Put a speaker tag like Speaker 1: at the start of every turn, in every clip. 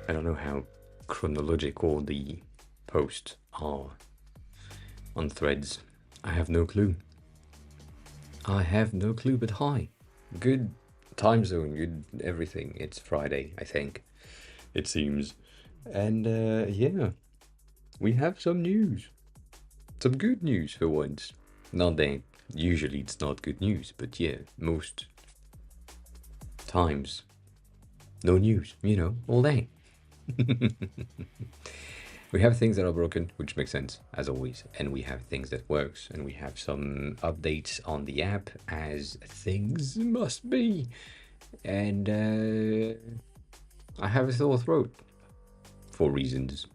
Speaker 1: I don't know how chronological the posts are on Threads. I have no clue. But hi. Good time zone, good everything. It's Friday, I think. It seems. And yeah, we have some news. Some good news for once. Not that usually it's not good news, but yeah, most times no news, all day. We have things that are broken, which makes sense as always, and we have things that works, and we have some updates on the app as things must be. And I have a sore throat for reasons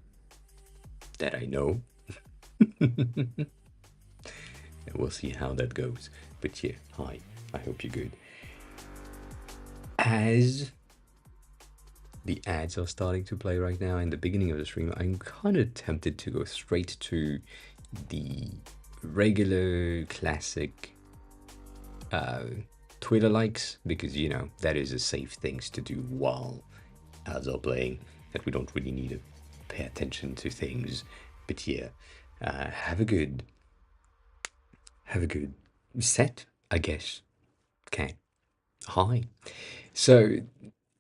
Speaker 1: that I know. And we'll see how that goes. But yeah, hi, I hope you're good. As the ads are starting to play right now in the beginning of the stream, I'm kind of tempted to go straight to the regular classic Twitter likes, because that is a safe things to do while ads are playing, that we don't really need to pay attention to things. But yeah, have a good set, I guess. Okay. Hi. So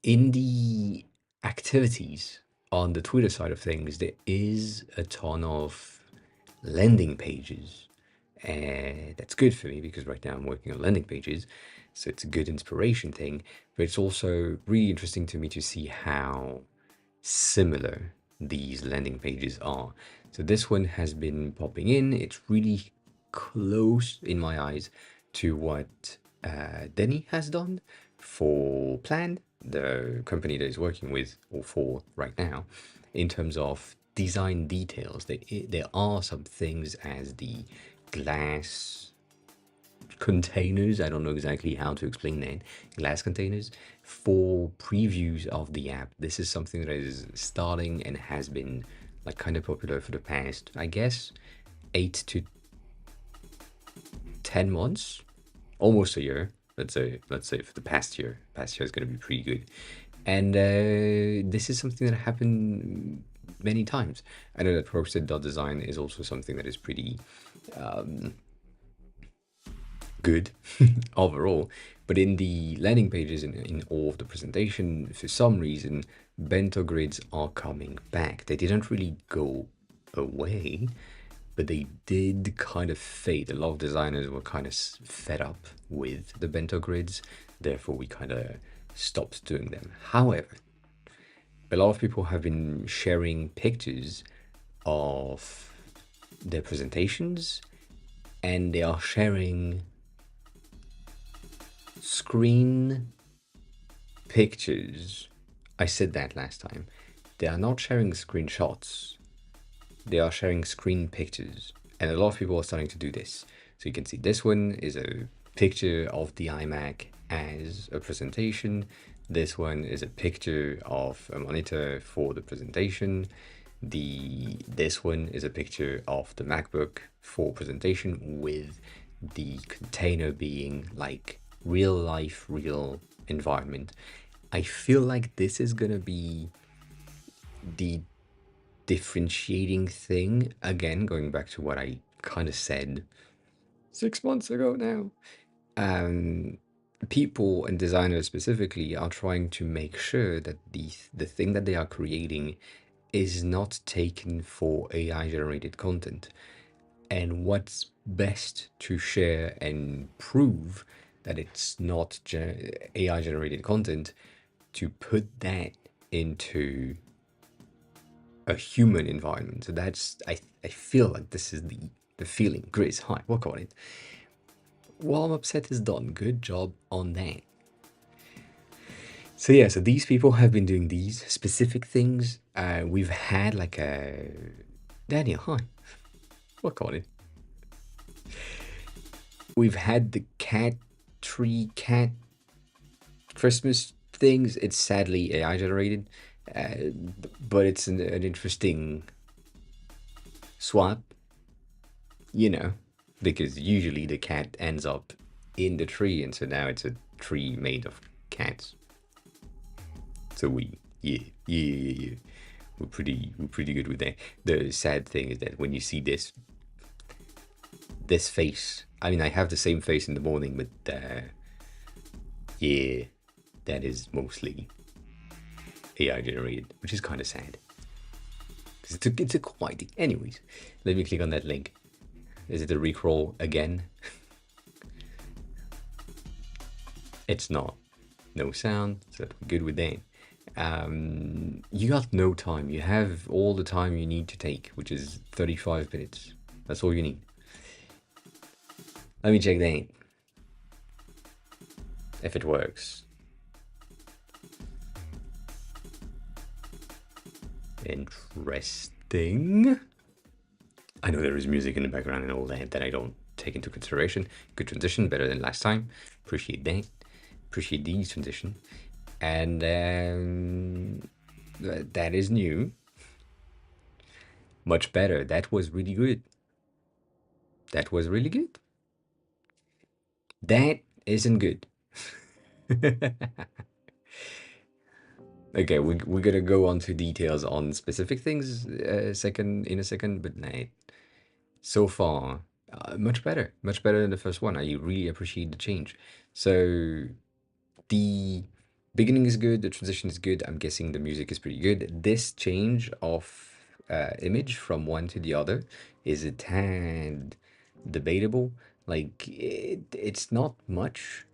Speaker 1: in the activities on the Twitter side of things, there is a ton of landing pages. And that's good for me because right now I'm working on landing pages. So it's a good inspiration thing. But it's also really interesting to me to see how similar these landing pages are. So this one has been popping in. It's really close in my eyes to what Denny has done for Plan, the company that is working with or for right now, in terms of design details. There are some things as the glass containers. I don't know exactly how to explain that. Glass containers for previews of the app. This is something that is starting and has been like kind of popular for the past, I guess, 8 to 10 months, almost a year. Let's say for the past year. Past year is going to be pretty good. And this is something that happened many times. I know that Proxit.design is also something that is pretty good overall, but in the landing pages in all of the presentation, for some reason, bento grids are coming back. They didn't really go away, but they did kind of fade. A lot of designers were kind of fed up with the bento grids, therefore we kind of stopped doing them. However, a lot of people have been sharing pictures of their presentations, and they are sharing screen pictures. I said that last time. They are not sharing screenshots. They are sharing screen pictures. And a lot of people are starting to do this. So you can see this one is a picture of the iMac as a presentation. This one is a picture of a monitor for the presentation. This one is a picture of the MacBook for presentation, with the container being like real life, real environment. I feel like this is gonna be the differentiating thing. Again, going back to what I kind of said 6 months ago now. People and designers specifically are trying to make sure that the thing that they are creating is not taken for AI generated content. And what's best to share and prove that it's not AI generated content, to put that into a human environment. So that's, I feel like this is the feeling. Grace, hi, work on it. Warm up set is done. Good job on that. So yeah, so these people have been doing these specific things. We've had like a Daniel, hi, work on it. We've had the cat Christmas things. It's sadly AI generated, but it's an interesting swap, because usually the cat ends up in the tree, and so now it's a tree made of cats. So we Yeah, yeah, yeah, yeah. We're pretty good with that. The sad thing is that when you see this face, I mean, I have the same face in the morning, but yeah, that is mostly AI generated, which is kind of sad. Because it's a quite. Anyways, let me click on that link. Is it a recrawl again? It's not. No sound, so we're good with that. You got no time. You have all the time you need to take, which is 35 minutes. That's all you need. Let me check that if it works. Interesting. I know there is music in the background and all that I don't take into consideration. Good transition, better than last time. Appreciate that. Appreciate these transition. And that is new. Much better. That was really good. That was really good. That isn't good. Okay, we're gonna go on to details on specific things in a second, but nah, so far much better than the first one. I really appreciate the change. So the beginning is good, the transition is good. I'm guessing the music is pretty good. This change of image from one to the other is a tad debatable. Like it's not much,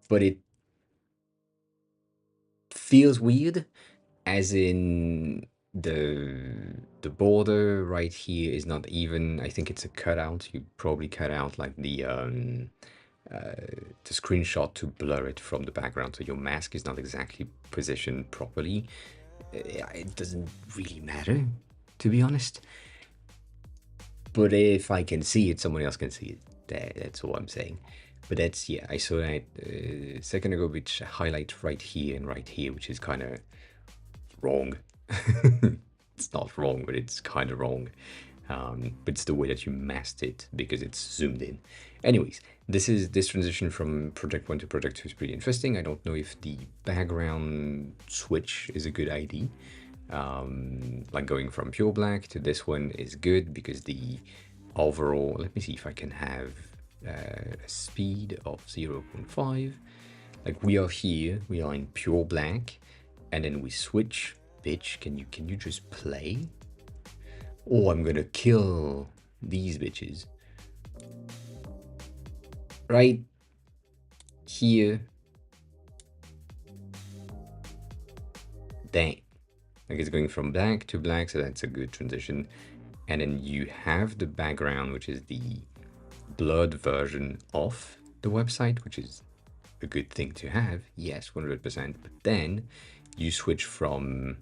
Speaker 1: but it feels weird, as in the border right here is not even. I think it's a cutout. You probably cut out like the screenshot to blur it from the background, so your mask is not exactly positioned properly. It doesn't really matter, to be honest. But if I can see it, someone else can see it. That's all I'm saying. But that's, yeah, I saw that a second ago, which highlight right here and right here, which is kind of wrong. It's not wrong, but it's kind of wrong. But it's the way that you masked it because it's zoomed in. Anyways, this transition from project 1 to project 2 is pretty interesting. I don't know if the background switch is a good idea. Like going from pure black to this one is good because the overall, let me see if I can have a speed of 0.5. Like we are here, we are in pure black, and then we switch. Bitch, can you just play? Oh, I'm gonna kill these bitches. Right here. Dang. Like it's going from black to black, so that's a good transition. And then you have the background, which is the blurred version of the website, which is a good thing to have. Yes, 100%. But then you switch from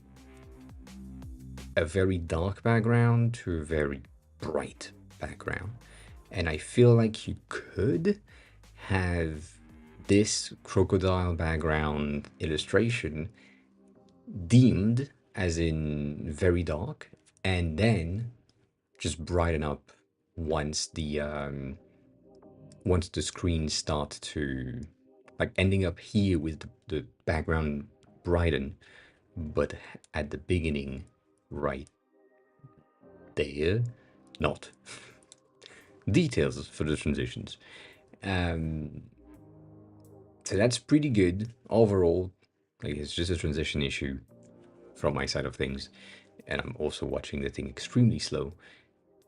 Speaker 1: a very dark background to a very bright background. And I feel like you could have this crocodile background illustration deemed as in very dark, and then just brighten up once the screen starts to, like, ending up here with the background brighten, but at the beginning right there not. Details for the transitions. So that's pretty good overall. Like it's just a transition issue from my side of things, and I'm also watching the thing extremely slow,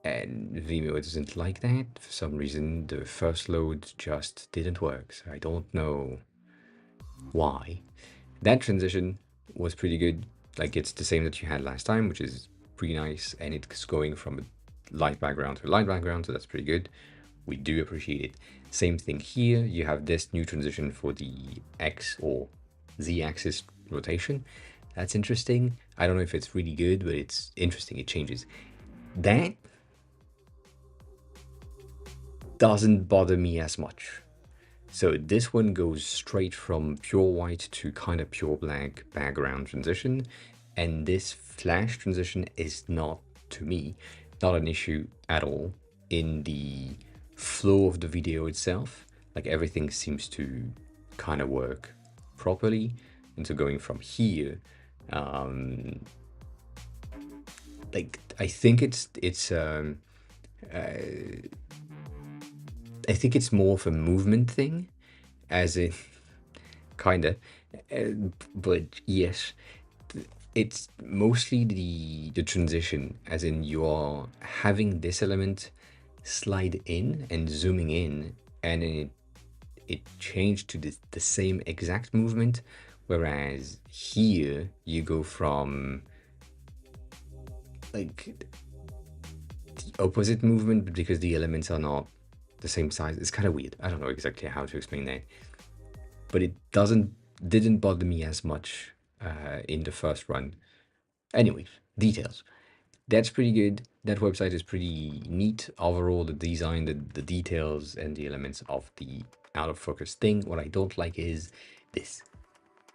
Speaker 1: and Vimeo doesn't like that for some reason. The first load just didn't work, so I don't know why. That transition was pretty good. Like it's the same that you had last time, which is pretty nice, and it's going from a light background to a light background, so that's pretty good. We do appreciate it. Same thing here. You have this new transition for the X or Z-axis rotation. That's interesting. I don't know if it's really good, but it's interesting. It changes. That doesn't bother me as much. So this one goes straight from pure white to kind of pure black background transition. And this flash transition is not, to me, not an issue at all in the flow of the video itself. Like everything seems to kind of work properly. And so going from here Um, like I think I think it's more of a movement thing, as in kinda, but yes, it's mostly the transition, as in you are having this element slide in and zooming in, and it changed to the same exact movement, whereas here you go from like the opposite movement, but because the elements are not the same size. It's kind of weird. I don't know exactly how to explain that, but it didn't bother me as much in the first run. Anyways, details. That's pretty good. That website is pretty neat overall. The design, the details, and the elements of the out of focus thing. What I don't like is this.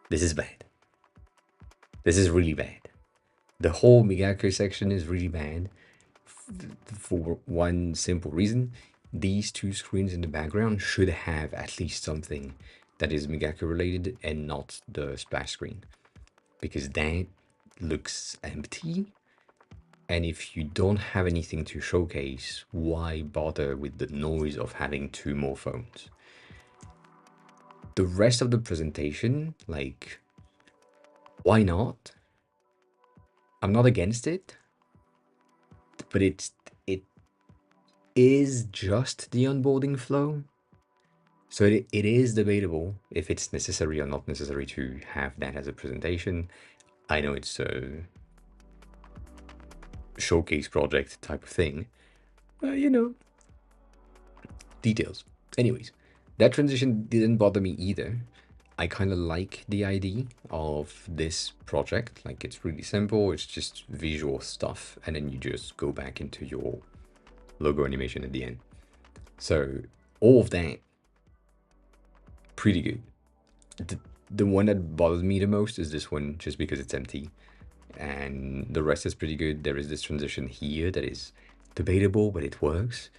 Speaker 1: This is bad. This is really bad. The whole Migako section is really bad for one simple reason. These two screens in the background should have at least something that is Migako related and not the splash screen, because that looks empty. And if you don't have anything to showcase, why bother with the noise of having two more phones? The rest of the presentation, like, why not? I'm not against it, but it is just the onboarding flow. So it is debatable if it's necessary or not necessary to have that as a presentation. I know it's a showcase project type of thing, but you know, details. Anyways, that transition didn't bother me either. I kind of like the idea of this project. Like, it's really simple. It's just visual stuff, and then you just go back into your logo animation at the end. So all of that, pretty good. The one that bothers me the most is this one, just because it's empty, and the rest is pretty good. There is this transition here that is debatable, but it works.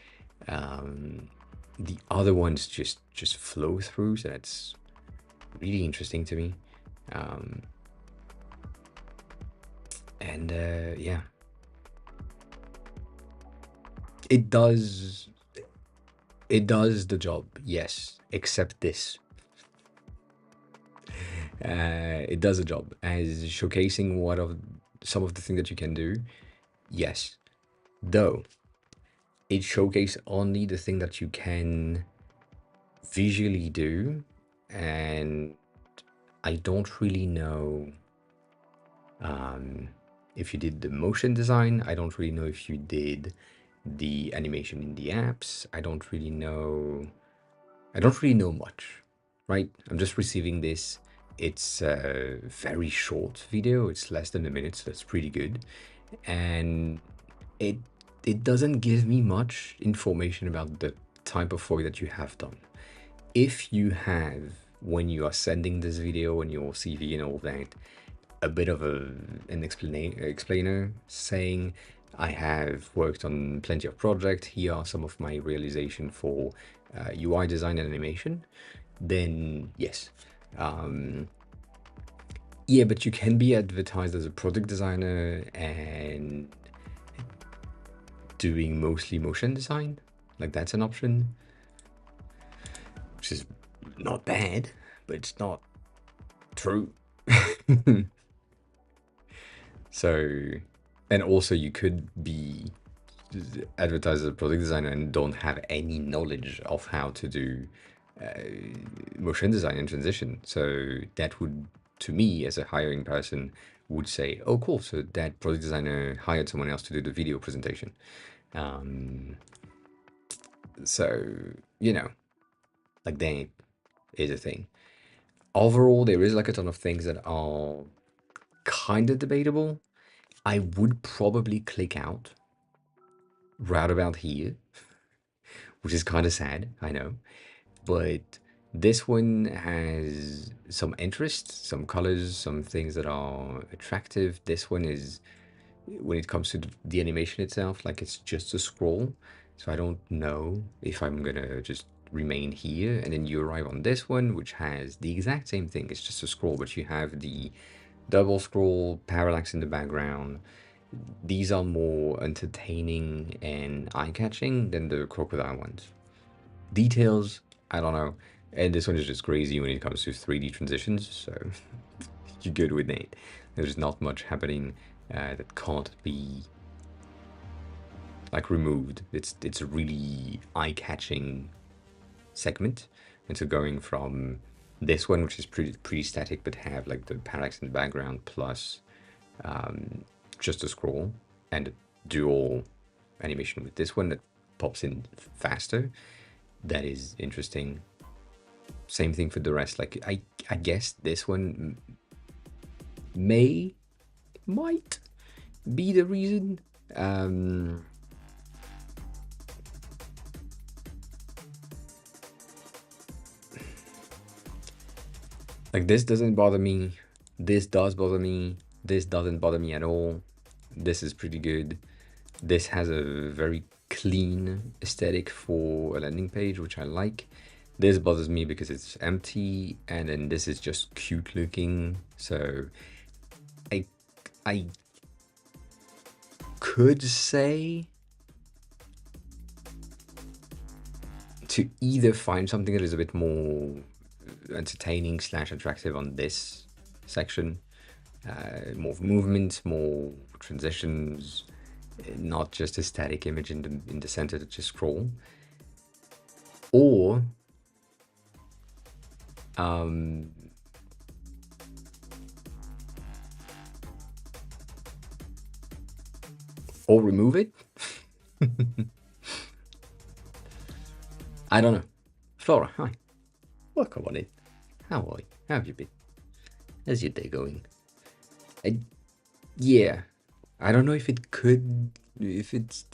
Speaker 1: The other ones just flow through, so that's really interesting to me. And yeah, it does the job, yes, except this. It does a job as showcasing some of the things that you can do, yes. Though it showcases only the thing that you can visually do, and I don't really know if you did the motion design. I don't really know if you did the animation in the apps. I don't really know much, right? I'm just receiving this. It's a very short video. It's less than a minute, so that's pretty good. And it it doesn't give me much information about the type of work that you have done. If you have, when you are sending this video and your CV and all that, a bit of an explainer saying, I have worked on plenty of projects, here are some of my realization for UI design and animation, then yes. Yeah, but you can be advertised as a product designer and doing mostly motion design. Like, that's an option, which is not bad, but it's not true. So, and also you could be advertised as a product designer and don't have any knowledge of how to do motion design and transition. So that would, to me, as a hiring person, would say, oh, cool. So that product designer hired someone else to do the video presentation. So, you know, like, that is a thing. Overall, there is like a ton of things that are kind of debatable. I would probably click out right about here, which is kind of sad, I know. But this one has some interest, some colors, some things that are attractive. This one is, when it comes to the animation itself, like, it's just a scroll. So I don't know if I'm gonna just remain here. And then you arrive on this one, which has the exact same thing. It's just a scroll, but you have the Double scroll, parallax in the background. These are more entertaining and eye-catching than the crocodile ones. Details, I don't know. And this one is just crazy when it comes to 3D transitions, so you're good with it. There's not much happening that can't be like removed. It's a really eye-catching segment. And so going from this one, which is pretty static, but have like the parallax in the background plus just a scroll, and a dual animation with this one that pops in faster. That is interesting. Same thing for the rest. Like I guess this one might be the reason. Like this doesn't bother me. This does bother me. This doesn't bother me at all. This is pretty good. This has a very clean aesthetic for a landing page, which I like. This bothers me because it's empty, and then this is just cute looking. So I could say to either find something that is a bit more entertaining / attractive on this section, more movement, more transitions, not just a static image in the center to just scroll, or remove it. I don't know. Flora, hi. Welcome on in. How are you? How have you been? How's your day going? Yeah. I don't know if it could, if it's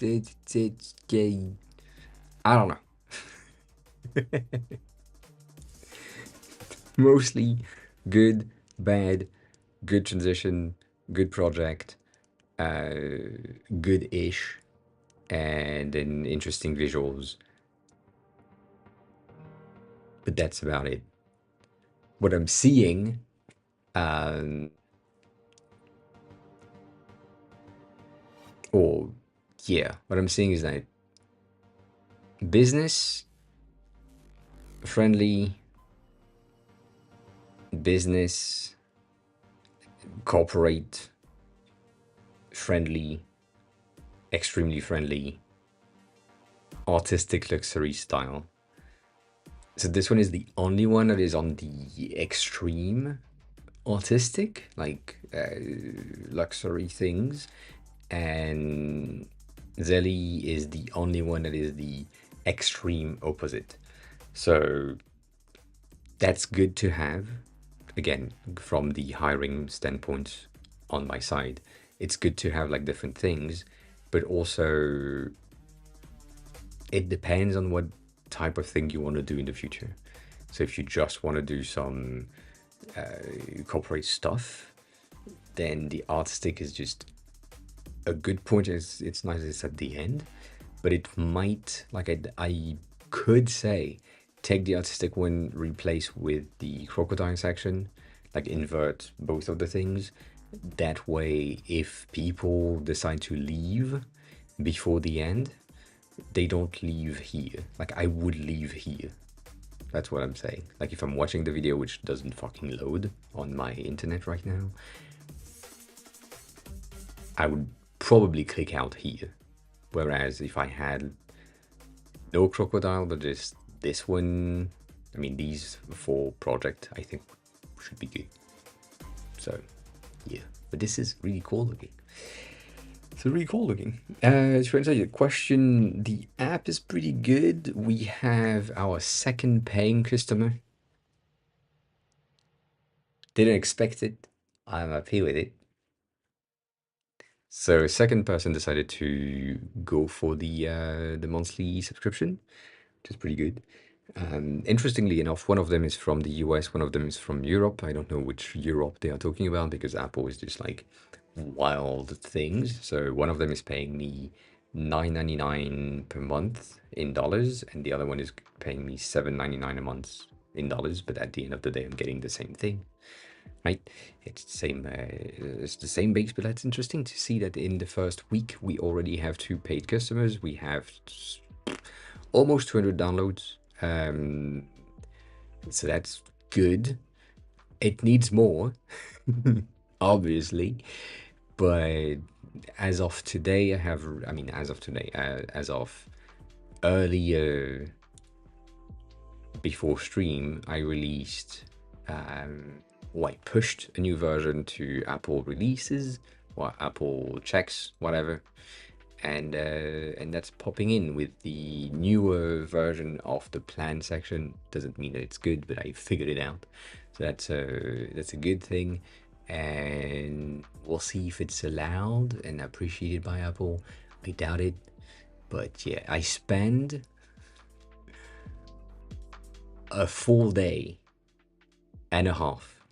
Speaker 1: gay. I don't know. Mostly good, bad, good transition, good project, good-ish, and then interesting visuals. But that's about it. What I'm seeing, what I'm seeing is that business friendly, business corporate friendly, extremely friendly, artistic luxury style. So this one is the only one that is on the extreme artistic, like luxury things, and Zelly is the only one that is the extreme opposite. So that's good to have. Again, from the hiring standpoint on my side, it's good to have like different things, but also it depends on what type of thing you want to do in the future. So if you just want to do some corporate stuff, then the artistic is just a good point. It's nice it's at the end, but it might, like I could say, take the artistic one, replace with the crocodile section, like invert both of the things. That way, if people decide to leave before the end, they don't leave here. Like I would leave here. That's what I'm saying. Like if I'm watching the video, which doesn't fucking load on my internet right now, I would probably click out here. Whereas if I had no crocodile, but just this one, I mean, these 4 project, I think should be good. So yeah, but this is really cool looking. So really cool looking. To answer your question, the app is pretty good. We have our second paying customer. Didn't expect it. I'm happy with it. So second person decided to go for the monthly subscription, which is pretty good. Interestingly enough, one of them is from the US, one of them is from Europe. I don't know which Europe they are talking about because Apple is just like wild things. So one of them is paying me $9.99 per month in dollars, and the other one is paying me $7.99 a month in dollars. But at the end of the day, I'm getting the same thing. right? It's the same base, but that's interesting to see that in the first week we already have 2 paid customers. We have almost 200 downloads. So that's good. It needs more, obviously, but as of today, as of today, as of earlier before stream, I released, I pushed a new version to Apple releases or Apple checks, whatever, and that's popping in with the newer version of the plan section. Doesn't mean that it's good, but I figured it out, so that's a good thing, and we'll see if it's allowed and appreciated by Apple. I doubt it, but yeah, I spend a full day and a half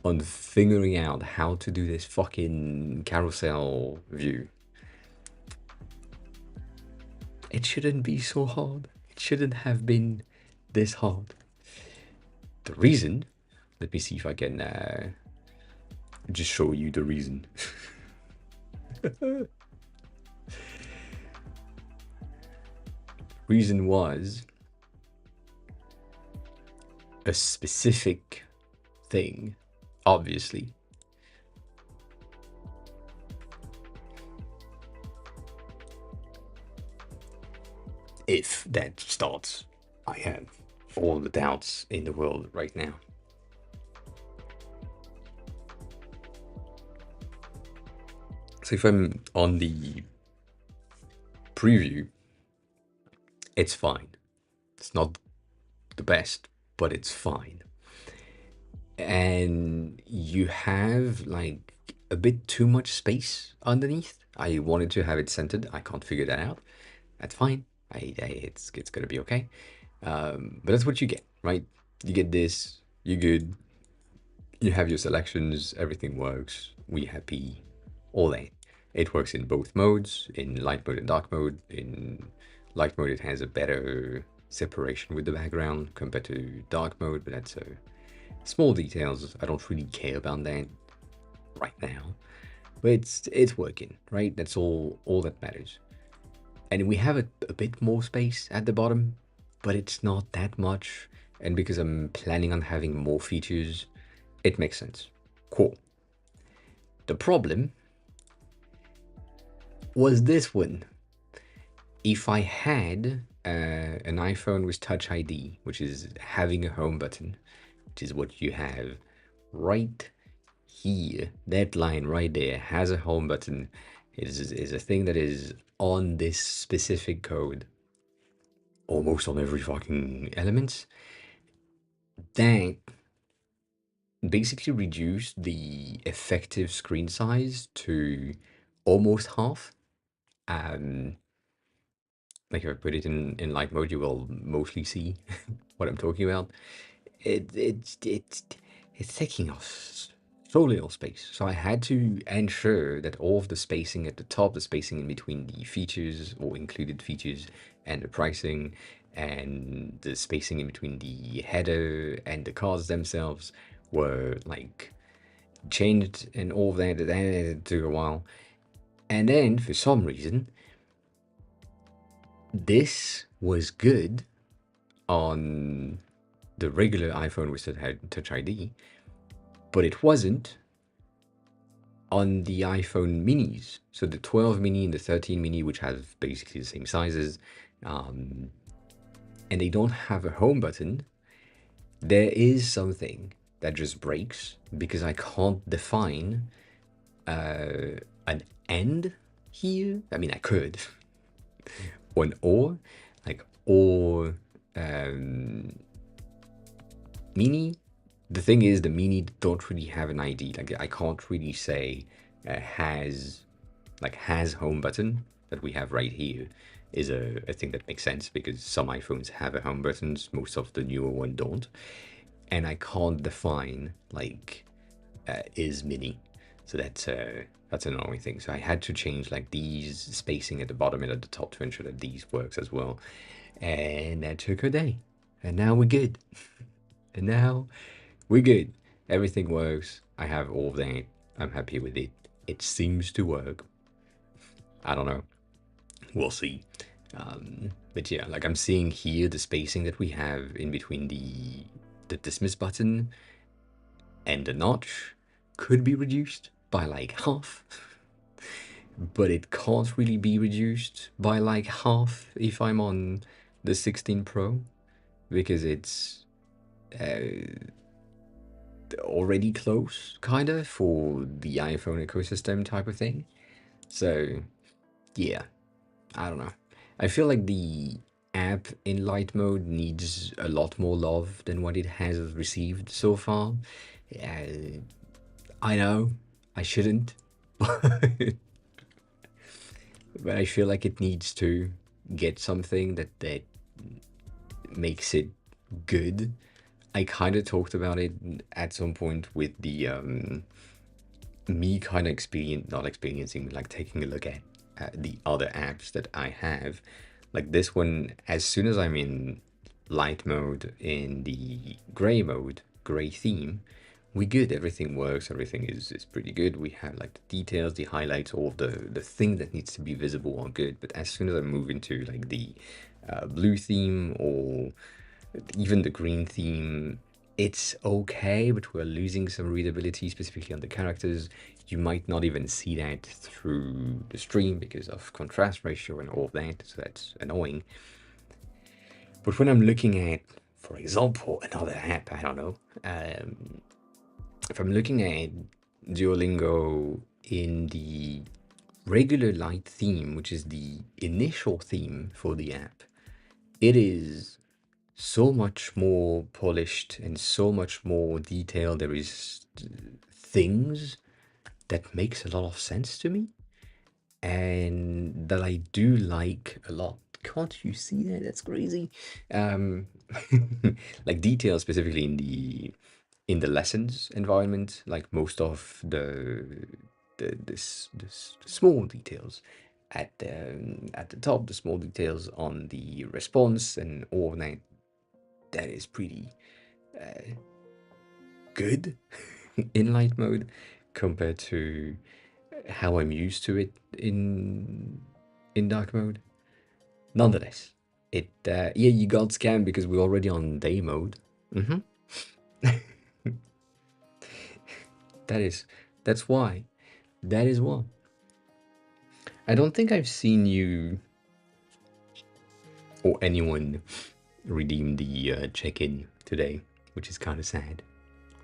Speaker 1: on figuring out how to do this fucking carousel view. It shouldn't be so hard. It shouldn't have been this hard. The reason, let me see if I can just show you the reason. Reason was a specific thing, obviously. If that starts, I have all the doubts in the world right now. So if I'm on the preview, it's fine. It's not the best, but it's fine. And you have like a bit too much space underneath. I wanted to have it centered. I can't figure that out. That's fine. It's gonna be okay. But that's what you get, right? You get this. You're good. You have your selections. Everything works. We happy. All that. It works in both modes, in light mode and dark mode. In light mode, it has a better separation with the background compared to dark mode, but that's small details. I don't really care about that right now, but it's working, right? That's all that matters. And we have a bit more space at the bottom, but it's not that much. And because I'm planning on having more features, it makes sense. Cool. The problem was this one. If I had an iPhone with Touch ID, which is having a home button, which is what you have right here, that line right there has a home button, is a thing that is on this specific code, almost on every fucking element, that basically reduced the effective screen size to almost half. Like if I put it in light mode, you will mostly see what I'm talking about. It's taking us so little space. So I had to ensure that all of the spacing at the top, the spacing in between the features or included features and the pricing, and the spacing in between the header and the cards themselves were like changed, and all of that took a while. And then for some reason, this was good on the regular iPhone which had Touch ID, but it wasn't on the iPhone minis. So the 12 mini and the 13 mini, which have basically the same sizes, and they don't have a home button, there is something that just breaks because I can't define an end here. I mean, I could. Or an or, like or mini. The thing is, the mini don't really have an ID. Like I can't really say has home button that we have right here is a thing that makes sense because some iPhones have a home buttons, most of the newer one don't, and I can't define like is mini. So that's an annoying thing. So I had to change like these spacing at the bottom and at the top to ensure that these works as well. And that took a day. And now we're good. And now we're good. Everything works. I have all of that. I'm happy with it. It seems to work. I don't know. We'll see. But yeah, like I'm seeing here the spacing that we have in between the dismiss button and the notch could be reduced by like half. But it can't really be reduced by like half if I'm on the 16 Pro because it's already close, kind of, for the iPhone ecosystem type of thing. So, yeah, I don't know. I feel like the app in light mode needs a lot more love than what it has received so far. Uh, I know I shouldn't, but I feel like it needs to get something that makes it good. I kind of talked about it at some point with the me kind of not experiencing, like taking a look at the other apps that I have. Like this one, as soon as I'm in light mode, in the gray mode, gray theme, we good. Everything works. Everything is pretty good. We have like the details, the highlights, all of the thing that needs to be visible are good. But as soon as I move into like the blue theme or even the green theme, it's okay, but we're losing some readability, specifically on the characters. You might not even see that through the stream because of contrast ratio and all of that, so that's annoying. But when I'm looking at, for example, another app, I don't know, if I'm looking at Duolingo in the regular light theme, which is the initial theme for the app, it is so much more polished and so much more detailed. There is things that makes a lot of sense to me and that I do like a lot. Can't you see that? That's crazy. Um, like details specifically in the lessons environment, like most of this small details at the top, the small details on the response and all of that. That is pretty good in light mode compared to how I'm used to it in dark mode. Nonetheless, yeah, you got scammed because we're already on day mode. Mm-hmm. That is that's why. That is why. I don't think I've seen you or anyone redeem the check-in today, which is kind of sad.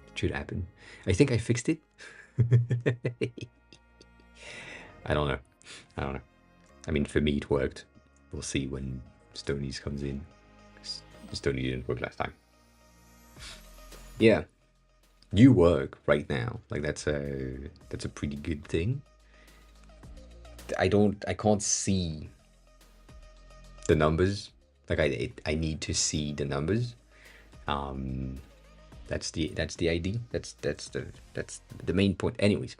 Speaker 1: It should happen. I think I fixed it. I don't know. I don't know. I mean, for me, it worked. We'll see when Stonies comes in. Stony didn't work last time. Yeah, you work right now. Like that's a pretty good thing. I can't see the numbers. Like I need to see the numbers. Um, that's the ID. That's the main point. Anyways.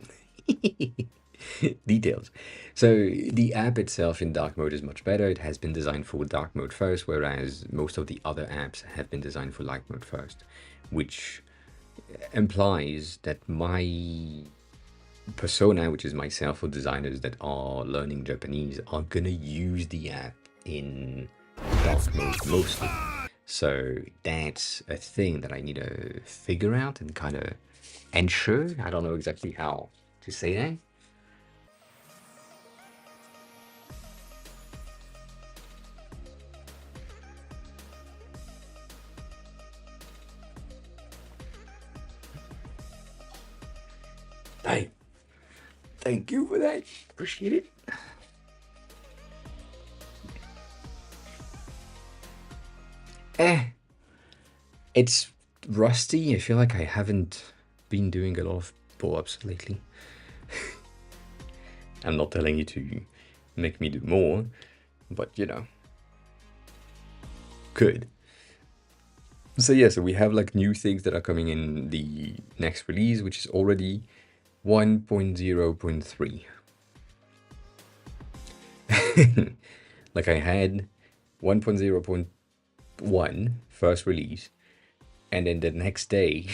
Speaker 1: Details. So the app itself in dark mode is much better. It has been designed for dark mode first, whereas most of the other apps have been designed for light mode first, which implies that my persona, which is myself, or designers that are learning Japanese, are gonna use the app in dark mode mostly. So that's a thing that I need to figure out and kind of ensure. I don't know exactly how to say that. Hey, thank you for that. Appreciate it. It's rusty. I feel like I haven't been doing a lot of pull-ups lately. I'm not telling you to make me do more, but you know, could. So yeah, so we have like new things that are coming in the next release, which is already 1.0.3. Like I had 1.0.1 first release, and then the next day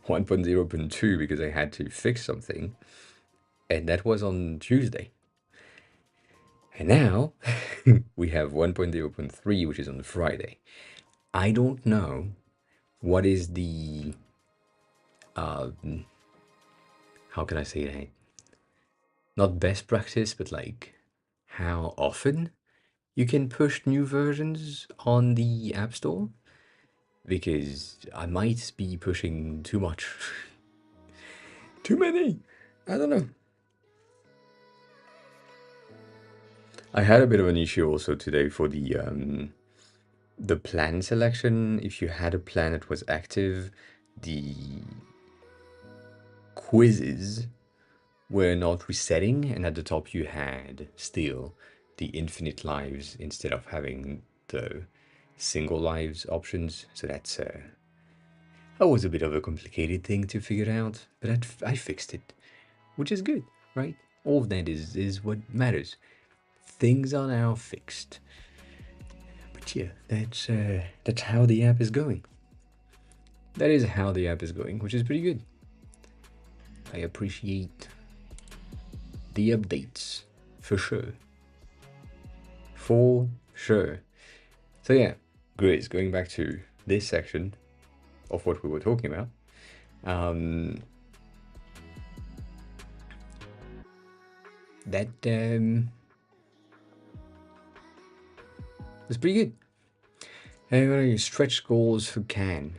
Speaker 1: 1.0.2 because I had to fix something, and that was on Tuesday. And now we have 1.0.3, which is on Friday. I don't know what is the how can I say that? Not best practice, but like how often you can push new versions on the App Store, because I might be pushing too much. Too many. I don't know. I had a bit of an issue also today for the plan selection. If you had a plan that was active, the quizzes were not resetting, and at the top you had still the infinite lives instead of having the single lives options. So that was a bit of a complicated thing to figure out, but I fixed it, which is good, right? All of that is what matters. Things are now fixed. But yeah, that's how the app is going. That is how the app is going, which is pretty good. I appreciate the updates, for sure. For sure. So yeah, Grizz, going back to this section of what we were talking about. That was pretty good. Hey, what are your stretch goals for Can?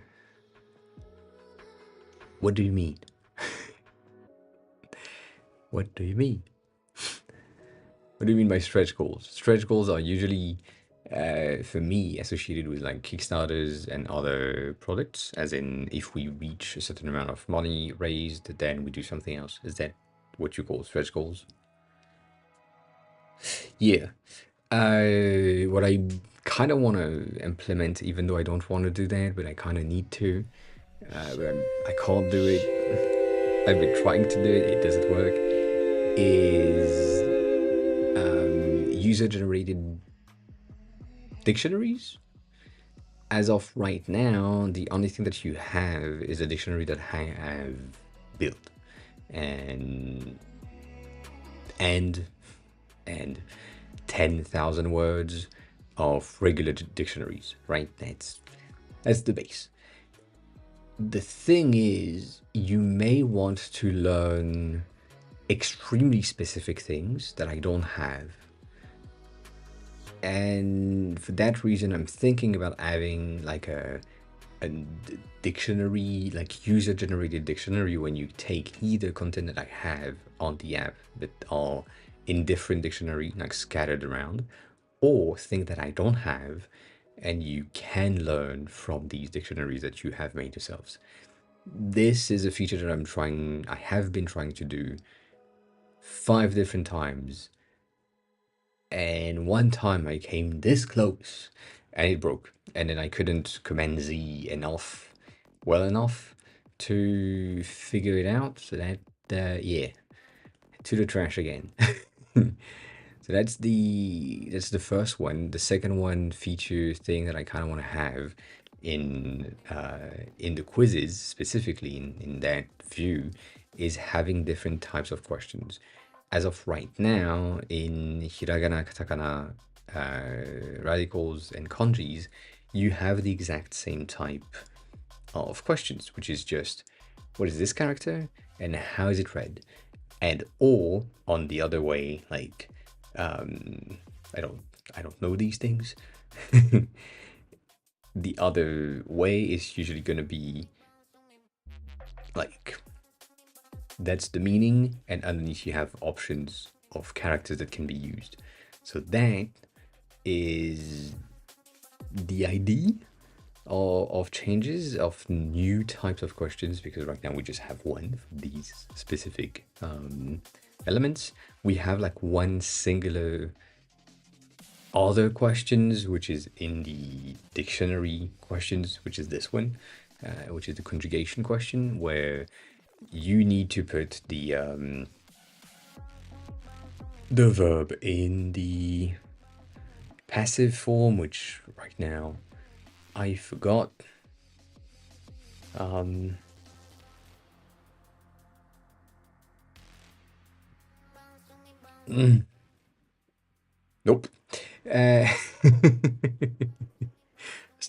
Speaker 1: What do you mean? What do you mean? What do you mean by stretch goals? Stretch goals are usually, for me, associated with like Kickstarters and other products, as in if we reach a certain amount of money raised, then we do something else. Is that what you call stretch goals? Yeah. What I kind of want to implement, even though I don't want to do that, but I kind of need to, but I can't do it. I've been trying to do it, it doesn't work, is user-generated dictionaries. As of right now, the only thing that you have is a dictionary that I have built, and and 10,000 words of regular dictionaries, right? That's the base. The thing is, you may want to learn extremely specific things that I don't have. And for that reason, I'm thinking about having like a dictionary, like user-generated dictionary, when you take either content that I have on the app that are in different dictionary, like scattered around, or things that I don't have, and you can learn from these dictionaries that you have made yourselves. This is a feature that I have been trying to do 5 different times, and one time I came this close and it broke, and then I couldn't Command Z well enough to figure it out. So that yeah, to the trash again. So that's the first one. The second one, feature thing that I kind of want to have in the quizzes, specifically in that view, is having different types of questions. As of right now, in hiragana, katakana, radicals, and kanjis, you have the exact same type of questions, which is just, what is this character and how is it read? And or on the other way, like, I don't know these things. The other way is usually going to be like, that's the meaning, and underneath you have options of characters that can be used. So that is the idea of changes, of new types of questions, because right now we just have one for these specific elements. We have like one singular other questions, which is in the dictionary questions, which is this one, which is the conjugation question, where you need to put the verb in the passive form, which right now I forgot. Nope. It's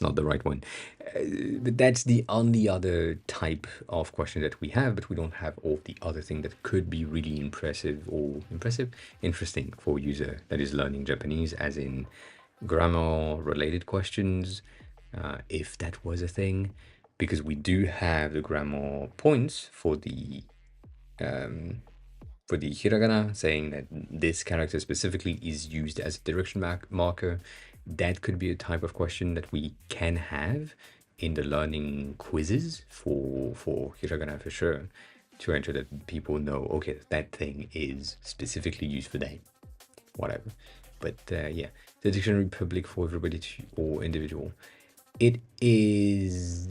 Speaker 1: not the right one. But that's the only other type of question that we have, but we don't have all the other thing that could be really interesting for a user that is learning Japanese, as in grammar related questions, if that was a thing, because we do have the grammar points for the hiragana, saying that this character specifically is used as a direction marker. That could be a type of question that we can have in the learning quizzes for hiragana for sure, to ensure that people know, okay, that thing is specifically used for that, whatever. But yeah, the dictionary public for everybody or individual. It is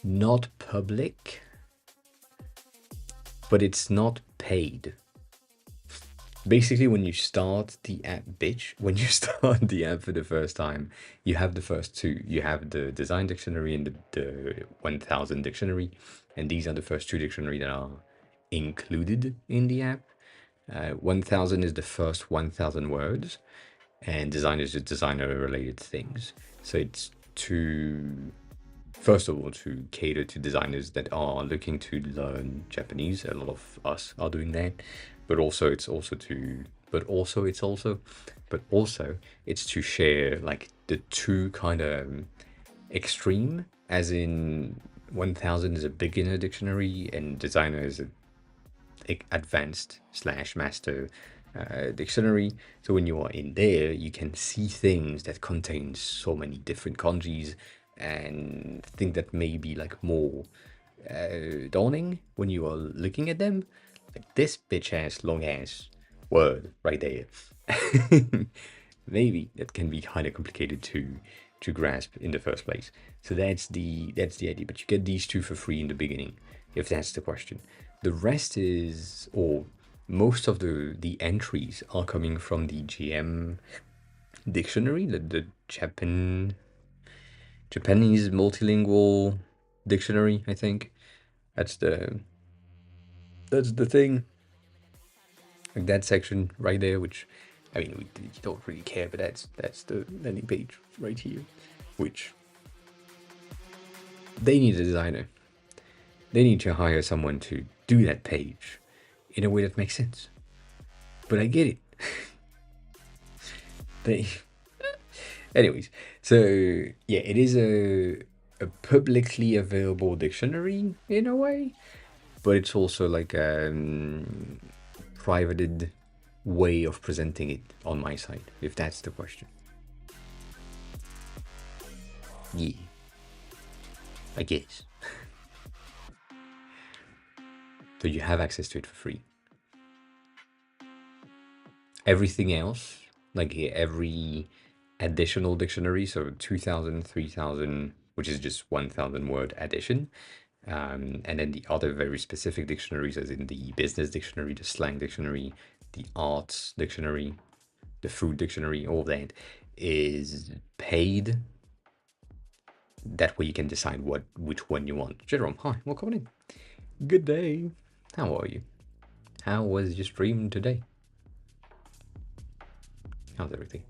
Speaker 1: not public, but it's not paid. Basically, when you start the app, when you start the app for the first time, you have the first two. You have the design dictionary and the 1000 dictionary. And these are the first two dictionary that are included in the app. 1000 is the first 1000 words, and design is just designer related things. So it's to, first of all, to cater to designers that are looking to learn Japanese. A lot of us are doing that, but also it's to share like the two kind of extreme, as in 1000 is a beginner dictionary and designer is a advanced slash master dictionary. So when you are in there, you can see things that contain so many different kanjis and think that may be like more dawning when you are looking at them. Like this bitch ass long ass word right there. Maybe that can be kind of complicated to grasp in the first place. So that's the idea. But you get these two for free in the beginning, if that's the question. The rest is, or most of the entries are coming from the GM dictionary, the Japanese multilingual dictionary, I think. That's the thing. Like that section right there, which, I mean, you don't really care, but that's the landing page right here, which they need a designer. They need to hire someone to do that page in a way that makes sense. But I get it. Anyways, so yeah, it is a publicly available dictionary in a way, but it's also like a privated way of presenting it on my side, if that's the question. Yeah, I guess. So you have access to it for free. Everything else, like every additional dictionary, so 2000, 3000, which is just 1000 word addition, and then the other very specific dictionaries, as in the business dictionary, the slang dictionary, the arts dictionary, the food dictionary, all that is paid. That way you can decide which one you want. Jerome, hi, welcome in. Good day. How are you? How was your stream today? How's everything?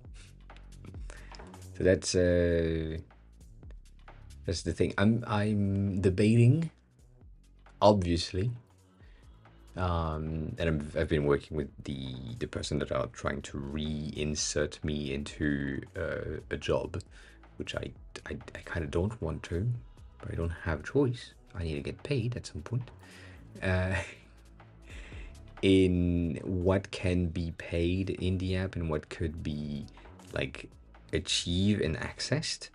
Speaker 1: So that's the thing. I'm debating, obviously, and I've been working with the person that are trying to reinsert me into a job, which I kind of don't want to, but I don't have a choice. I need to get paid at some point. In what can be paid in the app and what could be like achieved and accessed,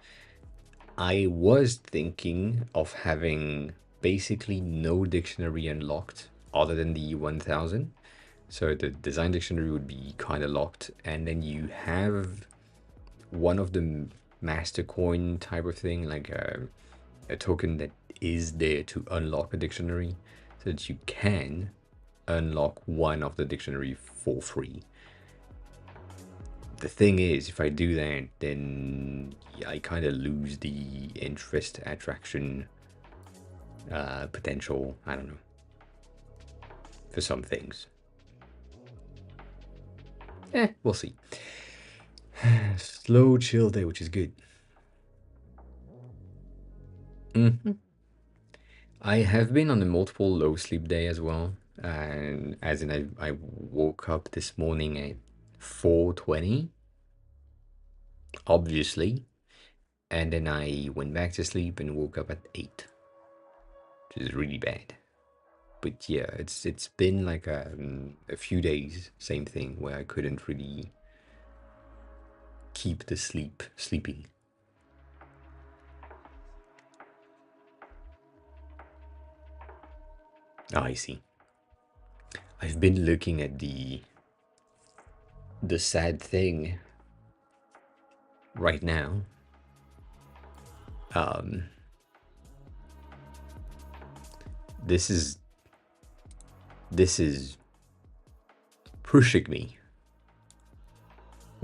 Speaker 1: I was thinking of having basically no dictionary unlocked other than the 1000. So the design dictionary would be kind of locked, and then you have one of the master coin type of thing, like a token that is there to unlock a dictionary, so that you can unlock one of the dictionary for free. The thing is, if I do that, then I kind of lose the interest, attraction, potential, I don't know, for some things. We'll see. Slow, chill day, which is good. Mhm. I have been on a multiple low sleep day as well. And as in, I woke up this morning at 4:20, obviously, and then I went back to sleep and woke up at 8, which is really bad. But yeah, it's been like a few days, same thing, where I couldn't really keep the sleeping. Ah, I see. I've been looking at the sad thing right now. Um, this is this is pushing me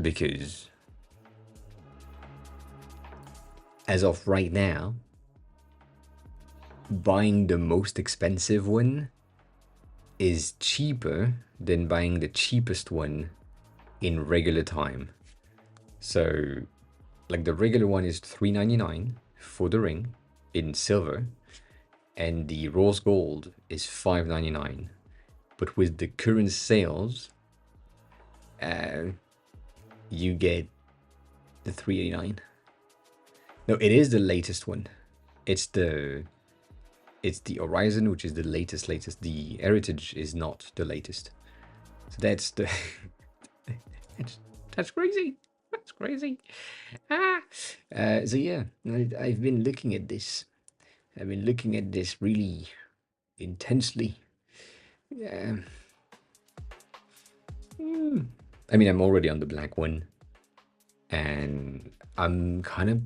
Speaker 1: because as of right now, buying the most expensive one is cheaper than buying the cheapest one in regular time. So, like the regular one is $3.99 for the ring in silver, and the rose gold is $5.99. But with the current sales, you get the $3.89. No, it is the latest one. It's the Horizon, which is the latest. The Heritage is not the latest. So that's the that's crazy. That's crazy. Ah. So yeah, I've been looking at this. I've been looking at this really intensely. Yeah. I mean, I'm already on the black one, and I'm kind of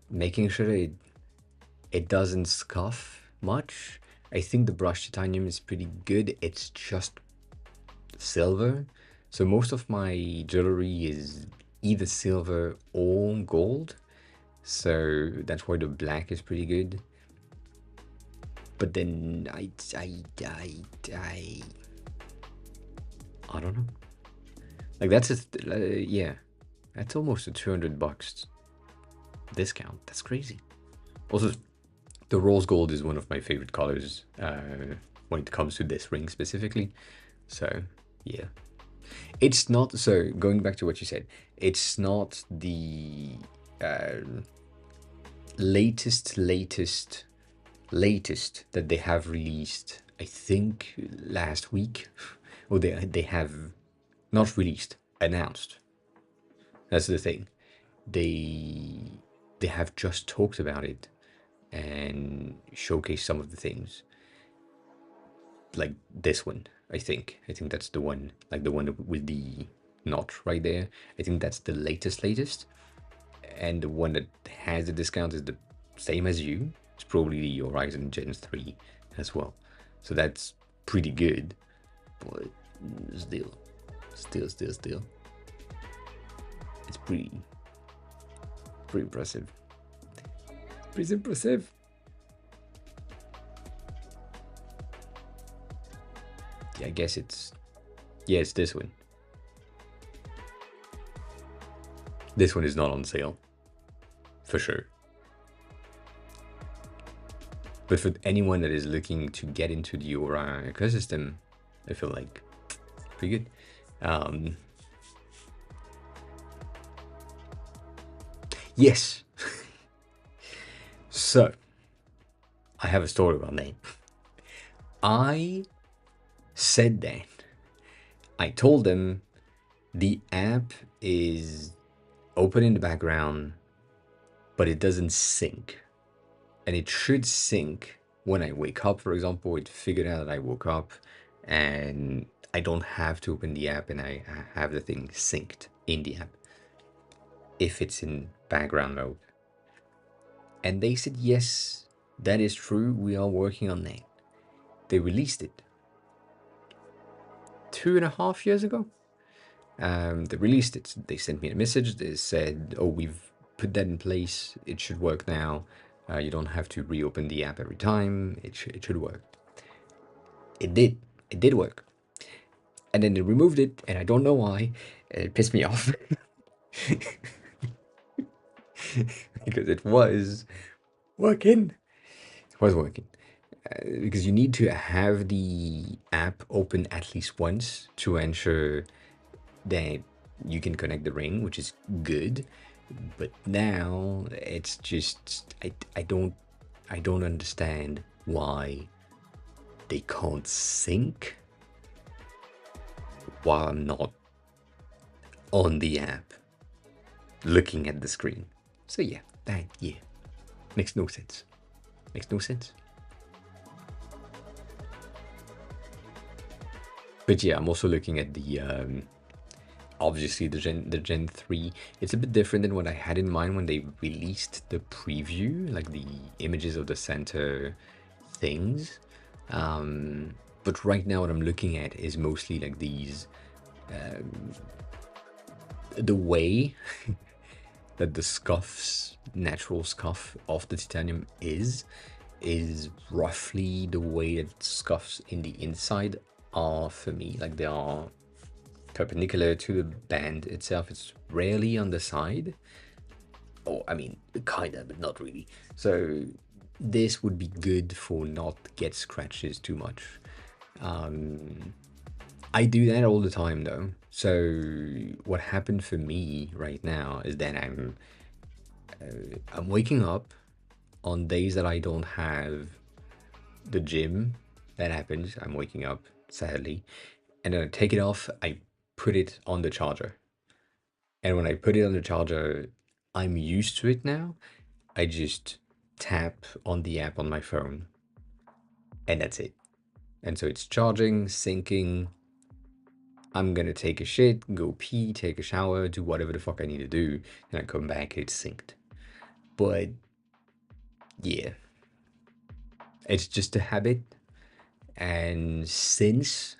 Speaker 1: making sure it doesn't scuff much. I think the brushed titanium is pretty good. It's just silver. So most of my jewelry is either silver or gold. So that's why the black is pretty good. But then I don't know. Like that's yeah, that's almost a $200 discount. That's crazy. Also, the rose gold is one of my favorite colors when it comes to this ring specifically. So yeah, it's not. So going back to what you said, it's not the latest that they have released. I think last week, or they have not released, announced. That's the thing. They have just talked about it and showcased some of the things. Like this one, I think that's the one, like the one with the notch right there. I think that's the latest, and the one that has the discount is the same as you. It's probably the Horizon Gen 3 as well. So that's pretty good, but still, it's pretty impressive. Pretty impressive. Yeah, I guess it's this one. This one is not on sale, for sure. But for anyone that is looking to get into the Aura ecosystem, I feel like pretty good. Yes. So, I have a story about that. I said that. I told them the app is open in the background, but it doesn't sync. And it should sync when I wake up, for example. It figured out that I woke up and I don't have to open the app, and I have the thing synced in the app if it's in background mode. And they said, yes, that is true. We are working on that. They released it 2.5 years ago. They released it. They sent me a message. They said, oh, we've put that in place. It should work now. You don't have to reopen the app every time. It should work. It did. It did work. And then they removed it, and I don't know why. It pissed me off because it was working. It was working. Because you need to have the app open at least once to ensure that you can connect the ring, which is good. But now it's just I don't understand why they can't sync while I'm not on the app looking at the screen. So yeah, that yeah makes no sense. Makes no sense. But yeah, I'm also looking at the obviously the Gen 3. It's a bit different than what I had in mind when they released the preview, like the images of the center things. But right now what I'm looking at is mostly like these the way that the scuffs, natural scuff of the titanium is roughly the way that scuffs in the inside are for me. Like they are perpendicular to the band itself. It's rarely on the side. Or I mean, kinda, but not really. So this would be good for not get scratches too much. I do that all the time though. So what happened for me right now is that I'm waking up on days that I don't have the gym. That happens. I'm waking up sadly, and then I take it off. I put it on the charger, and when I put it on the charger, I'm used to it now. I just tap on the app on my phone, and that's it. And so it's charging, syncing. I'm gonna take a shit, go pee, take a shower, do whatever the fuck I need to do, and I come back, it's synced. But yeah, it's just a habit. And since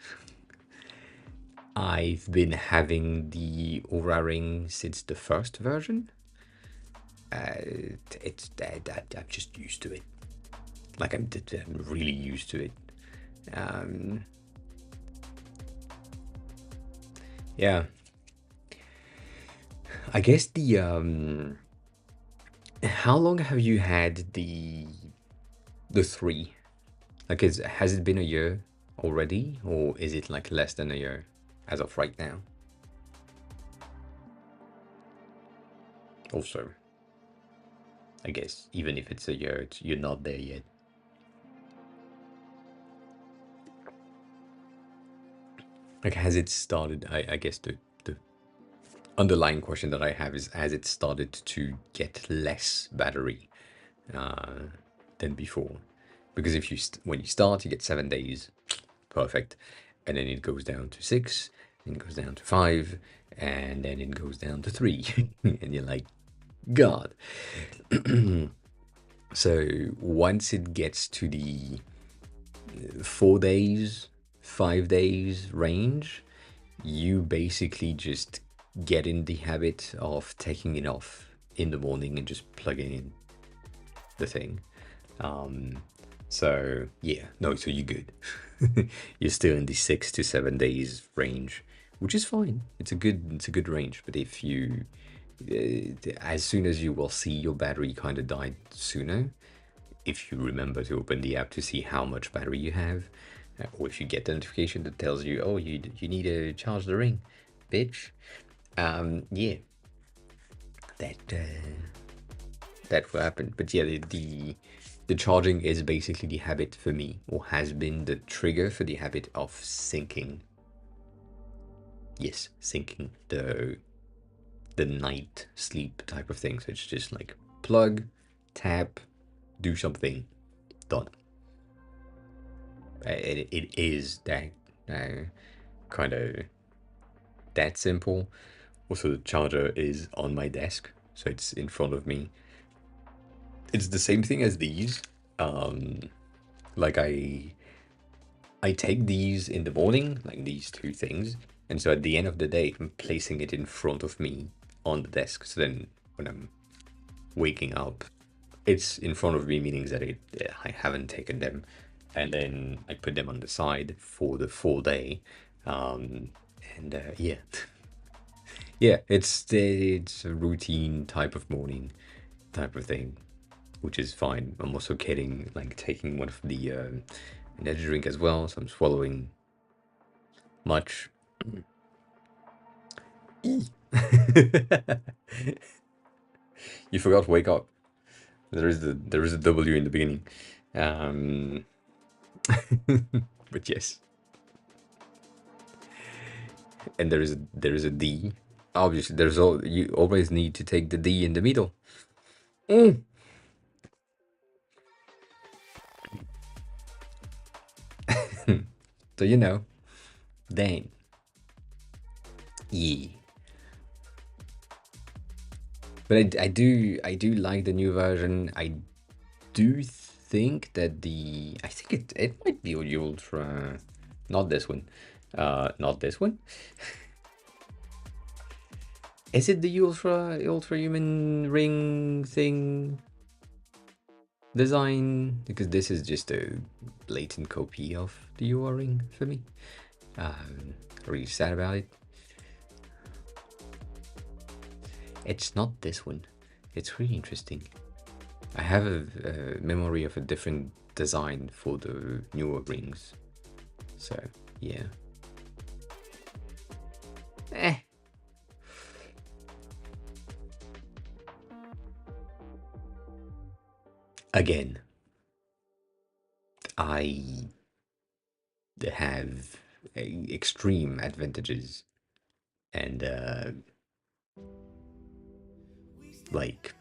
Speaker 1: I've been having the Aura Ring since the first version, it's that I'm just used to it. Like I'm really used to it. Yeah, I guess the how long have you had the 3? Like, has it been a year already, or is it like less than a year as of right now? Also, I guess even if it's a year, you're not there yet. Like, has it started? I guess the underlying question that I have is, has it started to get less battery than before? Because if you when you start, you get 7 days, perfect, and then it goes down to 6, and it goes down to 5, and then it goes down to 3, and you're like, God. So once it gets to the 4 days, 5 days range, you basically just get in the habit of taking it off in the morning and just plugging in the thing. So yeah, no, so you're good. You're still in the 6 to 7 days range, which is fine. It's a good range. But if you, as soon as you will see your battery kind of die sooner, if you remember to open the app to see how much battery you have, or if you get the notification that tells you, oh, you need to charge the ring, bitch. Yeah, that will happen. But yeah, the charging is basically the habit for me, or has been the trigger for the habit of syncing. Yes, syncing the night sleep type of thing. So it's just like plug, tap, do something, done. It is that kind of that simple. Also, the charger is on my desk, so it's in front of me. It's the same thing as these. Like I take these in the morning, like these two things, and so at the end of the day, I'm placing it in front of me on the desk. So then when I'm waking up, it's in front of me, meaning that I haven't taken them, and then I put them on the side for the full day. Yeah. Yeah, it's a routine type of morning type of thing, which is fine. I'm also getting like taking one of the energy drink as well, so I'm swallowing much. You forgot to wake up. There is a W in the beginning. Um, but yes, and there is a D. Obviously, you always need to take the D in the middle. Mm. So then yeah. But I do like the new version. I do think that I think it might be the ultra, not this one, not this one. Is it the ultra human ring thing design? Because this is just a blatant copy of the UR ring for me. Really sad about it. It's not this one. It's really interesting. I have a memory of a different design for the newer rings. So, yeah. Eh. Again, I have extreme advantages and like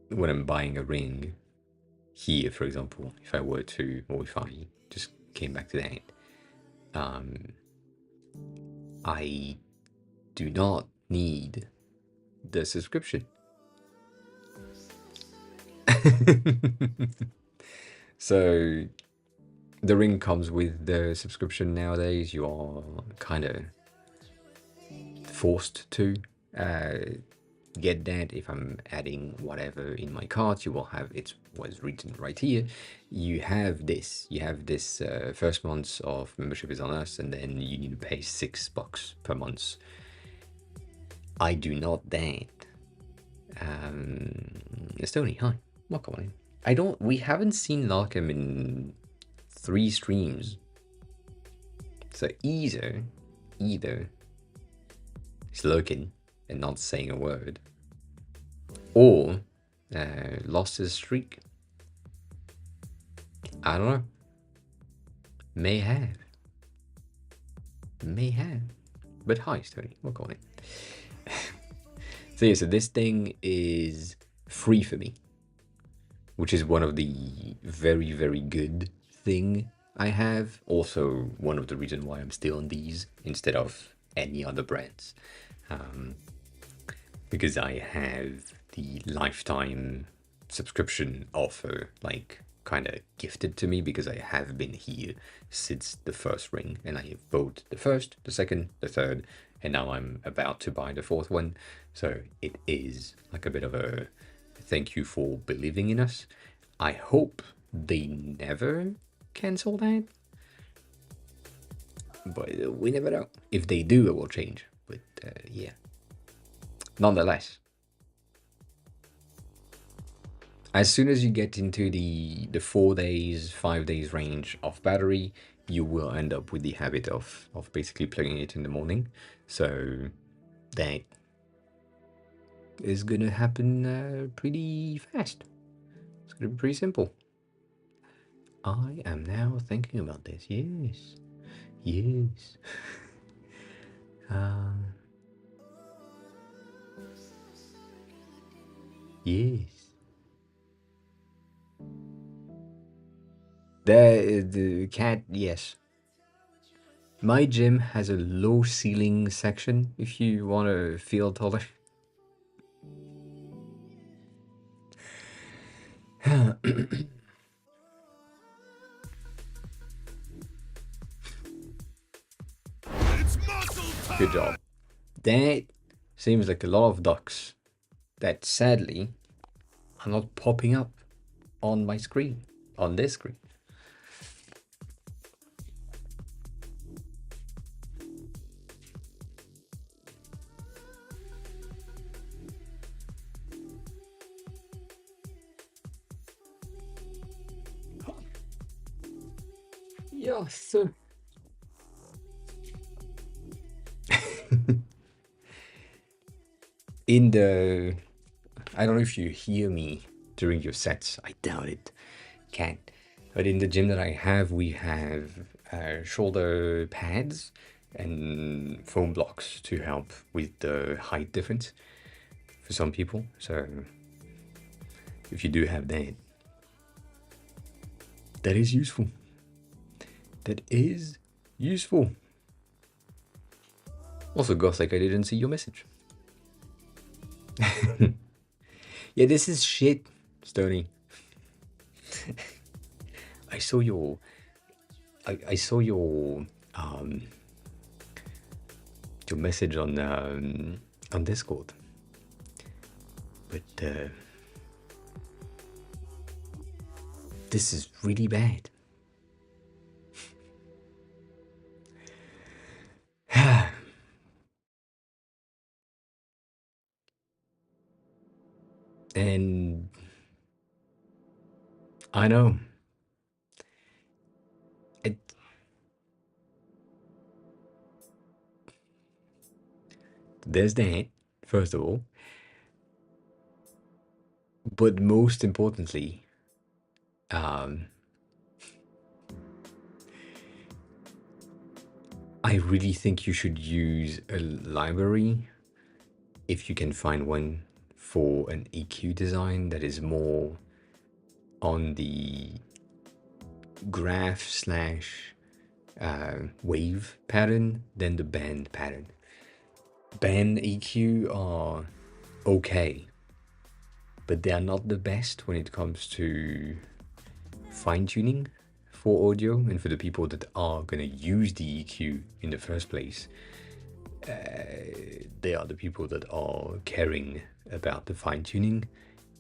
Speaker 1: when I'm buying a ring here, for example, if I were to, or if I just came back to that, I do not need the subscription. So the ring comes with the subscription nowadays. You are kind of forced to get that. If I'm adding whatever in my cart, you will have it was written right here. You have this first month of membership is on us, and then you need to pay $6 per month. I do not that. Estonia, hi, welcome on in. We haven't seen Larkham in 3 streams. So either he's lurking and not saying a word, or lost his streak. I don't know. May have. But hi, Stony. Welcome in. So yeah, so this thing is free for me, which is one of the very, very good thing I have. Also, one of the reasons why I'm still on these instead of any other brands. Because I have the lifetime subscription offer, like, kind of gifted to me because I have been here since the first ring, and I have bought the first, the second, the third, and now I'm about to buy the fourth one. So it is like a bit of a thank you for believing in us. I hope they never cancel that, but we never know. If they do, it will change. But yeah, nonetheless, as soon as you get into the 4 days, 5 days range of battery, you will end up with the habit of basically plugging it in the morning. So that is gonna happen pretty fast. It's gonna be pretty simple. I am now thinking about this. Yes. Yes. The cat, yes. My gym has a low ceiling section if you want to feel taller. Good job. That seems like a lot of ducks that sadly are not popping up on my screen, on this screen. Yes. In the, I don't know if you hear me during your sets. I doubt it. Can't. But in the gym that I have, we have shoulder pads and foam blocks to help with the height difference for some people. So if you do have that, that is useful. That is useful. Also, Gothic, I didn't see your message. Yeah, this is shit, Stony. I saw your, I saw your message on Discord, but this is really bad. And I know it. There's that, first of all, but most importantly, I really think you should use a library if you can find one for an EQ design that is more on the graph slash wave pattern than the band pattern. Band EQ are okay, but they are not the best when it comes to fine-tuning for audio and for the people that are going to use the EQ in the first place. They are the people that are caring about the fine-tuning,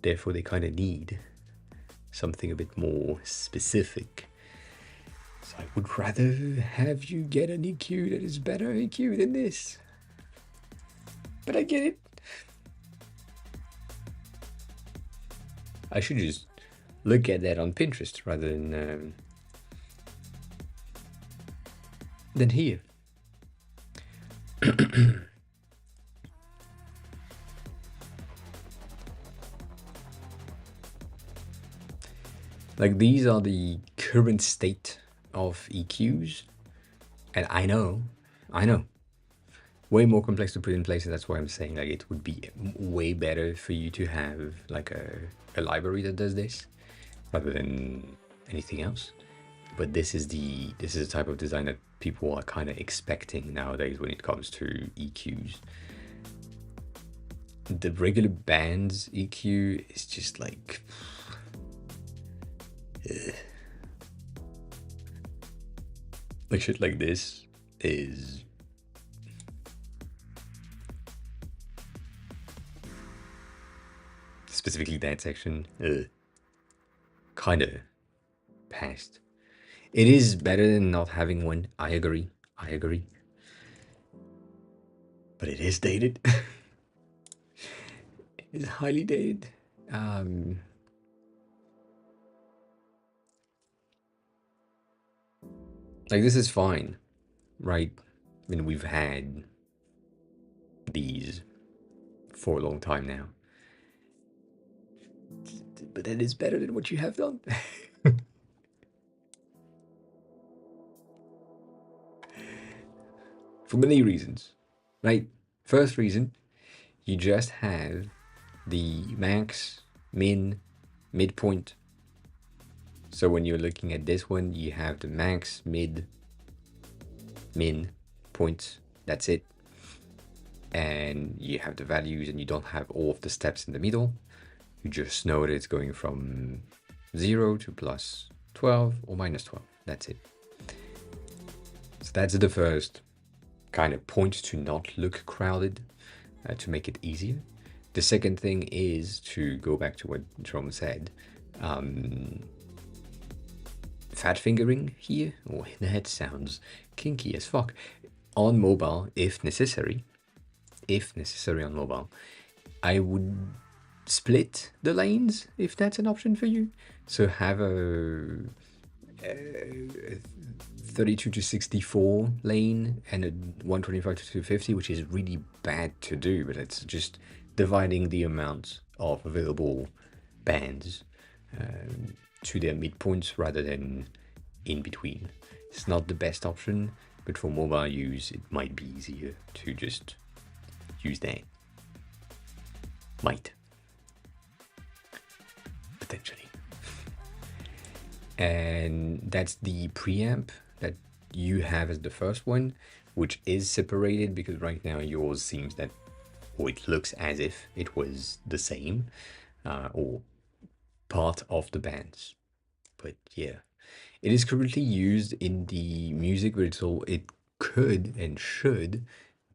Speaker 1: therefore they kind of need something a bit more specific. So I would rather have you get an EQ that is better EQ than this. But I get it. I should just look at that on Pinterest rather than here. Like, these are the current state of EQs, and I know, way more complex to put in place, and that's why I'm saying like it would be way better for you to have like a library that does this rather than anything else. But this is the type of design that people are kind of expecting nowadays when it comes to EQs. The regular band's EQ is just like like shit like this is specifically that section kind of past. It is better than not having one. I agree. But it is dated. It's highly dated. Like, this is fine, right? I mean, we've had these for a long time now. But that is better than what you have done. For many reasons, right? First reason, you just have the max, min, midpoint. So when you're looking at this one, you have the max, mid, min points. That's it. And you have the values, and you don't have all of the steps in the middle. You just know that it's going from 0 to plus 12 or minus 12. That's it. So that's the first kind of point to not look crowded, to make it easier. The second thing is to go back to what Jerome said. Fat fingering here, that sounds kinky as fuck. On mobile, if necessary on mobile, I would split the lanes if that's an option for you. So have a 32 to 64 lane and a 125 to 250, which is really bad to do, but it's just dividing the amount of available bands to their midpoints rather than in between. It's not the best option, but for mobile use, it might be easier to just use that. Might. Potentially. And that's the preamp that you have as the first one, which is separated because right now yours seems that, or it looks as if it was the same, or part of the bands. But yeah, it is currently used in the music, but it could and should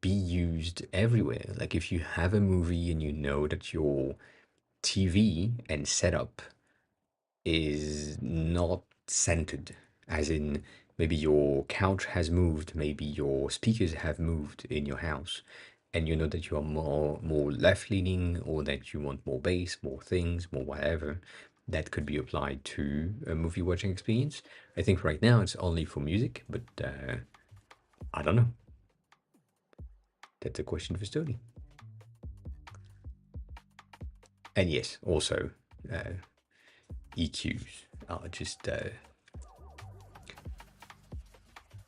Speaker 1: be used everywhere. Like if you have a movie and you know that your TV and setup is not centered, as in maybe your couch has moved, maybe your speakers have moved in your house, and you know that you are more left leaning, or that you want more bass, more things, more whatever, that could be applied to a movie watching experience. I think right now it's only for music, but I don't know. That's a question for Stony. And yes, also EQs are just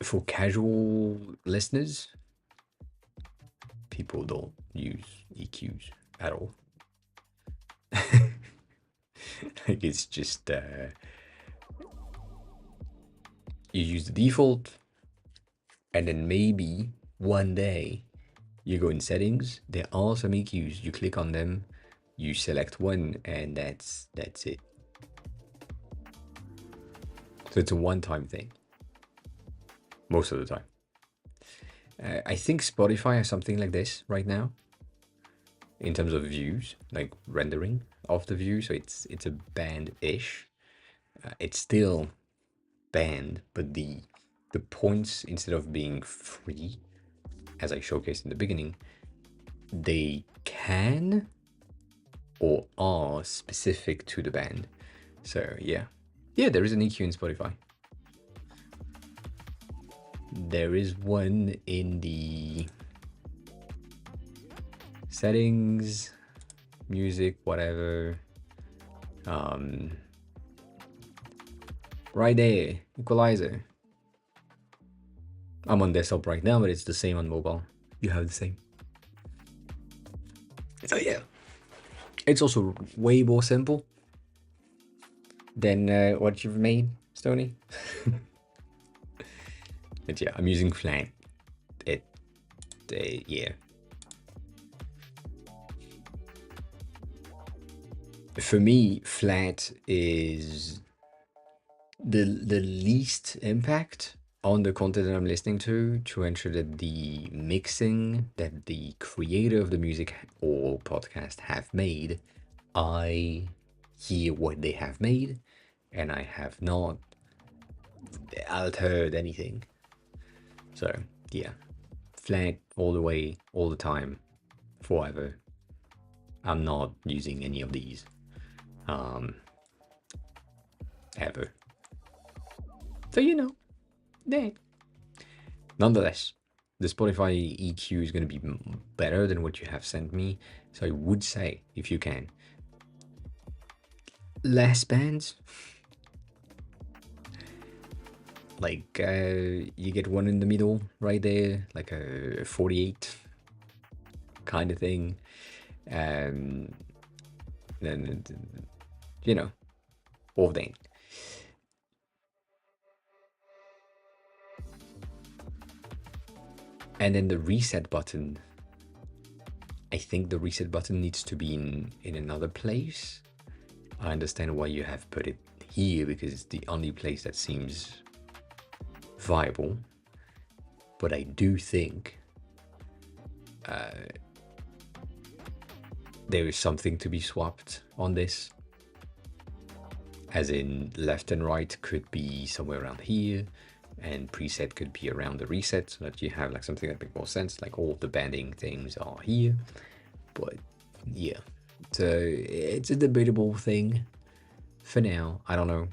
Speaker 1: for casual listeners. People don't use EQs at all. Like it's just you use the default, and then maybe one day you go in settings. There are some EQs. You click on them, you select one, and that's it. So it's a one-time thing most of the time. I think Spotify has something like this right now in terms of views, like rendering of the view. So it's a band-ish. It's still band, but the points, instead of being free, as I showcased in the beginning, they can or are specific to the band. So yeah, there is an EQ in Spotify. There is one in the settings, music, whatever. Right there, equalizer. I'm on desktop right now, but it's the same on mobile. You have the same. So yeah, it's also way more simple than what you've made, Stony. But yeah, I'm using Flat. Yeah. For me, Flat is the least impact on the content that I'm listening to ensure that the mixing that the creator of the music or podcast have made, I hear what they have made, and I have not altered anything. So yeah, Flat all the way, all the time, forever. I'm not using any of these ever. So that. Nonetheless, the Spotify EQ is going to be better than what you have sent me. So I would say, if you can, less bands. Like you get one in the middle right there, like a 48 kind of thing. Then all of that. And then the reset button, I think the reset button needs to be in another place. I understand why you have put it here, because it's the only place that seems viable. But I do think there is something to be swapped on this. As in, left and right could be somewhere around here, and preset could be around the reset, so that you have like something that makes more sense. Like all the banding things are here. But yeah, so it's a debatable thing for now. I don't know.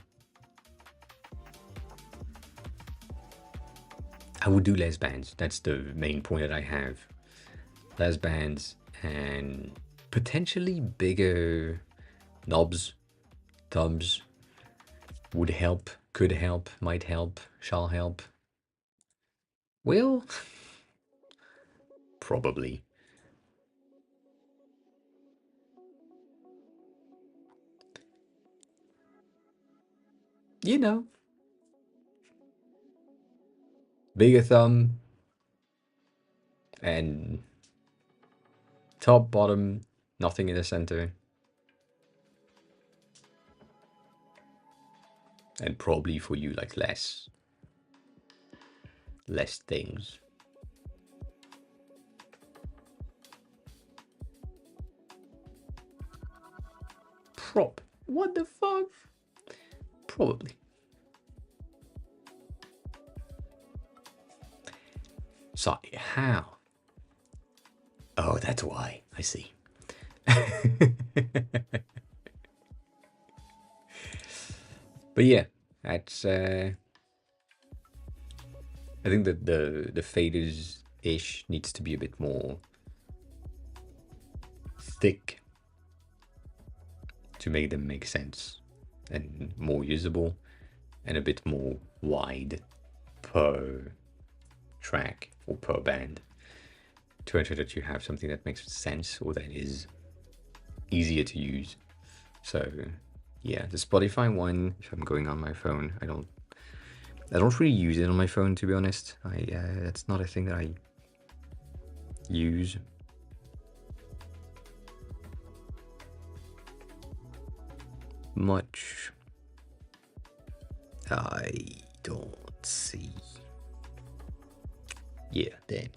Speaker 1: I would do less bands. That's the main point that I have. Less bands and potentially bigger knobs, thumbs would help, could help, might help, shall help. Will? Probably. You know, bigger thumb and top, bottom, nothing in the center. And probably for you, like less things. What the fuck? Probably. Sorry, how? Oh, that's why. I see. But yeah, that's I think that the faders ish needs to be a bit more thick to make them make sense and more usable, and a bit more wide per track or per band to ensure that you have something that makes sense or that is easier to use. So yeah, the Spotify one, if I'm going on my phone, I don't really use it on my phone, to be honest. That's not a thing that I use. Much. I don't see. Yeah, there.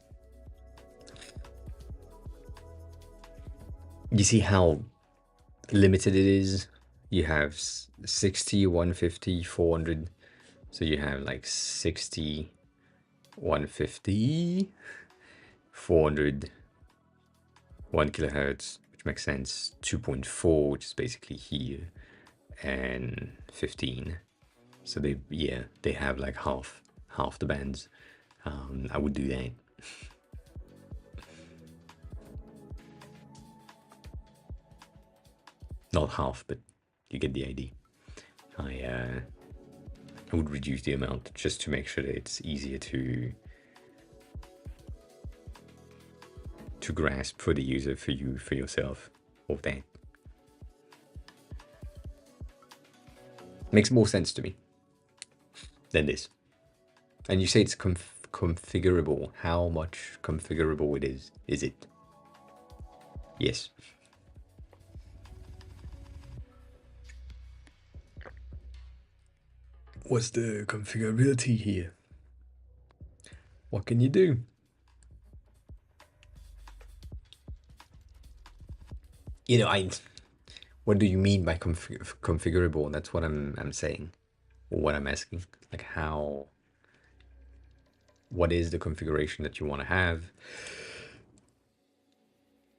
Speaker 1: You see how limited it is? You have 60, 150, 400. So you have like 60, 150, 400, 1 kilohertz, which makes sense. 2.4, which is basically here, and 15. So they have like half the bands. I would do that. Not half, but you get the idea. I would reduce the amount just to make sure that it's easier to grasp for the user, for you, for yourself, or that. Makes more sense to me than this. And you say it's configurable. How much configurable it is it? Yes. What's the configurability here? What can you do? You know, what do you mean by configurable? That's what I'm saying, or what I'm asking. Like how? What is the configuration that you want to have?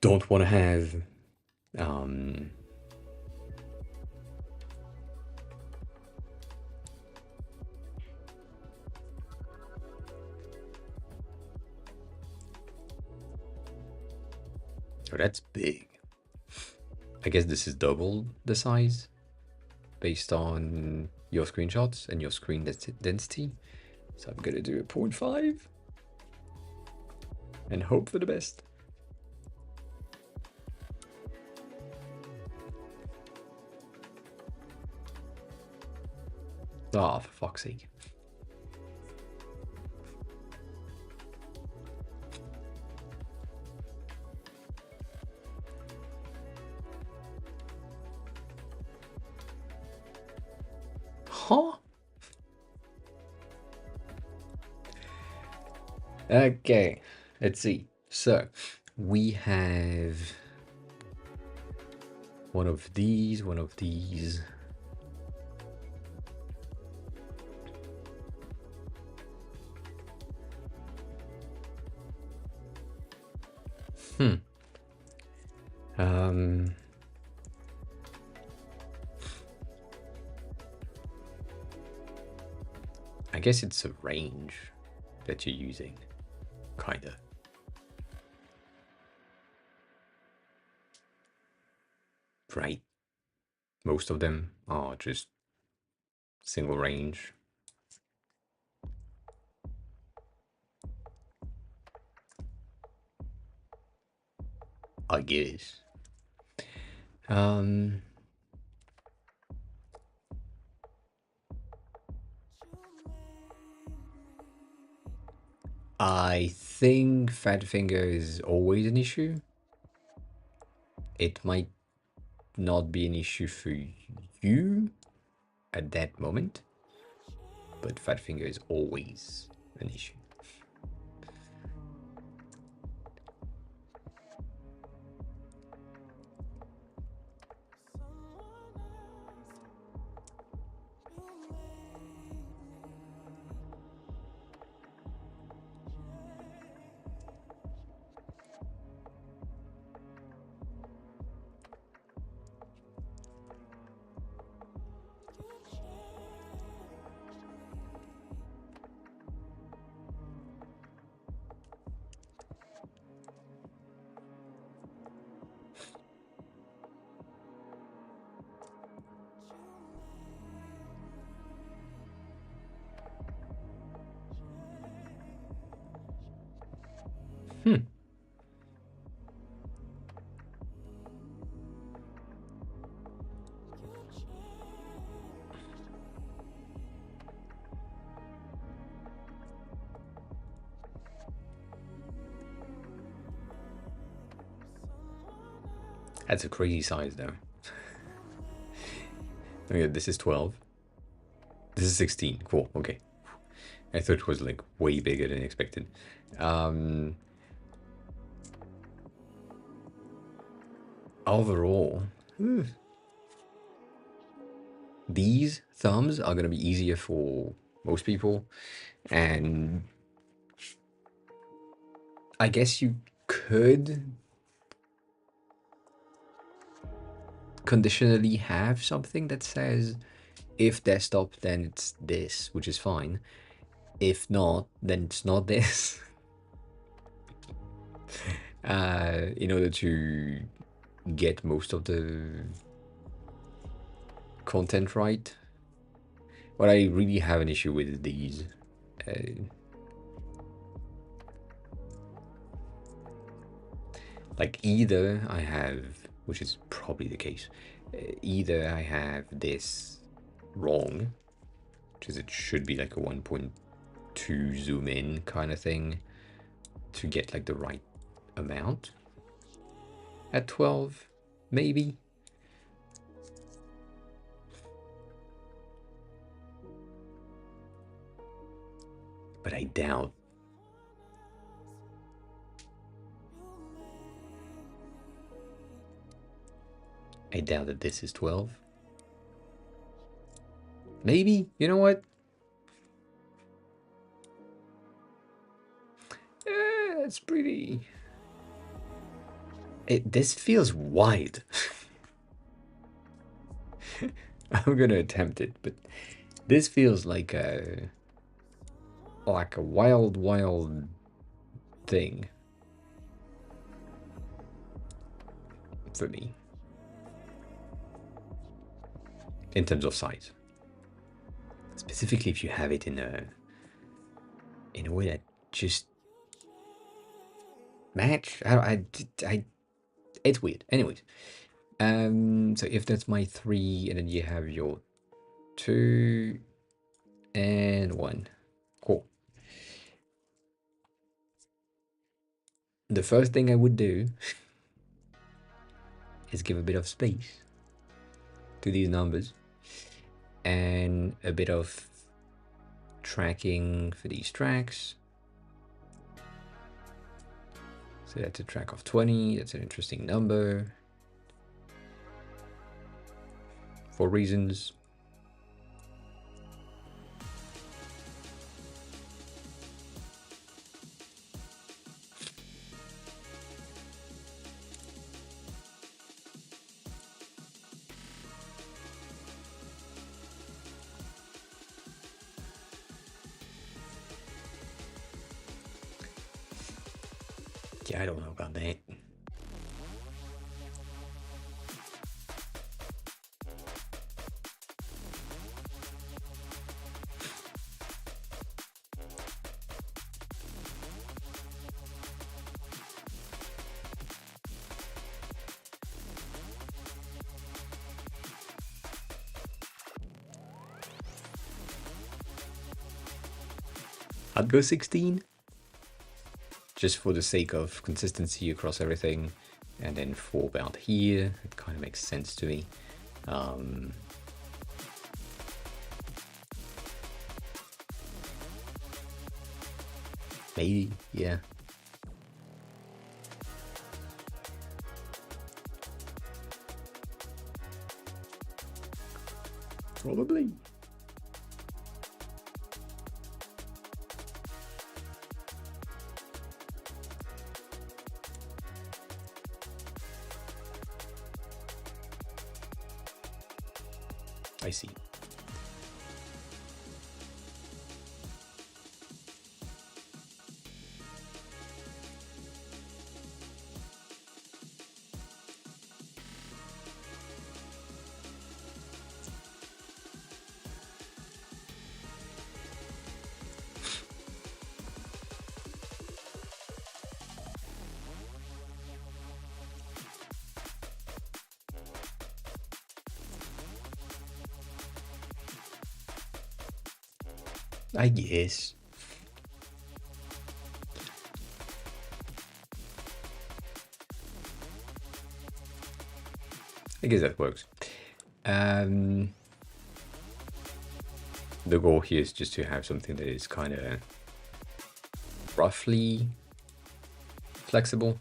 Speaker 1: Don't want to have? Oh, that's big. I guess this is double the size based on your screenshots and your screen density. So I'm gonna do a 0.5 and hope for the best. Ah, for fuck's sake. Huh? Okay, let's see. So we have one of these, one of these. I guess it's a range. that you're using, kinda. Right? Most of them are just single range. I guess. I think fat finger is always an issue. It might not be an issue for you at that moment, but fat finger is always an issue. That's a crazy size though. Okay, this is 12. This is 16. Cool. Okay. I thought it was like way bigger than expected. Overall, these thumbs are going to be easier for most people. And I guess you could conditionally have something that says if desktop, then it's this, which is fine. If not, then it's not this. In order to get most of the content right. What I really have an issue with these. Like either I have, which is probably the case, either I have this wrong, which is it should be like a 1.2 zoom in kind of thing to get like the right amount at 12, maybe. But I doubt. I doubt that this is 12. Maybe, you know what? It's pretty. This feels wide. I'm gonna attempt it, but this feels like a wild thing for me in terms of size. Specifically, if you have it in a way that just match. It's weird. Anyways, so if that's my 3, and then you have your 2 and 1, cool. The first thing I would do is give a bit of space to these numbers and a bit of tracking for these tracks. So that's a track of 20. That's an interesting number for reasons. Yeah, I don't know about that. I'd go 16, just for the sake of consistency across everything. And then 4 about here, it kind of makes sense to me. Maybe, yeah. Probably. I see. I guess. I guess that works. The goal here is just to have something that is kind of roughly flexible.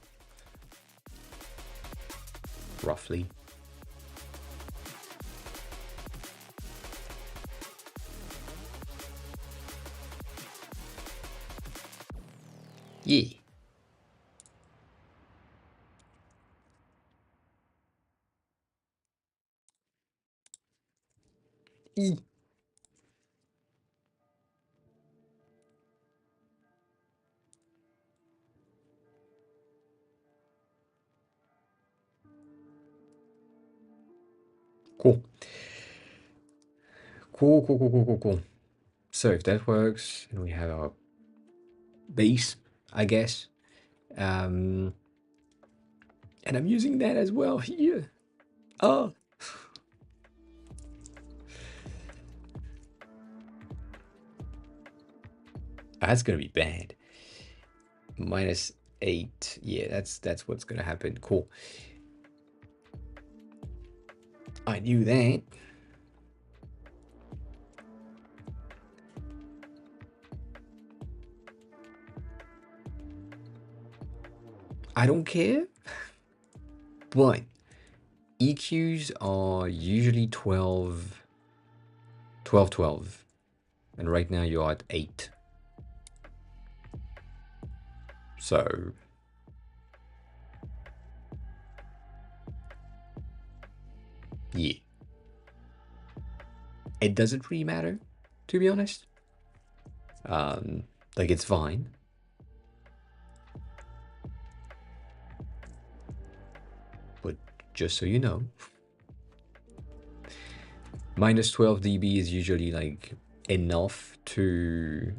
Speaker 1: Roughly. Yeah. E. Cool. Cool. So if that works, and we have our base, I guess. And I'm using that as well here. Oh. That's gonna be bad. -8. Yeah, that's what's gonna happen. Cool. I knew that. I don't care. But EQs are usually 12, 12, 12. And right now you're at 8. So yeah. It doesn't really matter, to be honest. Like, it's fine. But just so you know, -12 dB is usually like enough to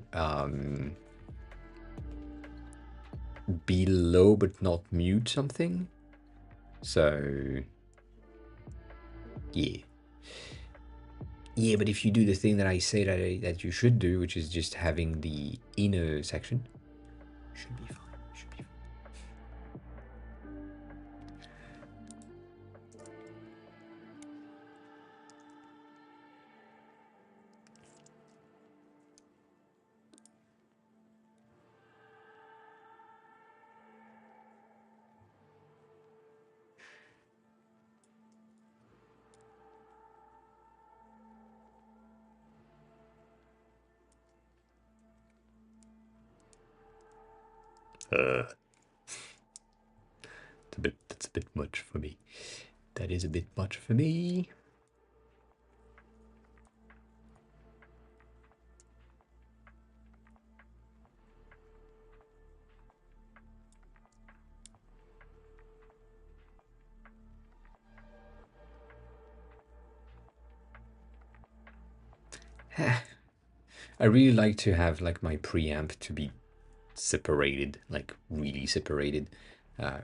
Speaker 1: be low but not mute something. So yeah. Yeah, but if you do the thing that I say that you should do, which is just having the inner section, should be fine. Should be fine. That's a bit much for me. That is a bit much for me. I really like to have like my preamp to be separated, like really separated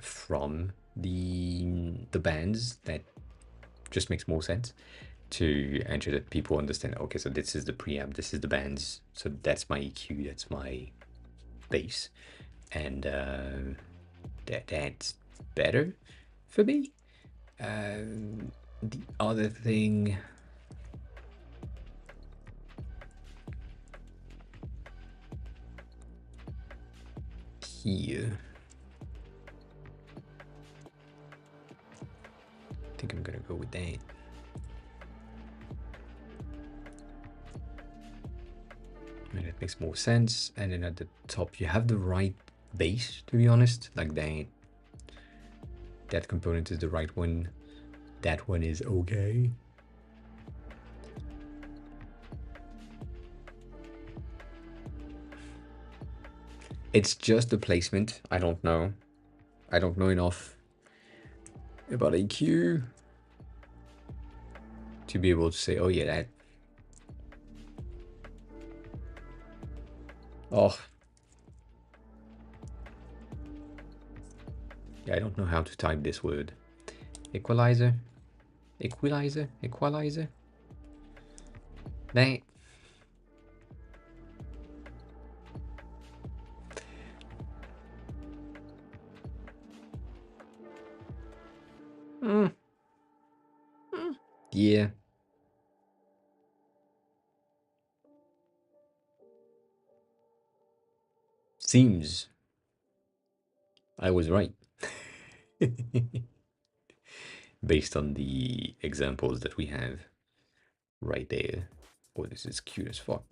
Speaker 1: from the bands. That just makes more sense to ensure that people understand, okay, so this is the preamp, this is the bands, so that's my EQ, that's my bass, and that's better for me. The other thing, here, I think I'm gonna go with that. And it makes more sense. And then at the top, you have the right bass, to be honest. Like that component is the right one. That one is okay. It's just the placement. I don't know. I don't know enough about EQ to be able to say, oh yeah, that. Oh. Yeah, I don't know how to type this word. Equalizer? Equalizer? Equalizer? That. Yeah. Seems I was right. Based on the examples that we have right there. Oh, this is cute as fuck.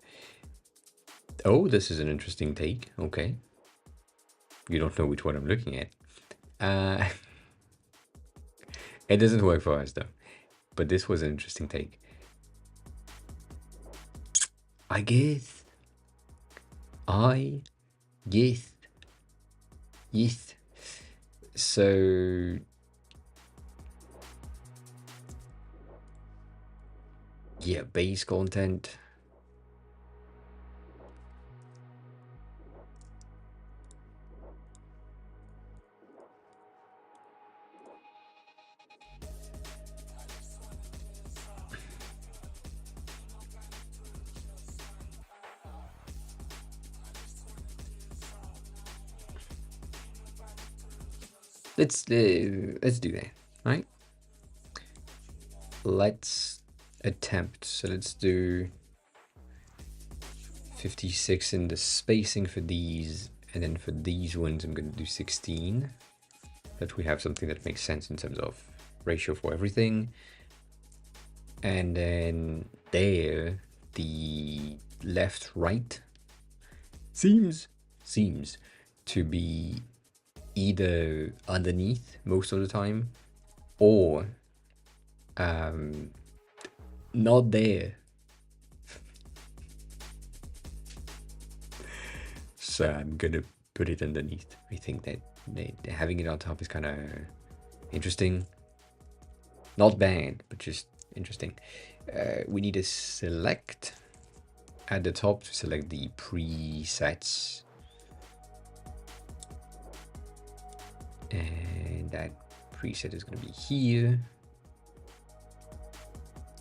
Speaker 1: Oh, this is an interesting take. Okay. You don't know which one I'm looking at. It doesn't work for us though. But this was an interesting take. I guess. Yes. So yeah, base content. Let's do that, right? Let's attempt. So let's do 56 in the spacing for these, and then for these ones I'm going to do 16. That we have something that makes sense in terms of ratio for everything. And then there, the left right seems to be either underneath most of the time or not there. So I'm gonna put it underneath. I think that having it on top is kind of interesting. Not bad, but just interesting. We need to select at the top to select the presets. And that preset is going to be here.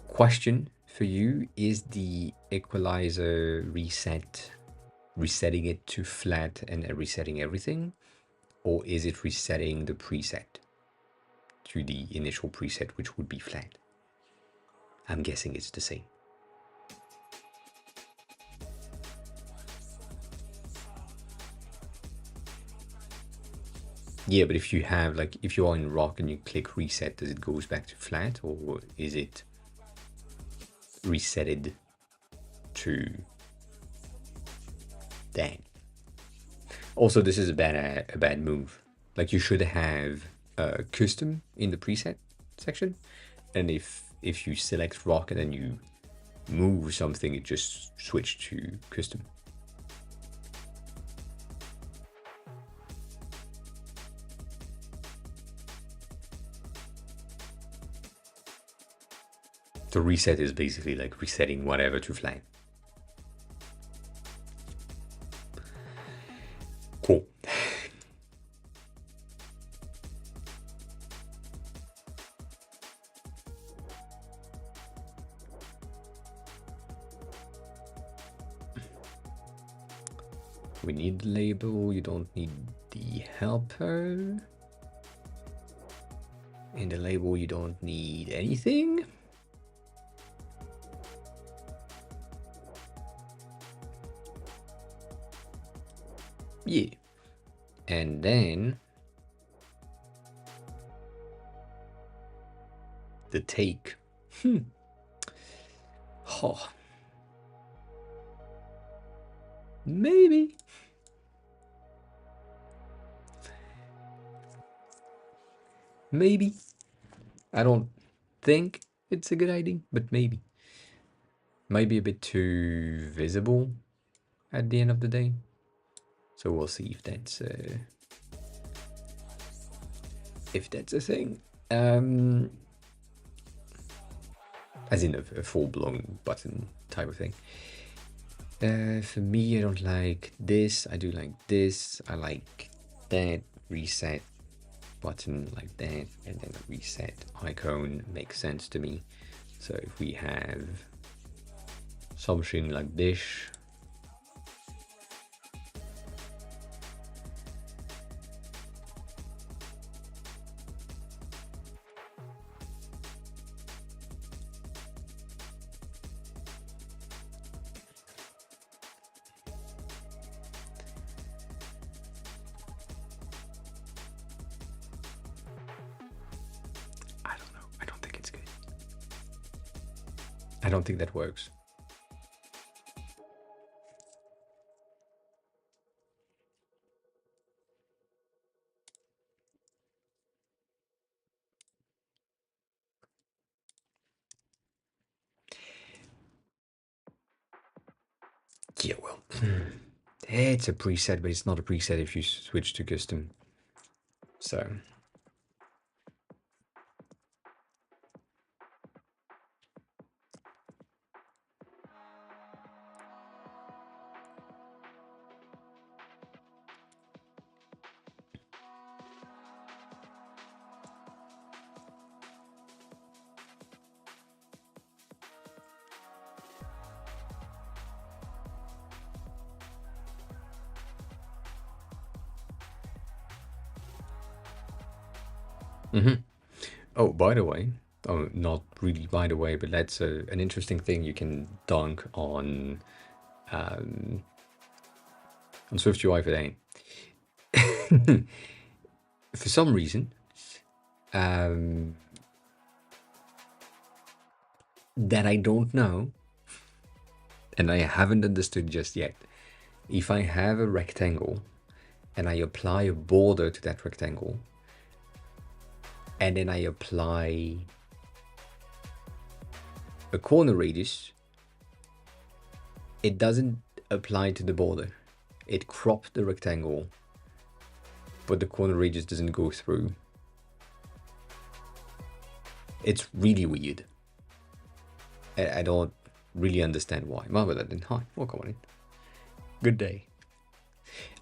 Speaker 1: Question for you, is the equalizer resetting it to flat and resetting everything? Or is it resetting the preset to the initial preset, which would be flat? I'm guessing it's the same. Yeah, but if you have, like, if you are in rock and you click reset, does it goes back to flat, or is it resetted to that? Also, this is a bad move. Like, you should have custom in the preset section, and if you select rock and then you move something, it just switched to custom. The reset is basically like resetting whatever to flat. Cool. We need the label, you don't need the helper. In the label, you don't need anything. Yeah. And then the take. Oh. Maybe. Maybe. I don't think it's a good idea, but maybe. Might be a bit too visible at the end of the day. So we'll see if that's a thing. As in a full-blown button type of thing. For me, I don't like this. I do like this. I like that. Reset button like that, and then a reset icon makes sense to me. So if we have something like this, I don't think that works. Yeah, well, it's a preset, but it's not a preset if you switch to custom. So oh, by the way, oh, not really by the way, but that's an interesting thing you can dunk on SwiftUI today. For some reason, that I don't know, and I haven't understood just yet. If I have a rectangle and I apply a border to that rectangle, and then I apply a corner radius, it doesn't apply to the border. It cropped the rectangle, but the corner radius doesn't go through. It's really weird. I don't really understand why. Mama, then hi, welcome on in. Good day.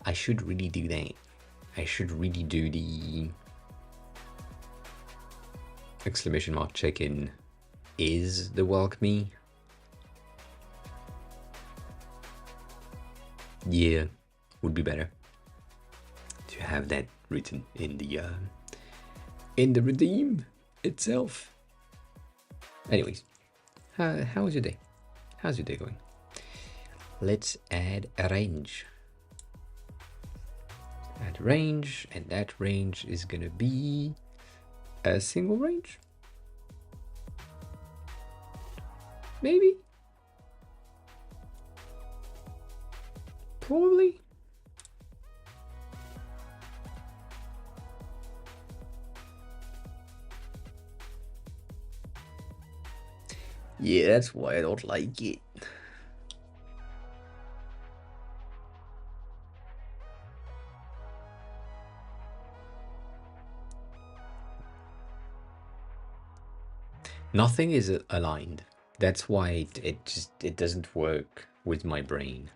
Speaker 1: I should really do that. I should really do the exclamation mark check-in is the welcome me. Yeah, would be better to have that written in the redeem itself. Anyways, how was your day? How's your day going? Let's add a range. Add range, and that range is gonna be a single range. Maybe. Probably. Yeah, that's why I don't like it. Nothing is aligned. That's why it doesn't work with my brain.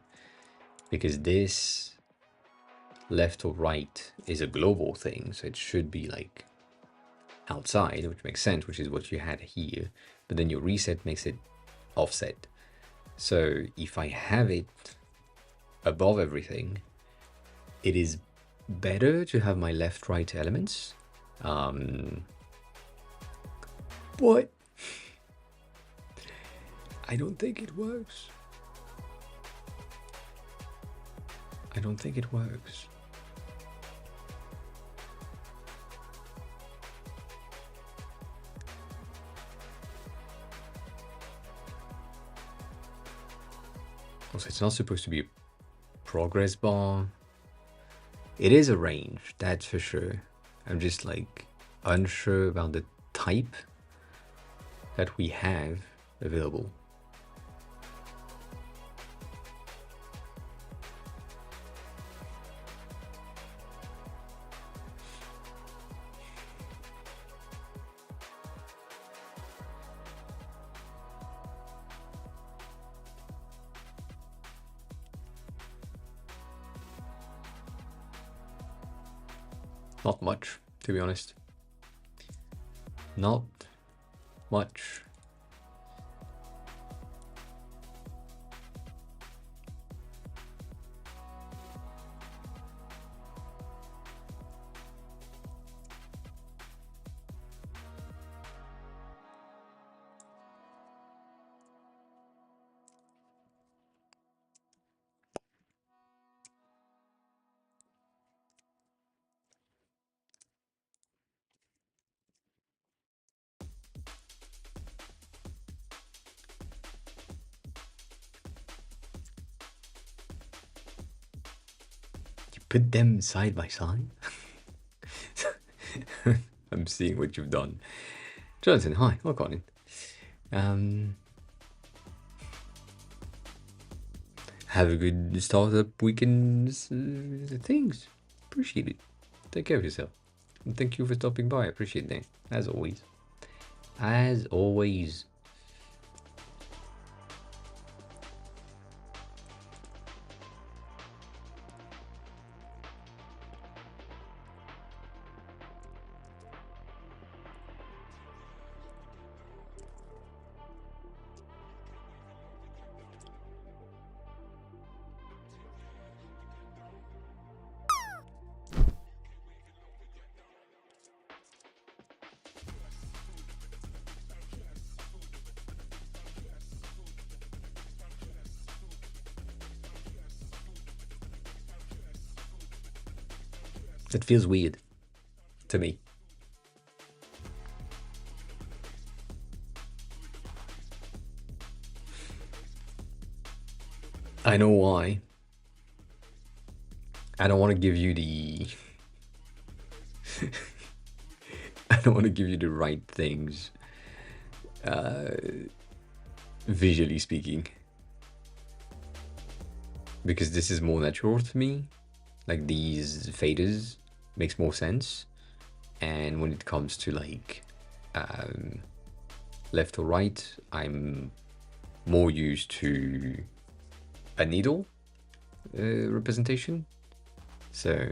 Speaker 1: Because this left or right is a global thing, so it should be like outside, which makes sense, which is what you had here. But then your reset makes it offset. So if I have it above everything, it is better to have my left-right elements. But I don't think it works. I don't think it works. Also, it's not supposed to be a progress bar. It is a range, that's for sure. I'm just like unsure about the type that we have available. Not much, to be honest. Not much. Put them side by side. I'm seeing what you've done. Jonathan, hi, welcome in. Have a good startup weekend things. Appreciate it. Take care of yourself. And thank you for stopping by. I appreciate that. As always. As always. It feels weird to me. I know why. I don't want to give you the... I don't want to give you the right things, visually speaking. Because this is more natural to me. Like these faders makes more sense. And when it comes to like left or right, I'm more used to a needle representation. So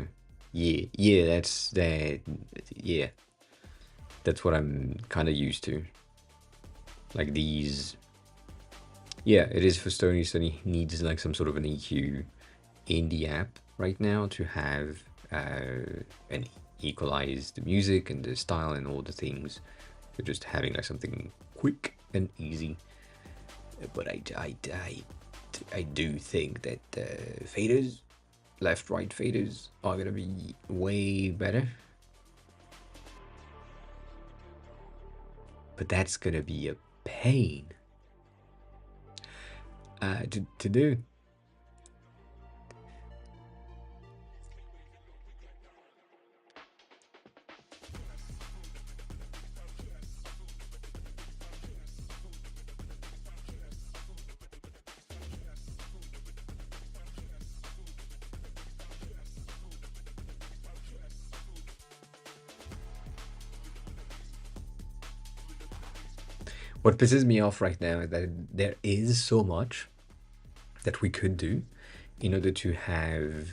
Speaker 1: yeah, that's that. Yeah, that's what I'm kind of used to. Like these. Yeah, it is for Stony. Stony needs like some sort of an EQ in the app right now to have and equalize the music and the style and all the things. So just having like something quick and easy. But I do think that faders, left-right faders, are gonna be way better. But that's gonna be a pain to do. What pisses me off right now is that there is so much that we could do in order to have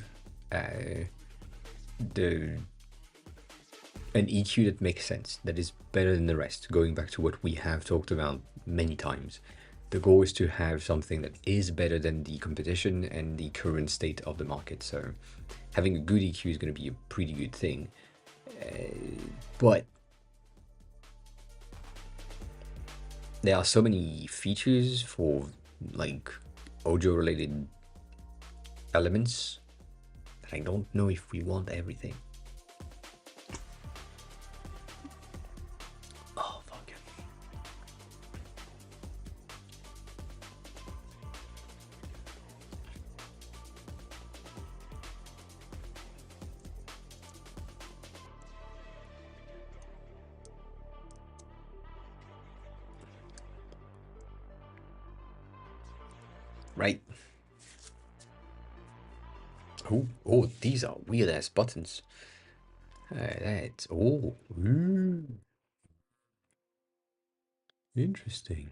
Speaker 1: the an EQ that makes sense, that is better than the rest, going back to what we have talked about many times. The goal is to have something that is better than the competition and the current state of the market. So having a good EQ is going to be a pretty good thing. But there are so many features for like audio related elements that I don't know if we want everything. Oh, fuck. Right. Oh, these are weird ass buttons. That's interesting.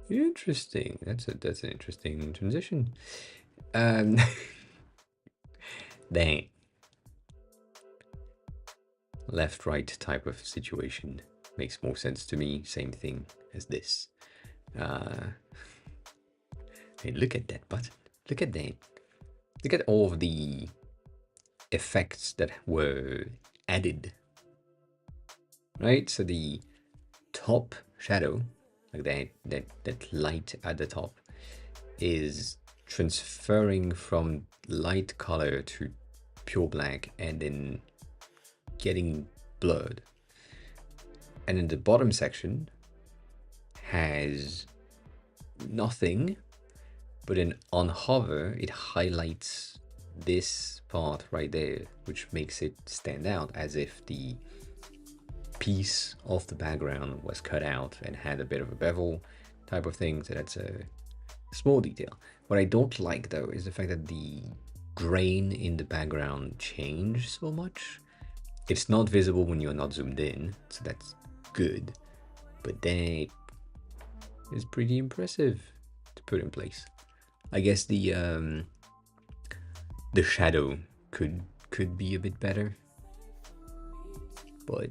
Speaker 1: Interesting. That's an interesting transition. Dang. Left right type of situation makes more sense to me. Same thing as this. Hey, look at that button. Look at that. Look at all of the effects that were added. Right? So the top shadow, like that light at the top, is transferring from light color to pure black and then getting blurred. And then the bottom section has nothing, but then on hover, it highlights this part right there, which makes it stand out as if the piece of the background was cut out and had a bit of a bevel type of thing. So that's a small detail. What I don't like though is the fact that the grain in the background changed so much. It's not visible when you're not zoomed in, so that's good, but that is pretty impressive to put in place. I guess the shadow could be a bit better, but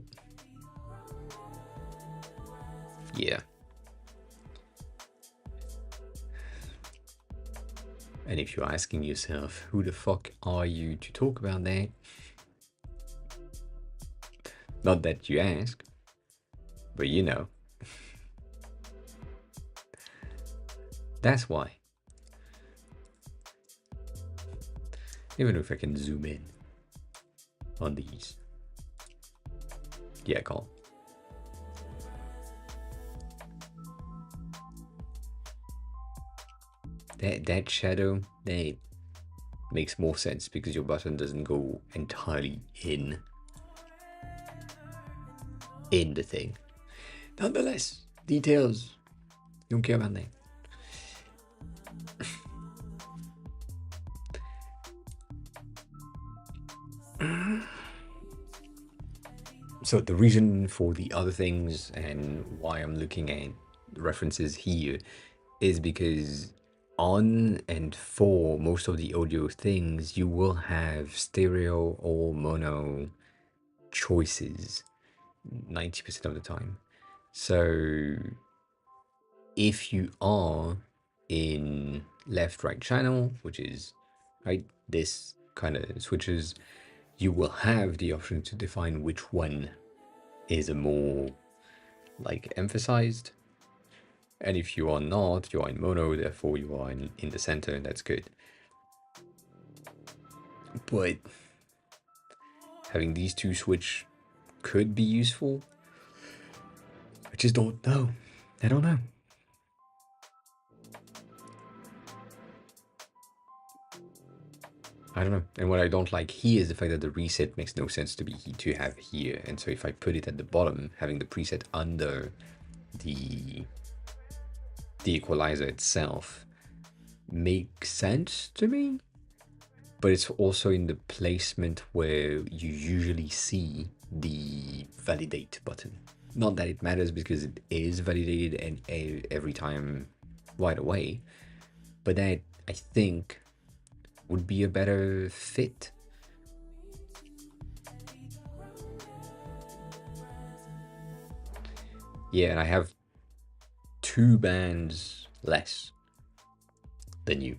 Speaker 1: yeah. And if you're asking yourself, who the fuck are you to talk about that? Not that you ask, but you know. That's why. Even if I can zoom in on these. Yeah, call. That shadow, that makes more sense because your button doesn't go entirely in the thing. Nonetheless, details. You don't care about that. So the reason for the other things and why I'm looking at references here is because on and for most of the audio things, you will have stereo or mono choices 90% of the time. So if you are in left-right channel, which is right, this kind of switches, you will have the option to define which one is a more like emphasized. And if you are not, you are in mono, therefore you are in the center, and that's good. But having these two switch could be useful. I just don't know. I don't know. I don't know. And what I don't like here is the fact that the reset makes no sense to have here. And so if I put it at the bottom, having the preset under the equalizer itself makes sense to me. But it's also in the placement where you usually see the validate button. Not that it matters because it is validated and every time right away, but that I think would be a better fit. Yeah, and I have 2 bands less than you.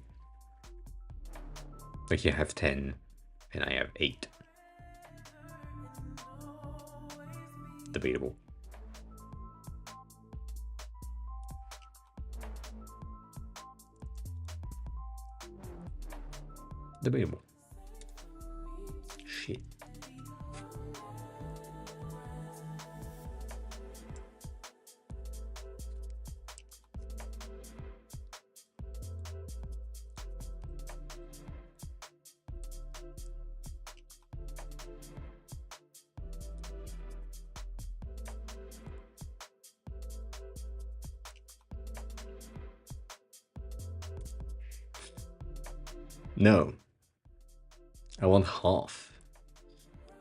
Speaker 1: Like you have 10 and I have 8. Debatable. Debatable. Shit. No. I want half.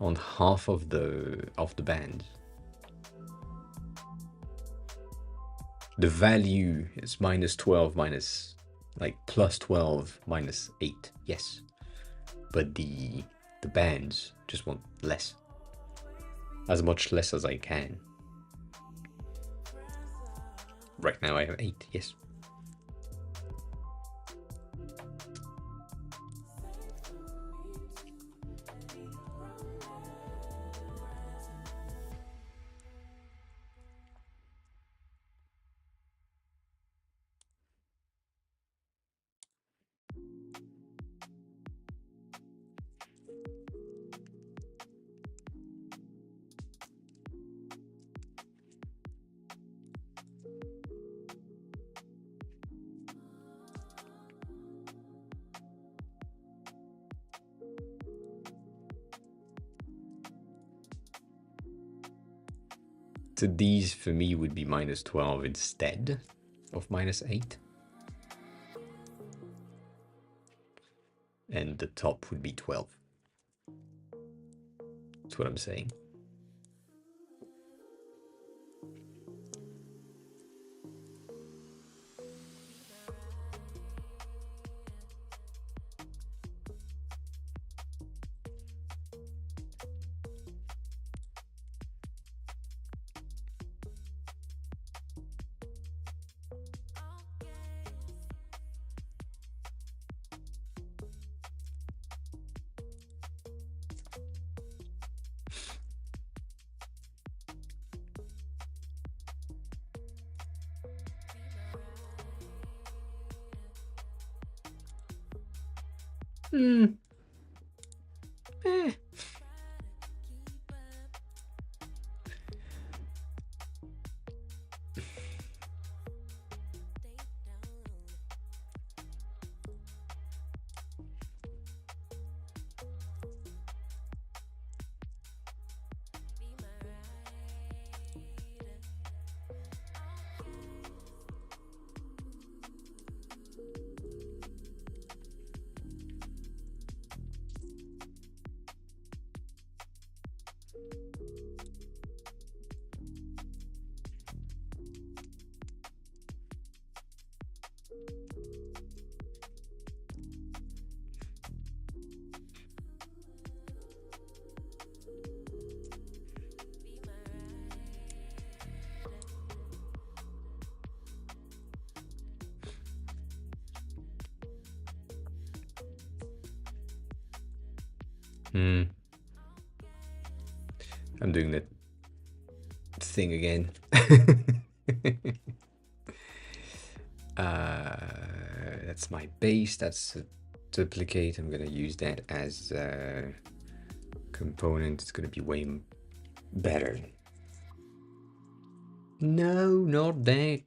Speaker 1: I want half of the band. The value is minus 12 minus, like plus 12 minus 8. Yes. But the bands just want less. As much less as I can. Right now I have 8, yes. So these for me would be minus 12 instead of minus 8. And the top would be 12. That's what I'm saying. I'm doing that thing again. That's my base. That's a duplicate. I'm gonna use that as a component. It's gonna be way better. No, not that.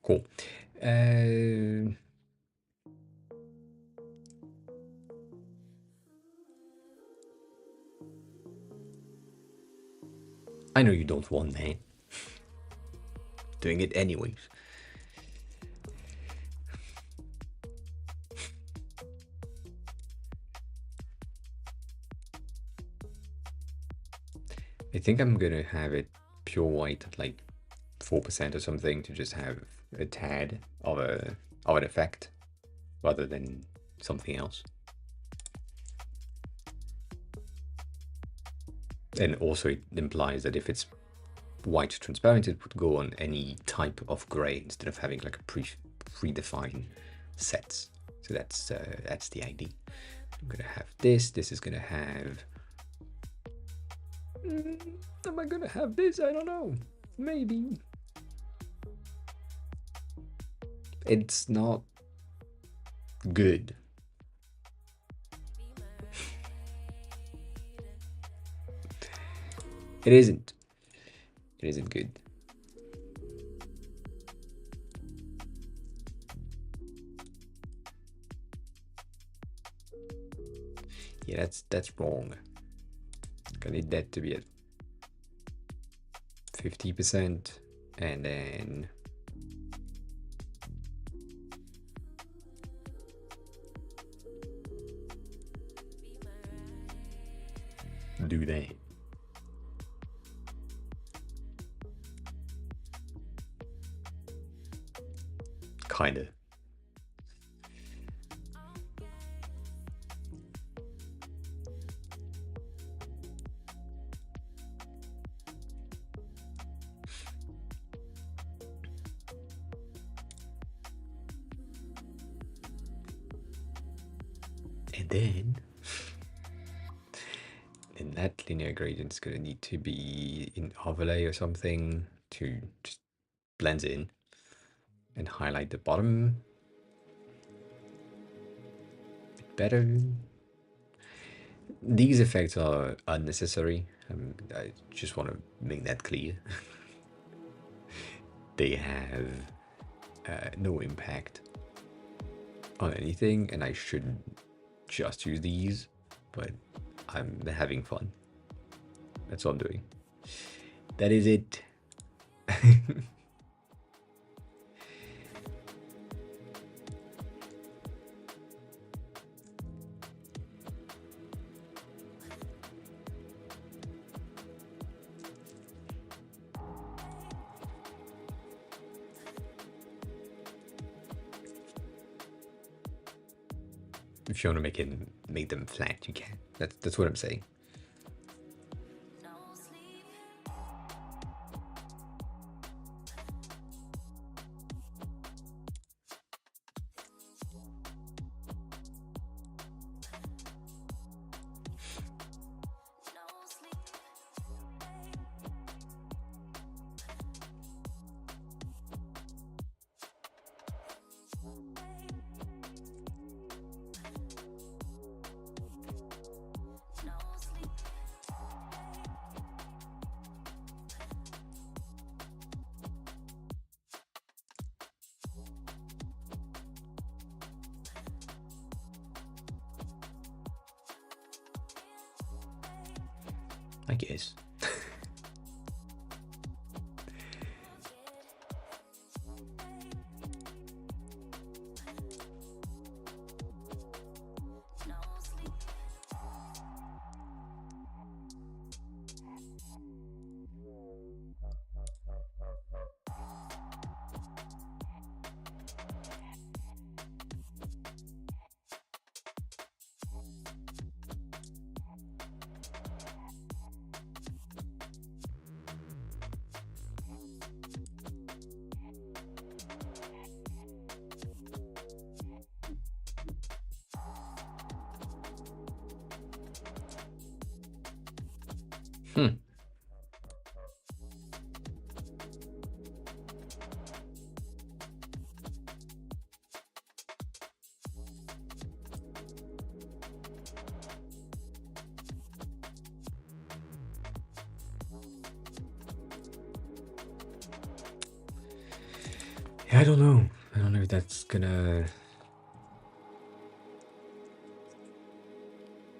Speaker 1: Cool. I know you don't want that. Doing it anyways. I think I'm gonna have it pure white at like 4% or something to just have a tad of an effect rather than something else. And also it implies that if it's white transparent, it would go on any type of gray instead of having like a predefined sets. So that's the idea. I'm gonna have this. This is gonna have. Am I gonna have this? I don't know. Maybe. It's not good. It isn't. It isn't good. Yeah, that's wrong. I need that to be at 50%, and then do that. Kinda. And then that linear gradient is going to need to be in overlay or something to just blend in and highlight the bottom a bit better. These effects are unnecessary. I just want to make that clear. They have no impact on anything, and I should just use these, but I'm having fun. That's all I'm doing. That is it. If you want to make them flat, you can. That's what I'm saying. I guess. Yeah, I don't know. I don't know if that's gonna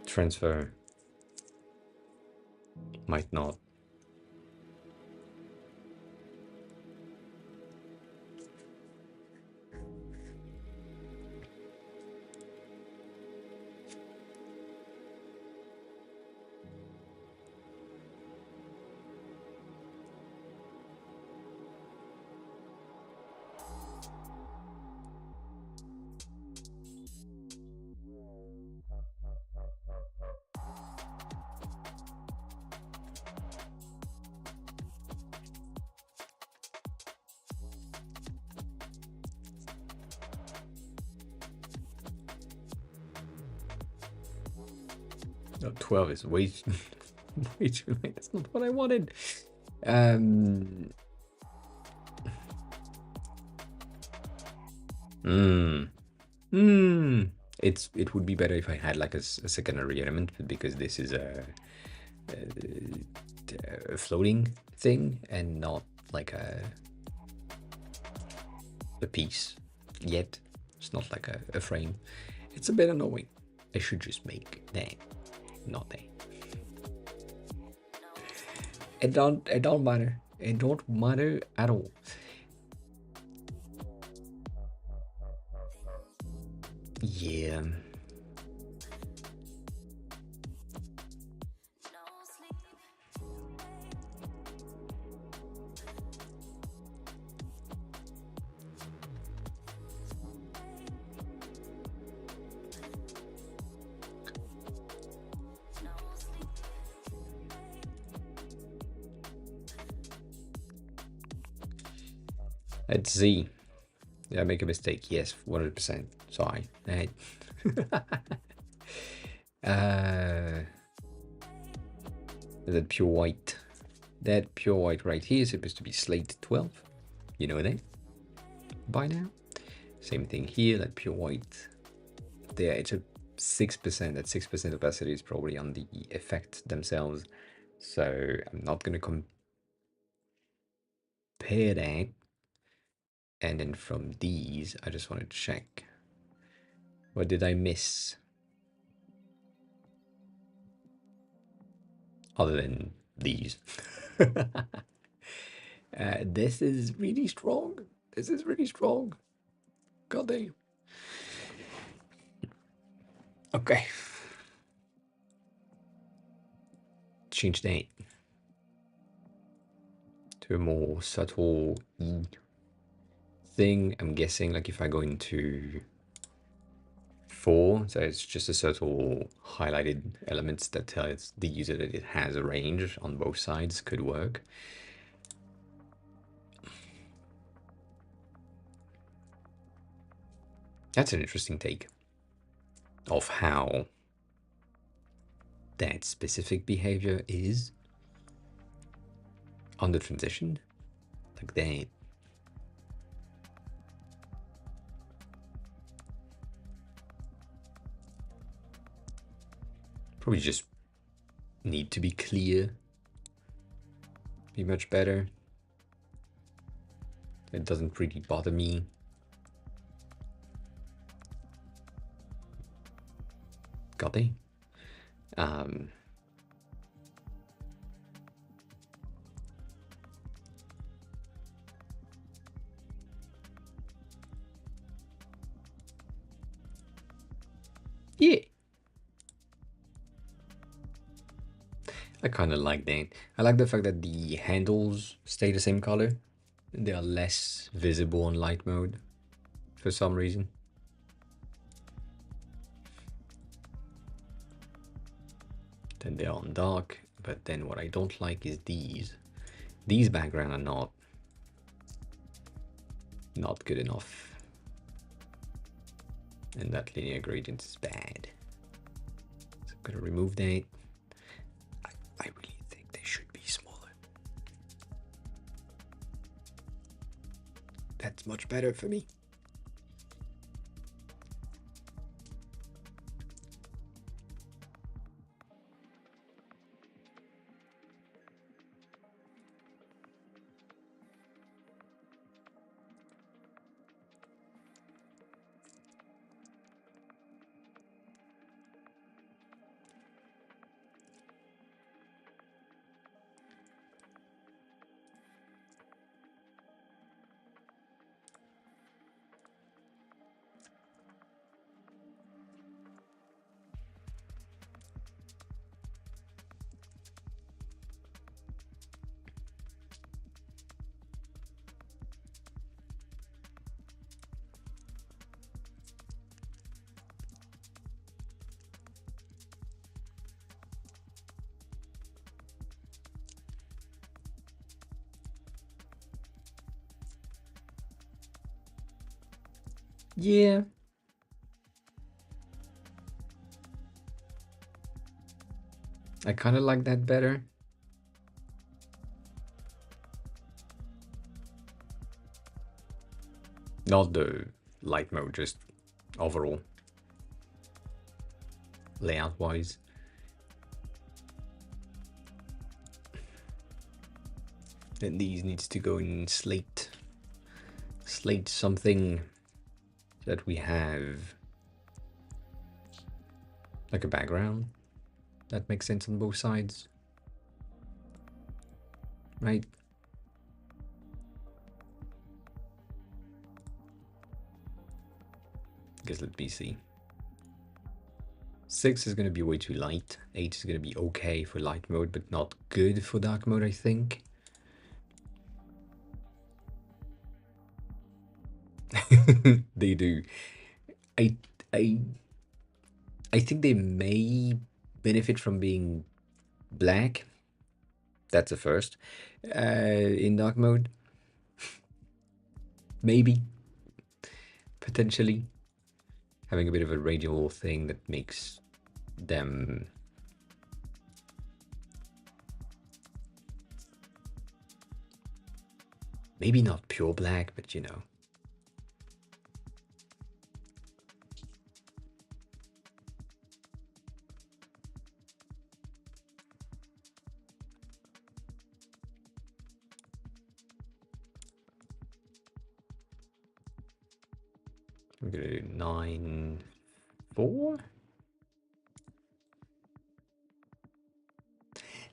Speaker 1: transfer might not. No, 12 is way, way too late. That's not what I wanted. Um. Hmm. Hmm. It would be better if I had like a secondary element, but because this is a floating thing and not like a piece yet. It's not like a frame. It's a bit annoying. I should just make that, not that. It don't matter. It don't matter at all. Yeah. Let's see. Did I make a mistake? Yes, 100%. Sorry. That pure white. That pure white right here is supposed to be slate 12. You know that by now. Same thing here, that pure white. There, it's a 6%. That 6% opacity is probably on the effect themselves. So I'm not going to compare that. And then from these, I just want to check. What did I miss? Other than these. This is really strong. This is really strong. God damn. Okay. Change that to a more subtle E thing. I'm guessing like if I go into 4, so it's just a subtle highlighted elements that tells the user that it has a range on both sides could work. That's an interesting take of how that specific behavior is on the transition, like that. Probably just need to be clear, be much better. It doesn't really bother me. Got it. Yeah. I kind of like that. I like the fact that the handles stay the same color. They are less visible on light mode for some reason. Then they're on dark, but then what I don't like is these. These background are not good enough. And that linear gradient is bad. So I'm gonna remove that. I really think they should be smaller. That's much better for me. Yeah, I kind of like that better. Not the light mode, just overall layout wise. Then these needs to go in slate. Slate something that we have like a background that makes sense on both sides, right? Guess let me see. 6 is going to be way too light. 8 is going to be okay for light mode, but not good for dark mode, I think. They do. I I I think they may benefit from being black. That's a first. In dark mode, maybe potentially having a bit of a radial thing that makes them maybe not pure black, but you know. We're gonna do 9, 4.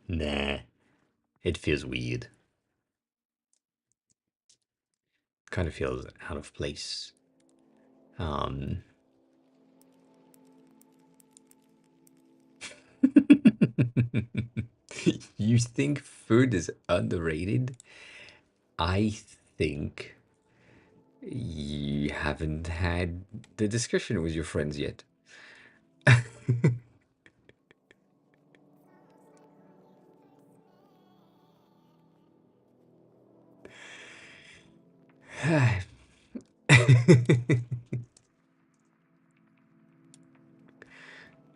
Speaker 1: Nah, it feels weird. Kind of feels out of place. You think food is underrated? I think you haven't had the discussion with your friends yet.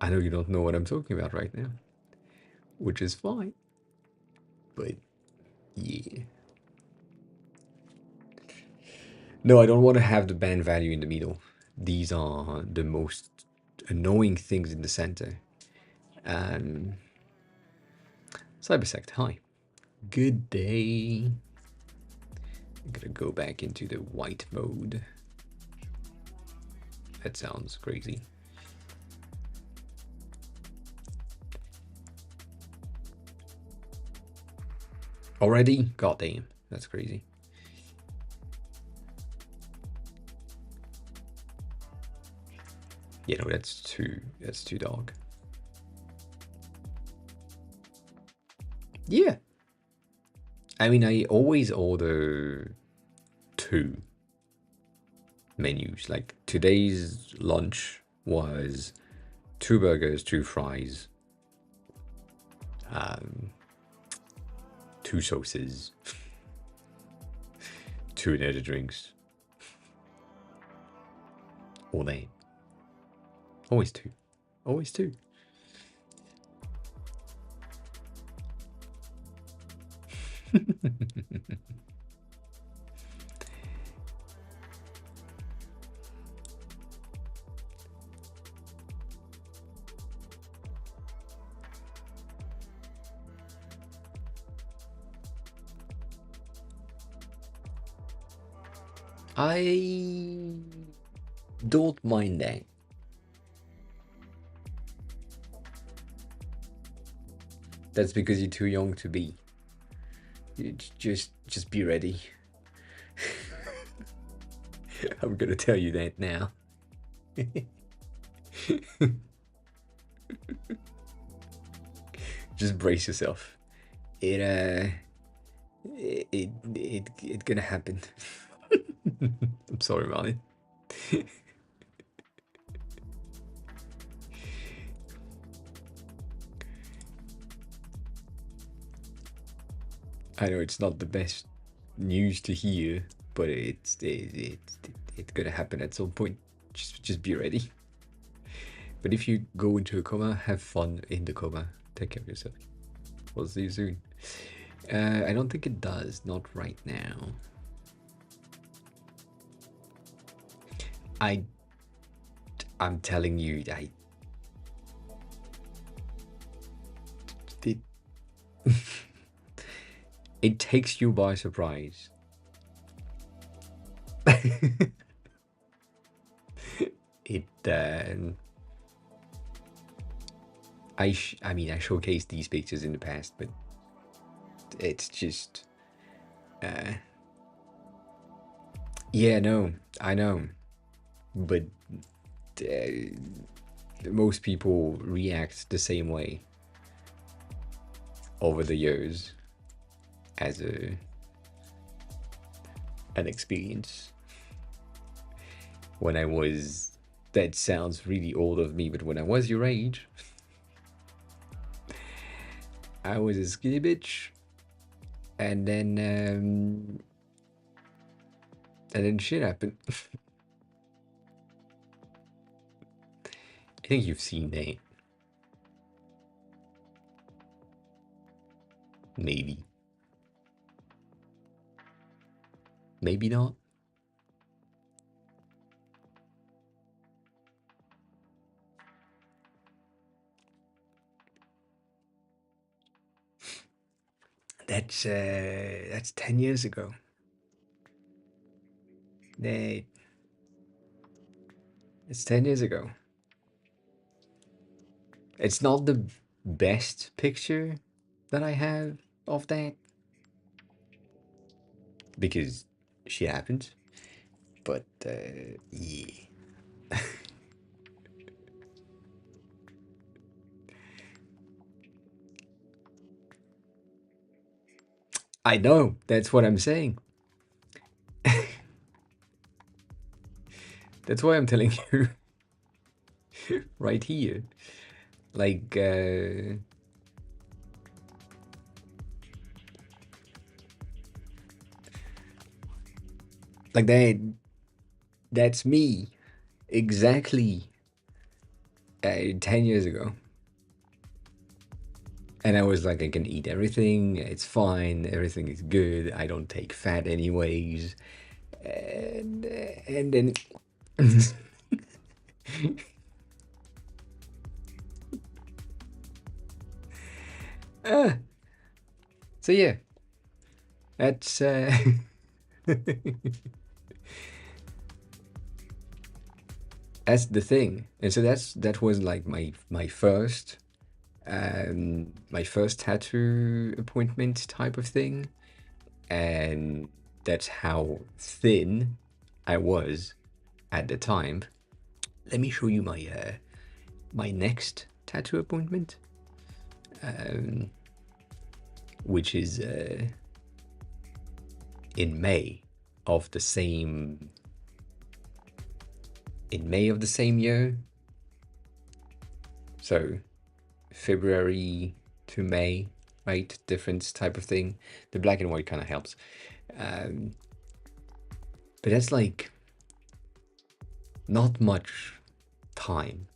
Speaker 1: I know you don't know what I'm talking about right now, which is fine, but yeah. No, I don't want to have the band value in the middle. These are the most annoying things in the center. Um, Cybersect, hi. Good day. I'm gonna go back into the white mode. That sounds crazy. Already? God damn, that's crazy. You know, that's too dark. Yeah. I mean, I always order 2 menus. Like today's lunch was 2 burgers, 2 fries, 2 sauces, 2 energy drinks. All day. Always 2. Always 2. I don't mind that. That's because you're too young to be. You just be ready. I'm gonna tell you that now. Just brace yourself. It gonna happen. I'm sorry about it. I know it's not the best news to hear, but it's gonna happen at some point. Just be ready. But if you go into a coma, have fun in the coma. Take care of yourself. We'll see you soon. I don't think it does. Not right now. I'm telling you, it, it takes you by surprise. It I mean, I showcased these pictures in the past, but it's just yeah, no, I know, but most people react the same way over the years as an experience. When I was, that sounds really old of me, but when I was your age, I was a skinny bitch, and then shit happened. I think you've seen that. Maybe. Maybe not. That's 10 years ago. It's 10 years ago. It's not the best picture that I have of that, because shit happened. But yeah. I know, that's what I'm saying. That's why I'm telling you right here. Like, like that's me exactly 10 years ago. And I was like, I can eat everything, it's fine, everything is good, I don't take fat anyways. And then so yeah, that's that's the thing. And so that was like my first tattoo appointment type of thing, and that's how thin I was at the time. Let me show you my next tattoo appointment, which is in May of the same year. So February to May, right? Different type of thing. The black and white kind of helps. But that's like not much time.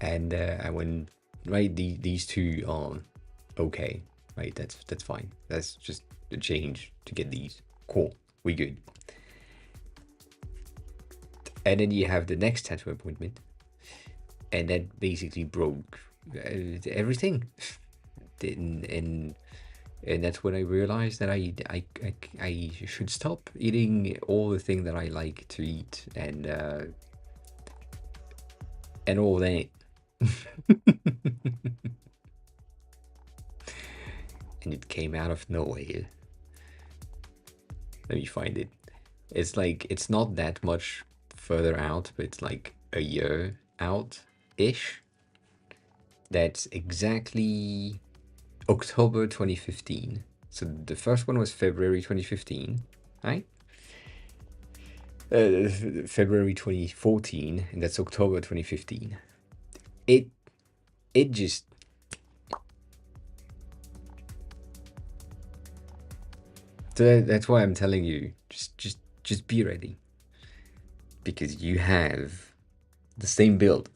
Speaker 1: And I went, right, these two are okay, right? That's fine. That's just a change to get these. Cool, we good. And then you have the next tattoo appointment, and that basically broke everything. And that's when I realized that I should stop eating all the things that I like to eat, and all that. And it came out of nowhere. Let me find it. It's like, it's not that much further out, but it's like a year out-ish. That's exactly October 2015. So the first one was February 2015, right? February 2014, and that's October 2015. It just, so that's why I'm telling you, just be ready. because you have the same build.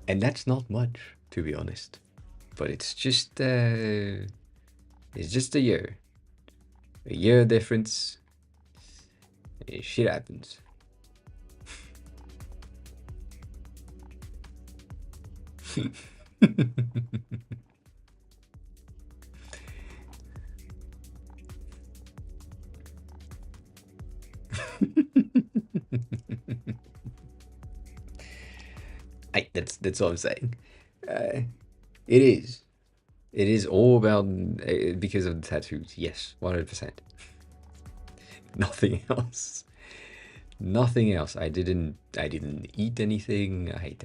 Speaker 1: And that's not much, to be honest. But it's just a year. A year difference. Shit happens. That's all I'm saying. It is. It is all about because of the tattoos. Yes, 100%. Nothing else. Nothing else. I didn't. I didn't eat anything. I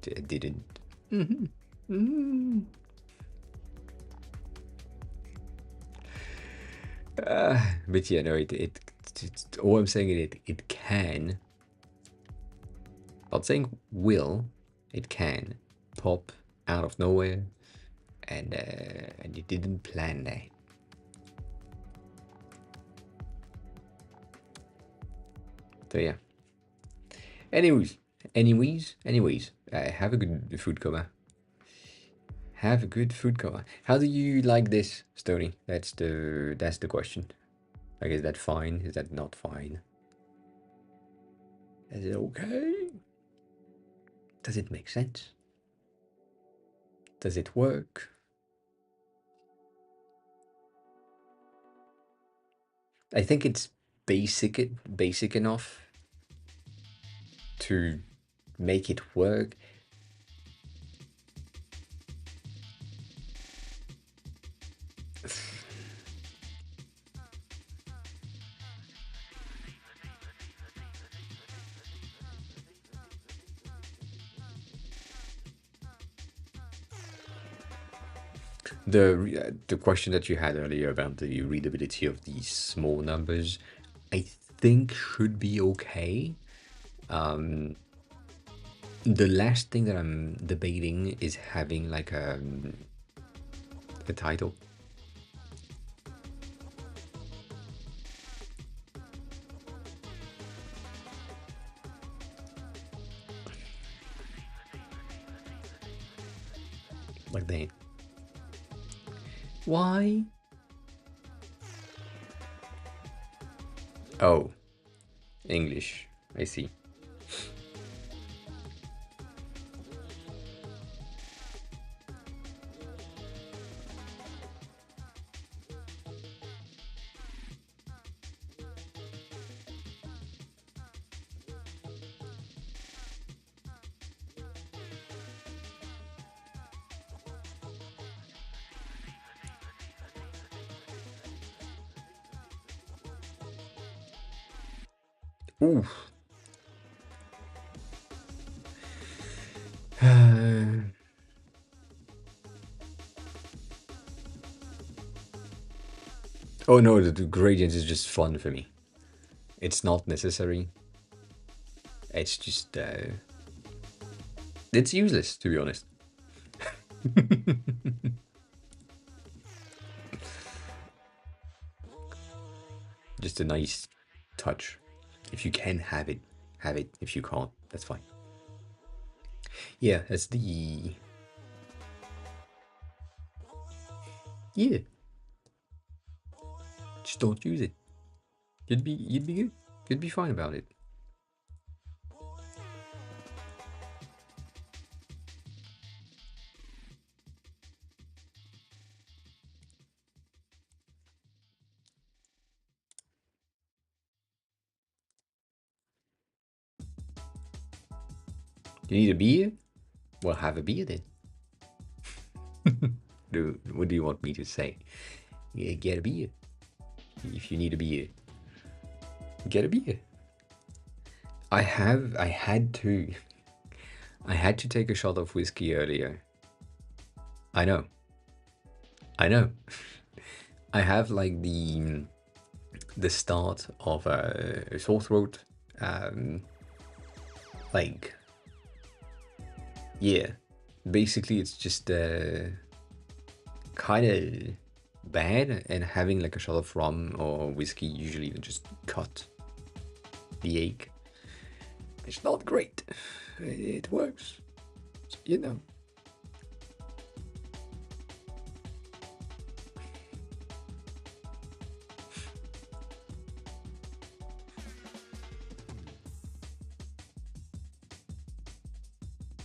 Speaker 1: didn't. Mm-hmm. Mm-hmm. But yeah, no. All I'm saying is it can. Not saying will. It can pop out of nowhere, and you didn't plan that. So yeah. Anyways. Have a good food coma. Have a good food coma. How do you like this story? That's the question. Like, is that fine? Is that not fine? Is it okay? Does it make sense? Does it work? I think it's basic enough to make it work. The question that you had earlier about the readability of these small numbers, I think should be okay. The last thing that I'm debating is having like a title. Like that. Why? Oh, English. I see. Ooh. Oh no, the gradients is just fun for me. It's not necessary. It's just it's useless, to be honest. Just a nice touch. If you can have it, have it. If you can't, that's fine. Yeah, that's the. Yeah, just don't use it. You'd be good. You'd be fine about it. You need a beer? Well, have a beer then. What do you want me to say? Yeah, get a beer. If you need a beer, get a beer. I had to. I had to take a shot of whiskey earlier. I know. I know. I have like the start of a sore throat. Like, yeah. Basically, it's just kind of bad, and having like a shot of rum or whiskey usually just cut the ache. It's not great. It works, you know.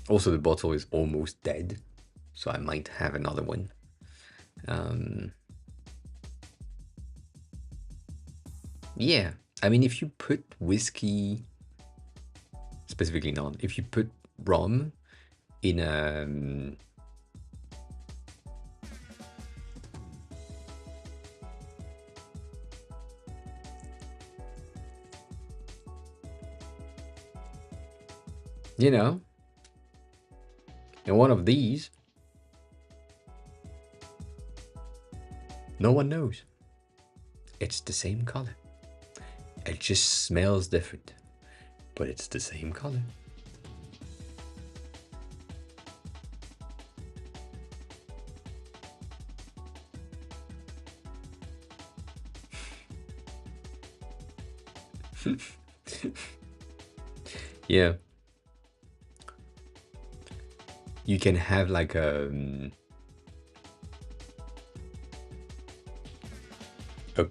Speaker 1: Also, the bottle is almost dead, so I might have another one. Um, yeah, I mean, if you put whiskey, specifically not, if you put rum in a you know, in one of these, no one knows. It's the same color. It just smells different, but it's the same color. Yeah. You can have like a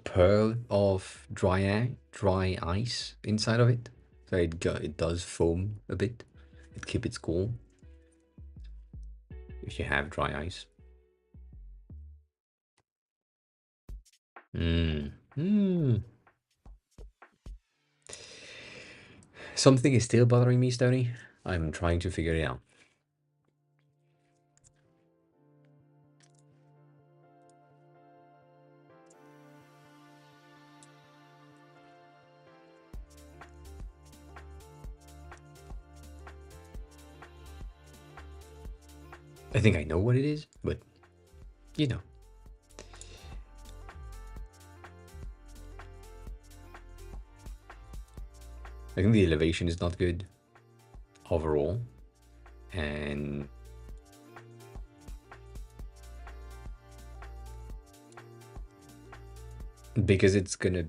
Speaker 1: pearl of dry ice inside of it, so it does foam a bit. It keeps it cool if you have dry ice. Something is still bothering me, Stony. I'm trying to figure it out. I think I know what it is, but you know. I think the elevation is not good overall, and because it's gonna,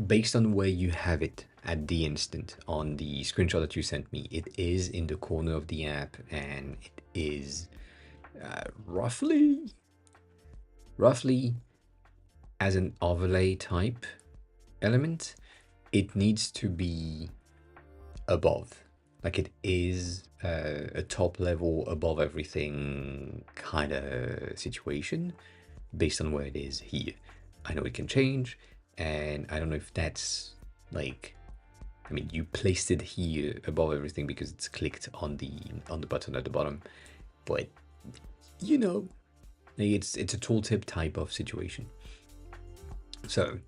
Speaker 1: based on where you have it at the instant on the screenshot that you sent me, it is in the corner of the app, and it is roughly as an overlay type element, it needs to be above. Like it is a top level above everything kind of situation based on where it is here. I know it can change, and I don't know if that's like, I mean, you placed it here above everything because it's clicked on the button at the bottom, but you know, like it's a tooltip type of situation. So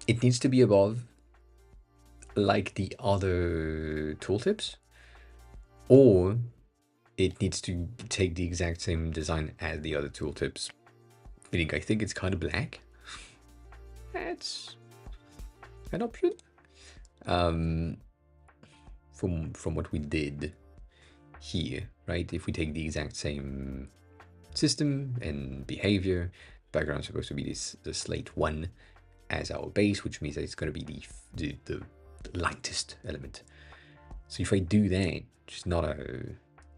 Speaker 1: it needs to be above like the other tooltips, or it needs to take the exact same design as the other tooltips. Meaning, I think it's kind of black. That's an option. From what we did here, right? If we take the exact same system and behavior, background is supposed to be the slate 1 as our base, which means that it's going to be the lightest element. So if I do that, it's not a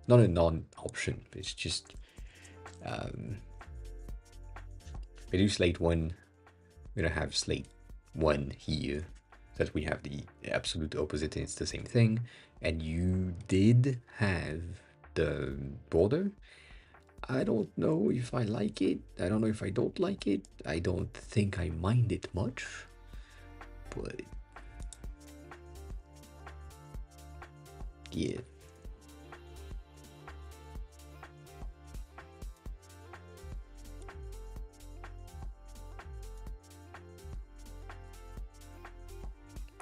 Speaker 1: non-option. It's just I do slate 1. We're gonna have slate 1 here, that we have the absolute opposite, and it's the same thing. And you did have the border. I don't know if I like it. I don't know if I don't like it. I don't think I mind it much, but yeah.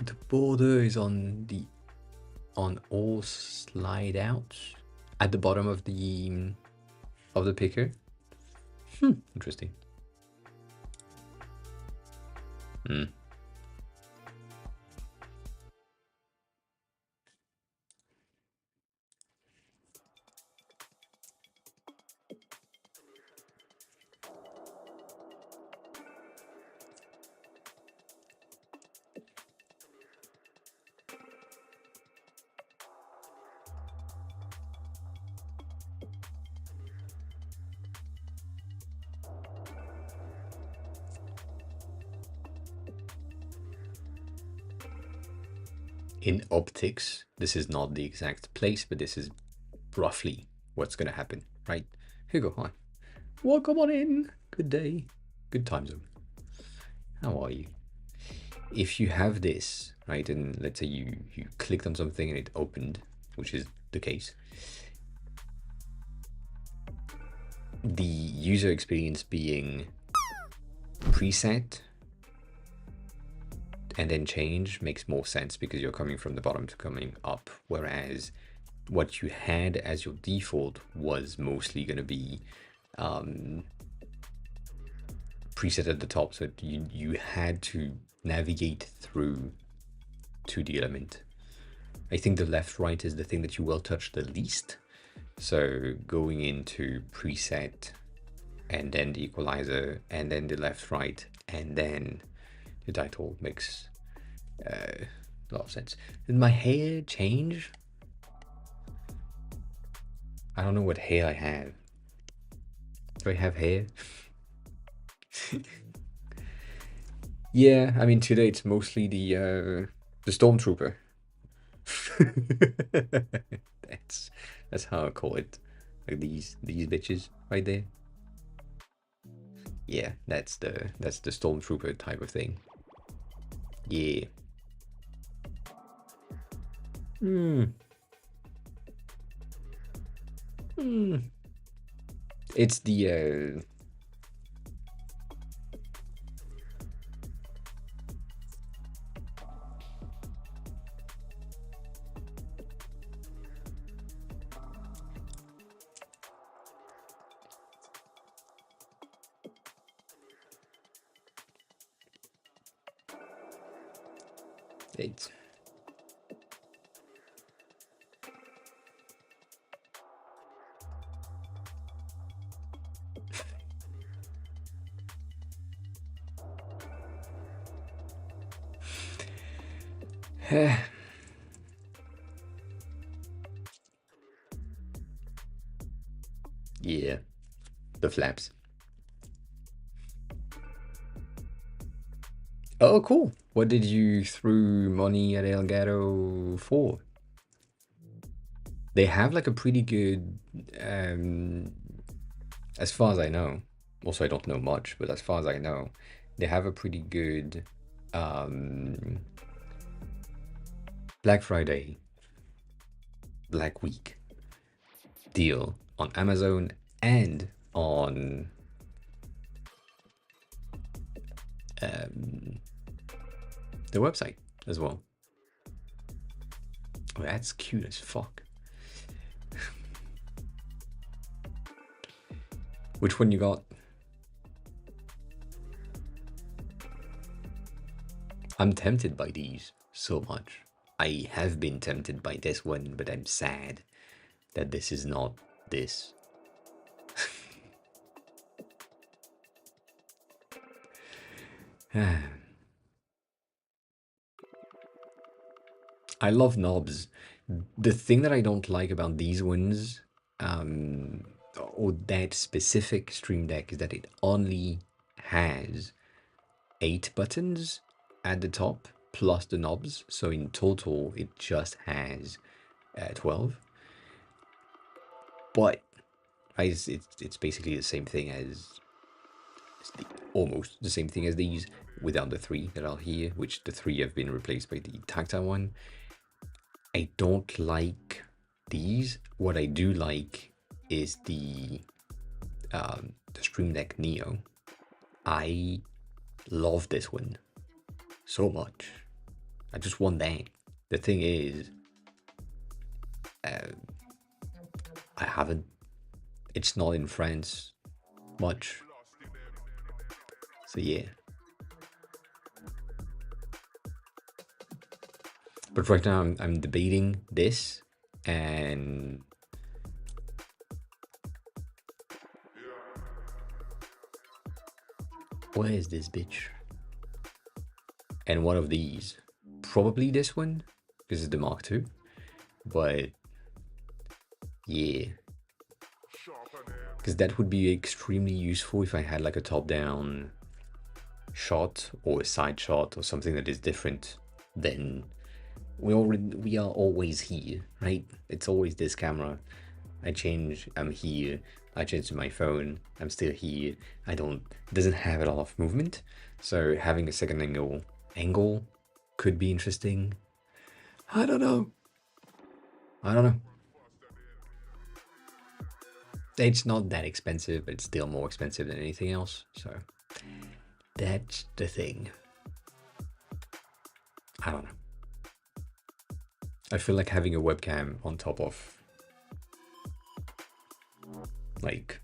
Speaker 1: The border is on all slide outs at the bottom of the picker. Interesting. in optics, this is not the exact place, but this is roughly what's going to happen, right? Hugo, hi. Welcome on in. Good day. Good time zone. How are you? If you have this, right, and let's say you clicked on something and it opened, which is the case, the user experience being preset and then change makes more sense because you're coming from the bottom to coming up, whereas what you had as your default was mostly going to be preset at the top, so you had to navigate through to the element. I think the left right is the thing that you will touch the least. So going into preset and then the equalizer and then the left right and then the title makes a lot of sense. Did my hair change? I don't know what hair I have. Do I have hair? Yeah, I mean today it's mostly the stormtrooper. that's how I call it. Like these bitches right there. Yeah, that's the stormtrooper type of thing. Yeah. It's the it's yeah, the flaps. Oh, cool. What did you throw money at Elgato for? They have like a pretty good, as far as I know. Also, I don't know much, but as far as I know, they have a pretty good Black Friday, Black Week deal on Amazon and on the website as well. Oh, that's cute as fuck. Which one you got? I'm tempted by these so much. I have been tempted by this one, but I'm sad that this is not this. I love knobs. The thing that I don't like about these ones, or that specific Stream Deck, is that it only has 8 buttons at the top plus the knobs. So in total, it just has 12. But it's basically the same thing as almost the same thing as these without the 3 that are here, which the 3 have been replaced by the tactile one. I don't like these. What I do like is the Stream Deck Neo. I love this one so much. I just want that. The thing is, I haven't. It's not in France much. So yeah. But right now I'm debating this and where is this bitch? And one of these. Probably this one. This is the Mark II. But yeah. Because that would be extremely useful if I had like a top-down shot or a side shot or something that is different than we are always here, right? It's always this camera. I change, I'm here. I change to my phone, I'm still here. I don't, it doesn't have a lot of movement. So having a second angle could be interesting. I don't know. I don't know. It's not that expensive, but it's still more expensive than anything else. So that's the thing. I don't know. I feel like having a webcam on top of, like,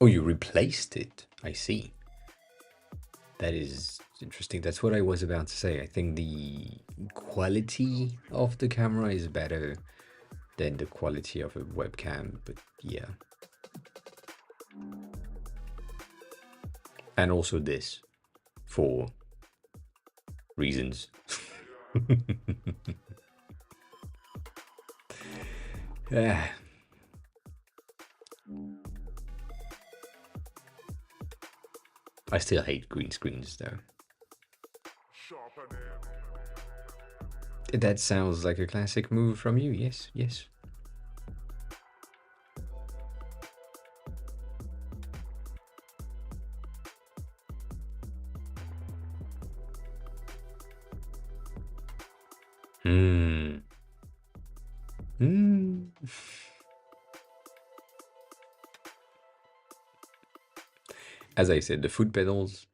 Speaker 1: oh, you replaced it. I see. That is interesting. That's what I was about to say. I think the quality of the camera is better than the quality of a webcam, but yeah. And also this, for reasons. Yeah. I still hate green screens though. That sounds like a classic move from you. Yes, yes. Hmm. Hmm. As I said, the foot pedals,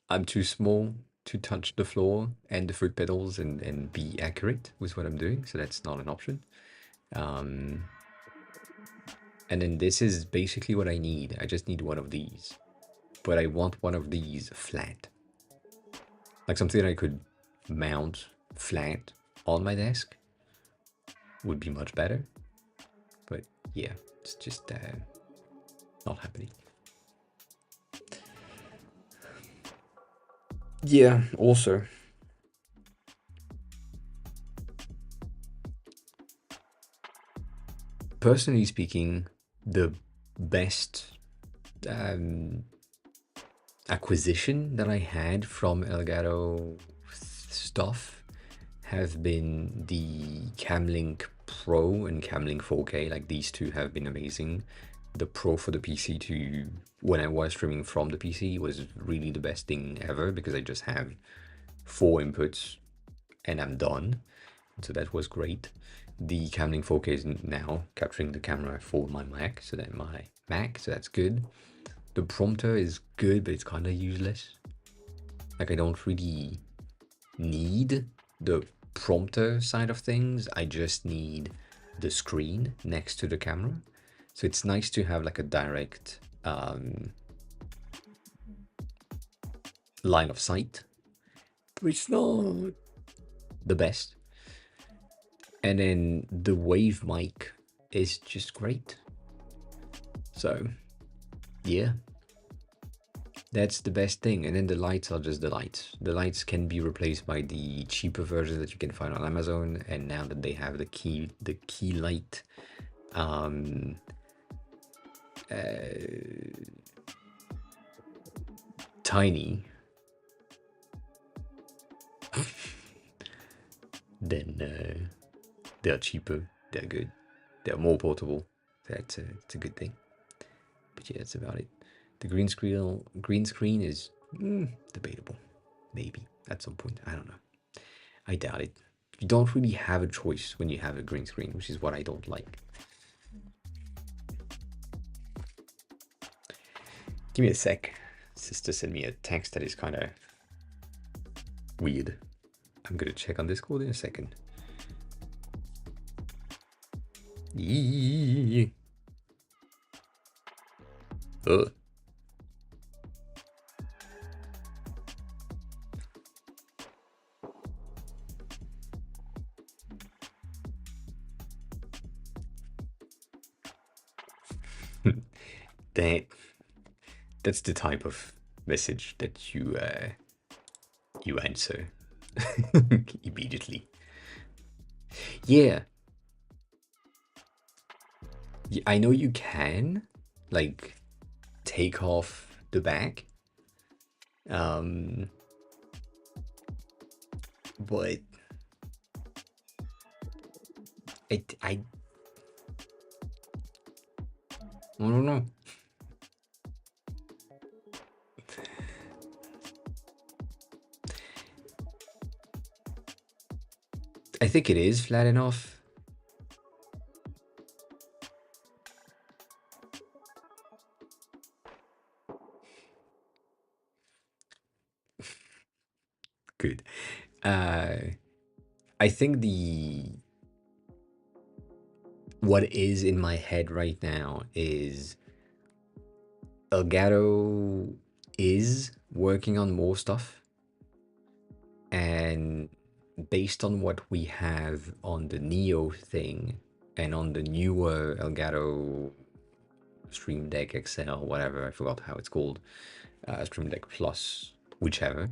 Speaker 1: I'm too small to touch the floor and the foot pedals and be accurate with what I'm doing, so that's not an option. Um, and then this is basically what I need. I just need one of these, but I want one of these flat. Like something that I could mount flat on my desk would be much better. But yeah, it's just not happening. Yeah, also. Personally speaking, the best acquisition that I had from Elgato stuff have been the Camlink Pro and Camlink 4K. Like these two have been amazing. The Pro for the PC to when I was streaming from the PC was really the best thing ever because I just have 4 inputs and I'm done. So that was great. The Camlink 4K is now capturing the camera for my Mac, so that's good. The prompter is good, but it's kind of useless. Like I don't really need the prompter side of things. I just need the screen next to the camera. So it's nice to have like a direct line of sight, but it's not the best. And then the wave mic is just great. So yeah, that's the best thing. And then the lights are just the lights. The lights can be replaced by the cheaper versions that you can find on Amazon. And now that they have the key light tiny, then they're cheaper, they're good, they're more portable. It's a good thing. But yeah, that's about it. The green screen is debatable. Maybe at some point. I don't know. I doubt it. You don't really have a choice when you have a green screen, which is what I don't like. Give me a sec. Sister sent me a text that is kind of weird. I'm gonna check on Discord in a second. Ugh. That's the type of message that you answer immediately. Yeah. I know you can like take off the back, but I don't know. I think it is flat enough. Good. I think what is in my head right now is Elgato is working on more stuff, and based on what we have on the Neo thing and on the newer Elgato Stream Deck XL, whatever, I forgot how it's called, Stream Deck Plus, whichever,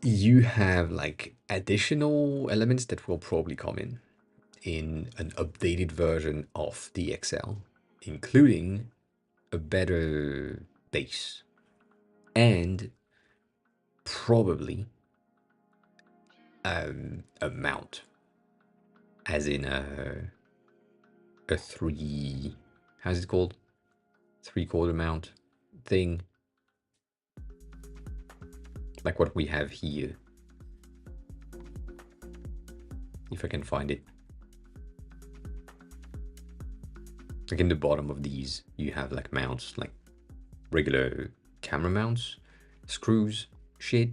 Speaker 1: you have like additional elements that will probably come in an updated version of the XL, including a better base and probably a mount, as in a three, how's it called? 3/4 mount thing, like what we have here. If I can find it. Like in the bottom of these, you have like mounts, like regular camera mounts, screws, shit.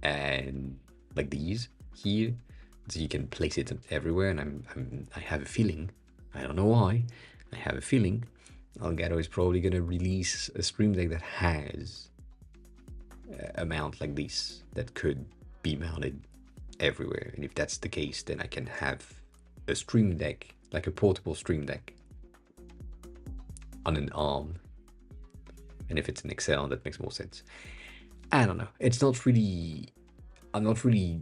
Speaker 1: And like these here, so you can place it everywhere. And I have a feeling, I don't know why, I have a feeling Elgato is probably gonna release a Stream Deck that has a mount like this that could be mounted everywhere. And if that's the case, then I can have a Stream Deck, like a portable Stream Deck, on an arm. And if it's an XL, that makes more sense. I don't know. It's not really. I'm not really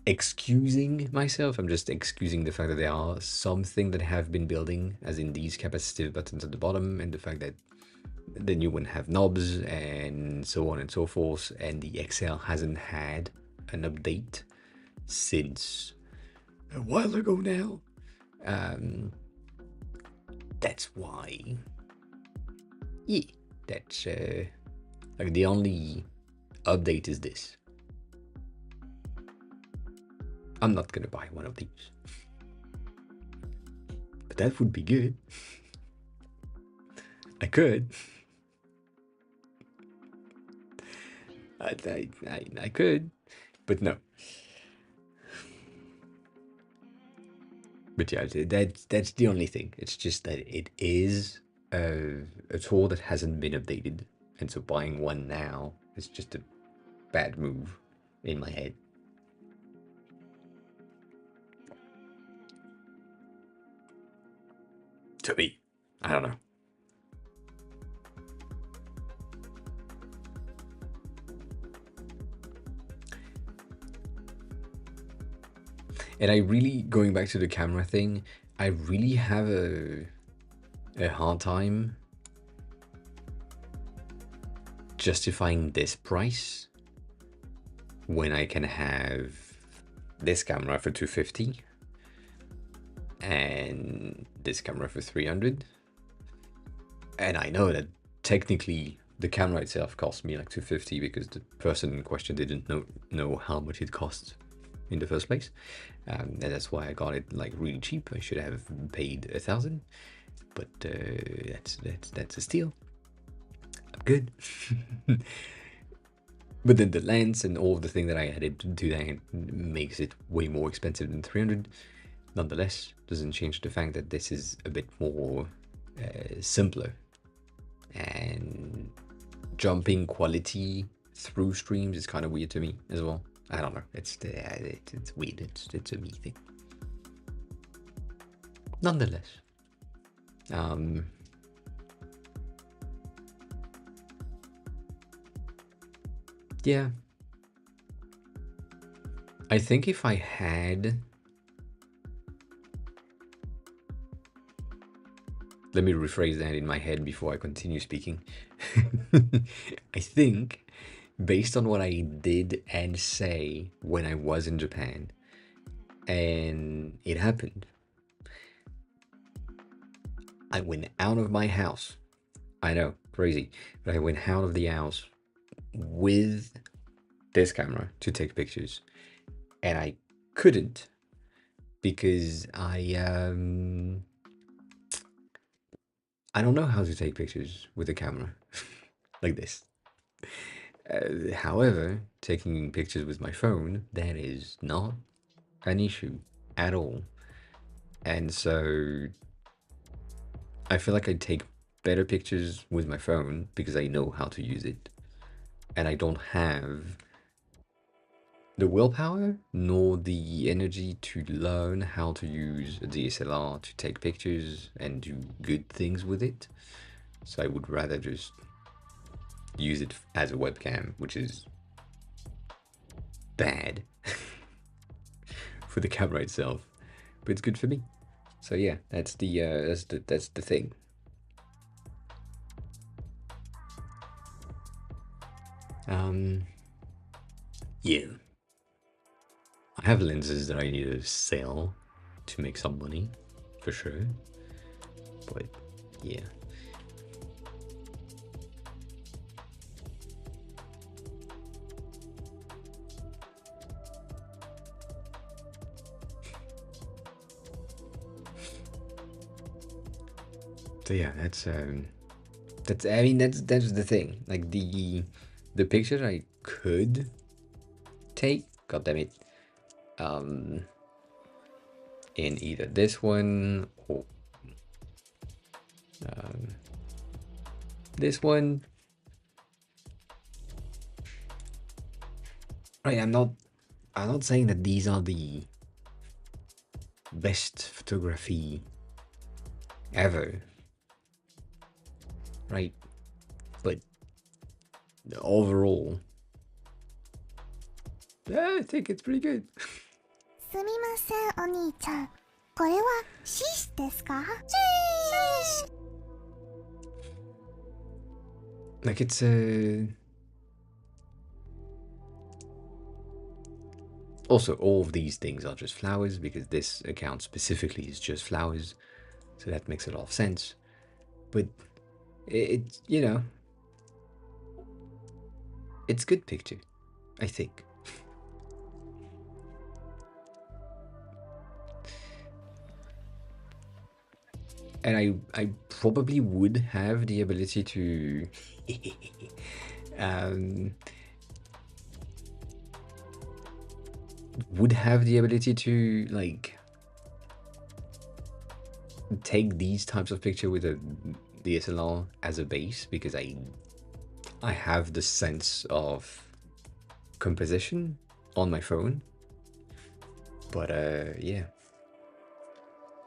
Speaker 1: excusing myself. I'm just excusing the fact that there are something that have been building, as in these capacitive buttons at the bottom, and the fact that the new one have knobs and so on and so forth, and the XL hasn't had an update since a while ago now. That's why. Yeah, that's like the only update is this. I'm not gonna buy one of these, but that would be good. I could. I could, but no. But yeah, that's the only thing. It's just that it is a tool that hasn't been updated, and so buying one now is just a bad move in my head. To me, I don't know. And I really, going back to the camera thing, I really have a hard time justifying this price when I can have this camera for 250 and this camera for 300. And I know that technically the camera itself cost me like 250 because the person in question didn't know how much it cost in the first place. And that's why I got it like really cheap. I should have paid 1,000, but that's a steal. I'm good. But then the lens and all of the thing that I added to that makes it way more expensive than 300. Nonetheless, doesn't change the fact that this is a bit more simpler, and jumping quality through streams is kind of weird to me as well. I don't know. It's weird. It's a me thing. Nonetheless, yeah. I think if I had, let me rephrase that in my head before I continue speaking. I think based on what I did and say when I was in Japan, and it happened. I went out of my house. I know, crazy, but I went out of the house with this camera to take pictures, and I couldn't because I don't know how to take pictures with a camera like this. However, taking pictures with my phone, that is not an issue at all. And so I feel like I take better pictures with my phone because I know how to use it. And I don't have the willpower nor the energy to learn how to use a DSLR to take pictures and do good things with it. So I would rather just use it as a webcam, which is bad for the camera itself, but it's good for me. So yeah, that's the thing. Yeah, I have lenses that I need to sell to make some money, for sure. But yeah. So yeah, that's I mean that's the thing. Like the picture I could take, god damn it, in either this one or this one. Right, I'm not saying that these are the best photography ever, right? But overall, I think it's pretty good.
Speaker 2: すみません、お兄ちゃん。これはシーシですか？シーシ
Speaker 1: Like it's also all of these things are just flowers because this account specifically is just flowers, so that makes a lot of sense. But it you know, it's good picture, I think. And I probably would have the ability to would have the ability to like take these types of picture with a DSLR as a base because I have the sense of composition on my phone. But yeah,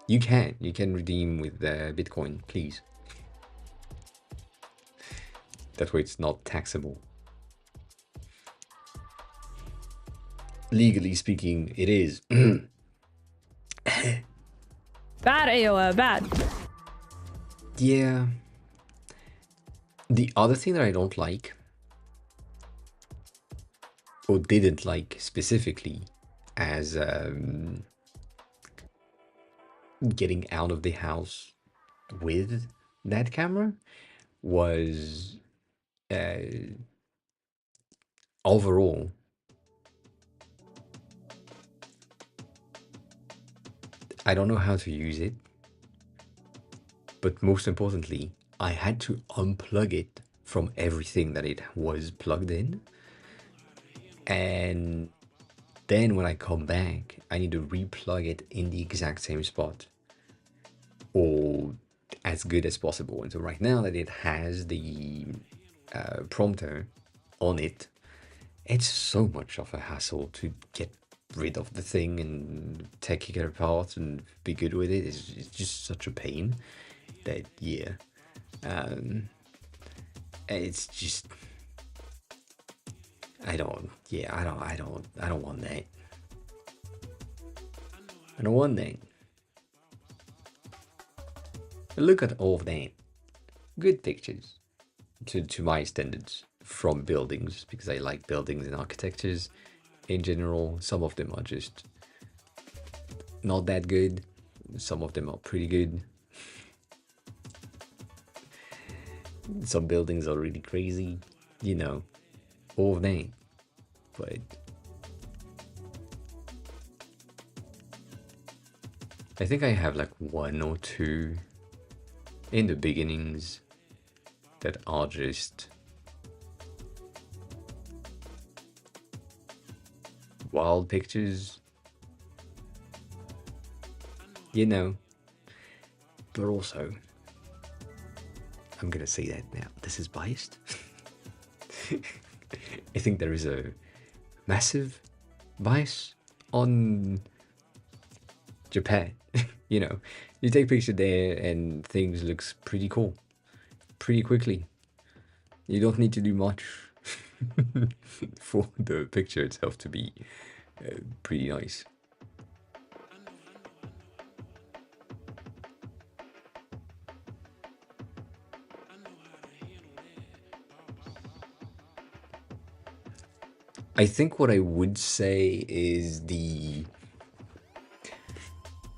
Speaker 1: you can redeem with Bitcoin, please. That way it's not taxable. Legally speaking, it is.
Speaker 3: Bad, AOA, bad.
Speaker 1: Yeah. The other thing that I don't like, or didn't like specifically, as getting out of the house with that camera, was overall I don't know how to use it, but most importantly, I had to unplug it from everything that it was plugged in. And then when I come back, I need to replug it in the exact same spot or as good as possible. And so right now that it has the prompter on it, it's so much of a hassle to get rid of the thing and take it apart and be good with it. It's just such a pain that yeah, it's just I don't want that. I don't want that. But look at all of that. Good pictures to my standards, from buildings because I like buildings and architectures in general. Some of them are just not that good. Some of them are pretty good. Some buildings are really crazy, you know, all of that. But I think I have like one or two in the beginnings that are just wild pictures, you know. But also, I'm gonna say that now, this is biased. I think there is a massive bias on Japan. You know, you take a picture there and things looks pretty cool pretty quickly. You don't need to do much for the picture itself to be pretty nice. I think what I would say is the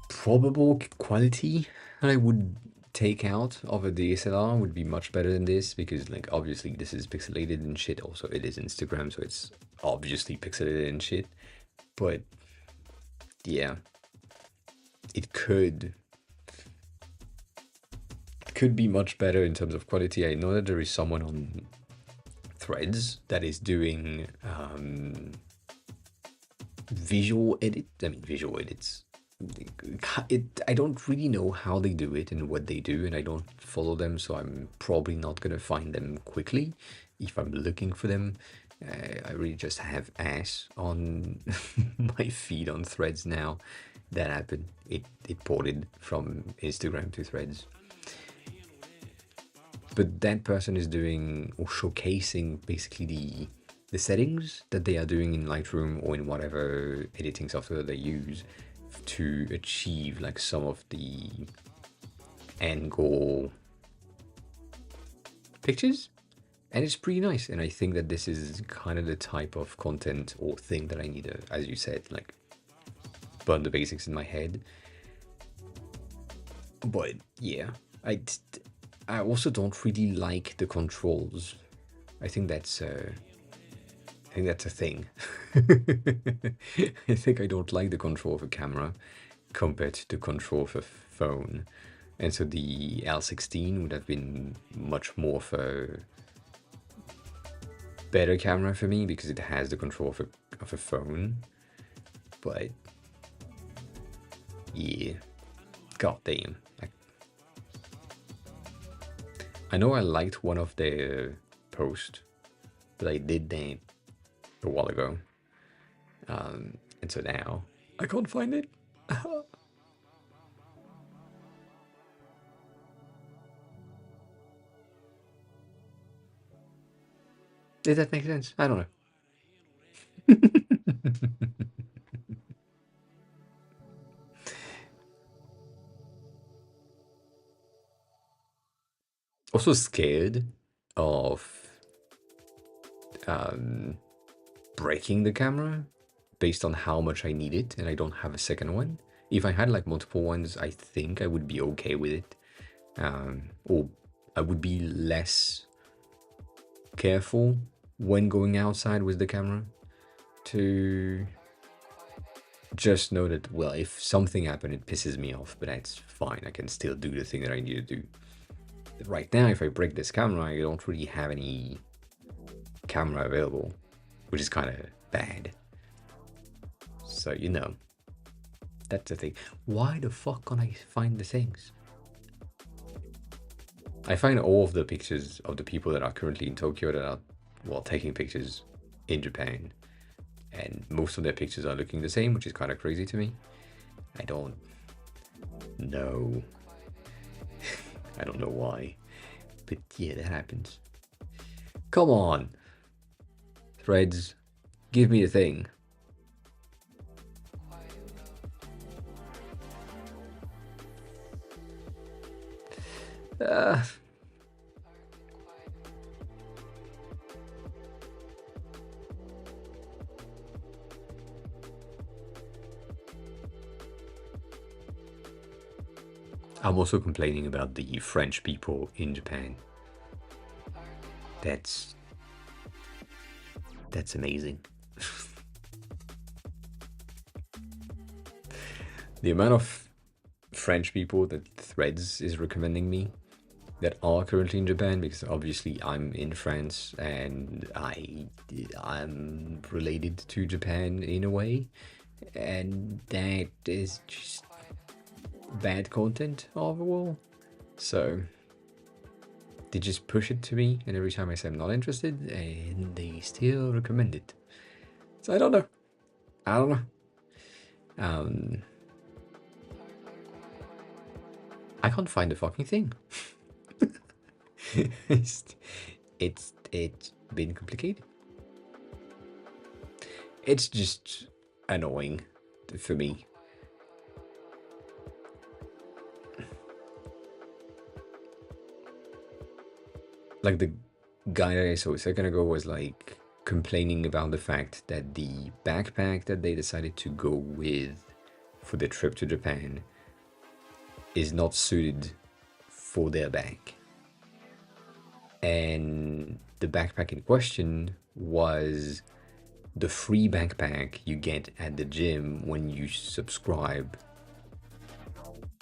Speaker 1: probable quality that I would take out of a DSLR would be much better than this because, like, obviously this is pixelated and shit. Also, it is Instagram, so it's obviously pixelated and shit. But yeah, it could be much better in terms of quality. I know that there is someone on Threads that is doing visual edits. I don't really know how they do it and what they do, and I don't follow them, so I'm probably not gonna find them quickly if I'm looking for them. I really just have ass on my feed on Threads now. That happened. It ported from Instagram to Threads. But that person is doing or showcasing basically the settings that they are doing in Lightroom or in whatever editing software they use to achieve like some of the end goal pictures, and it's pretty nice. And I think that this is kind of the type of content or thing that I need to, as you said, like burn the basics in my head. But yeah, I also don't really like the controls. I think that's a thing. I think I don't like the control of a camera compared to the control of a phone. And so the L16 would have been much more of a better camera for me because it has the control of a phone. But yeah, goddamn. I know I liked one of their posts, but I did that a while ago. And so now I can't find it. Did that make sense? I don't know. Also scared of breaking the camera based on how much I need it, and I don't have a second one. If I had like multiple ones, I think I would be okay with it. Or I would be less careful when going outside with the camera to just know that, well, if something happened, it pisses me off, but that's fine. I can still do the thing that I need to do. Right now, if I break this camera, I don't really have any camera available, which is kind of bad. So, you know, that's the thing. Why the fuck can't I find the things? I find all of the pictures of the people that are currently in Tokyo that are, well, taking pictures in Japan. And most of their pictures are looking the same, which is kind of crazy to me. I don't know. I don't know why. But yeah, that happens. Come on. Threads, give me a thing. I'm also complaining about the French people in Japan. That's amazing. The amount of French people that Threads is recommending me that are currently in Japan, because obviously I'm in France and I'm related to Japan in a way, and that is just bad content overall. So they just push it to me, and every time I say I'm not interested, and they still recommend it. So I don't know. I can't find the fucking thing. it's been complicated. It's just annoying for me. Like the guy that I saw a second ago was like complaining about the fact that the backpack that they decided to go with for the trip to Japan is not suited for their bag. And the backpack in question was the free backpack you get at the gym when you subscribe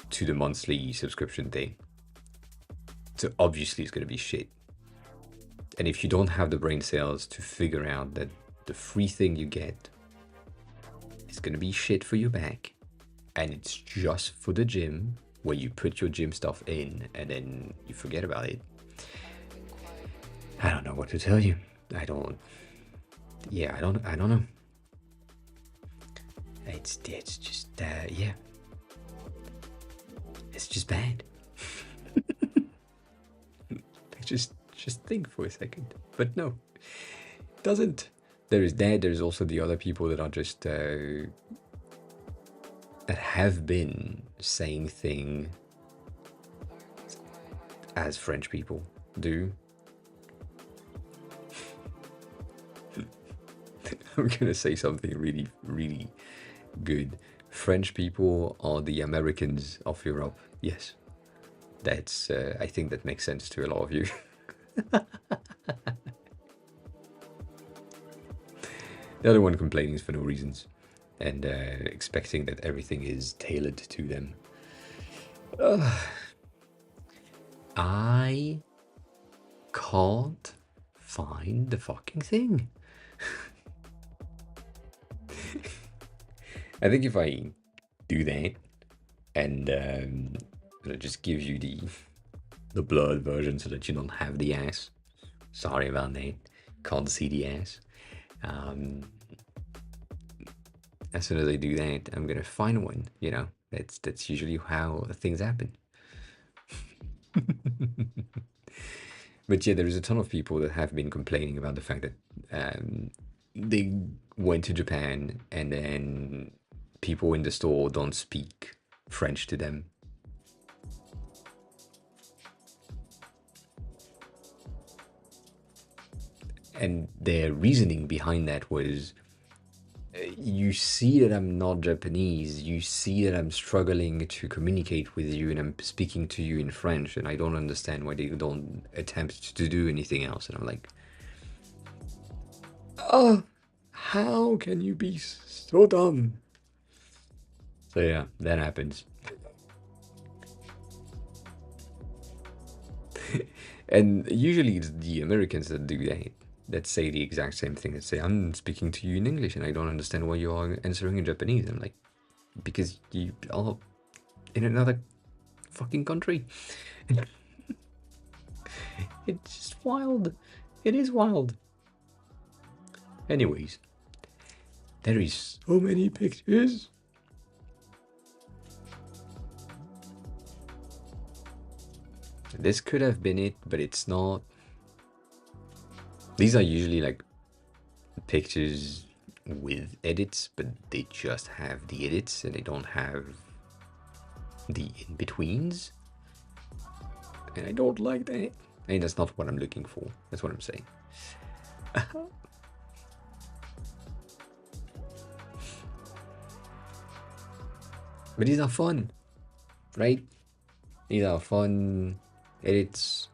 Speaker 1: to the monthly subscription thing. So obviously it's going to be shit. And if you don't have the brain cells to figure out that the free thing you get is going to be shit for your back, and it's just for the gym where you put your gym stuff in and then you forget about it, I don't know what to tell you. I don't know. It's just yeah. It's just bad. Just think for a second. But no, it doesn't. There is that. There's also the other people that are just that have been saying things as French people do. I'm gonna say something really, really good. French people are the Americans of Europe. Yes, that's. I think that makes sense to a lot of you. The other one complaining is for no reasons, and expecting that everything is tailored to them. I can't find the fucking thing. I think if I do that and it just gives you the blurred version so that you don't have the ass. Sorry about that. Can't see the ass. As soon as I do that, I'm gonna find one. You know, that's usually how things happen. But yeah, there is a ton of people that have been complaining about the fact that they went to Japan and then people in the store don't speak French to them. And their reasoning behind that was, you see that I'm not Japanese, you see that I'm struggling to communicate with you and I'm speaking to you in French, and I don't understand why they don't attempt to do anything else. And I'm like, oh, how can you be so dumb? So yeah, that happens. And usually it's the Americans that do that say the exact same thing, that say, I'm speaking to you in English and I don't understand why you are answering in Japanese. I'm like, because you are in another fucking country. It's just wild. It is wild. Anyways, there is so many pictures. This could have been it, but it's not. These are usually like pictures with edits, but they just have the edits and they don't have the in-betweens. And I don't like that. I mean, that's not what I'm looking for. That's what I'm saying. But these are fun, right? These are fun edits.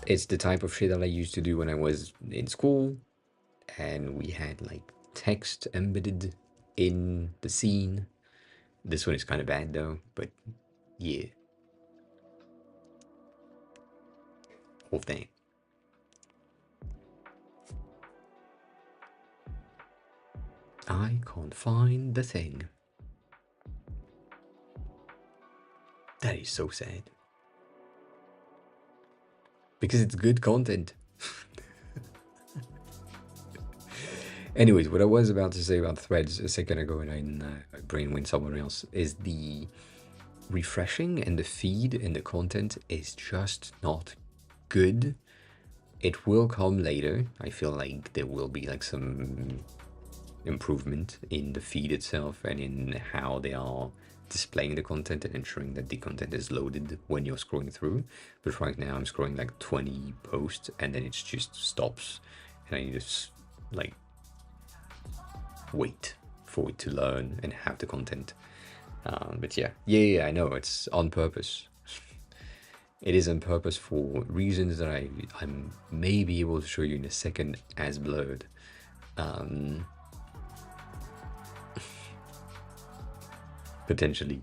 Speaker 1: It's the type of shit that I used to do when I was in school, and we had like text embedded in the scene. This one is kind of bad though, but yeah. Whole thing. I can't find the thing. That is so sad. Because it's good content. Anyways, what I was about to say about threads a second ago, and my brain went somewhere else, is the refreshing and the feed and the content is just not good. It will come later. I feel like there will be like some improvement in the feed itself and in how they are displaying the content and ensuring that the content is loaded when you're scrolling through. But right now I'm scrolling like 20 posts and then it just stops, and I just like wait for it to learn and have the content. But yeah, I know it's on purpose. It is on purpose for reasons that I may be able to show you in a second as blurred. Potentially.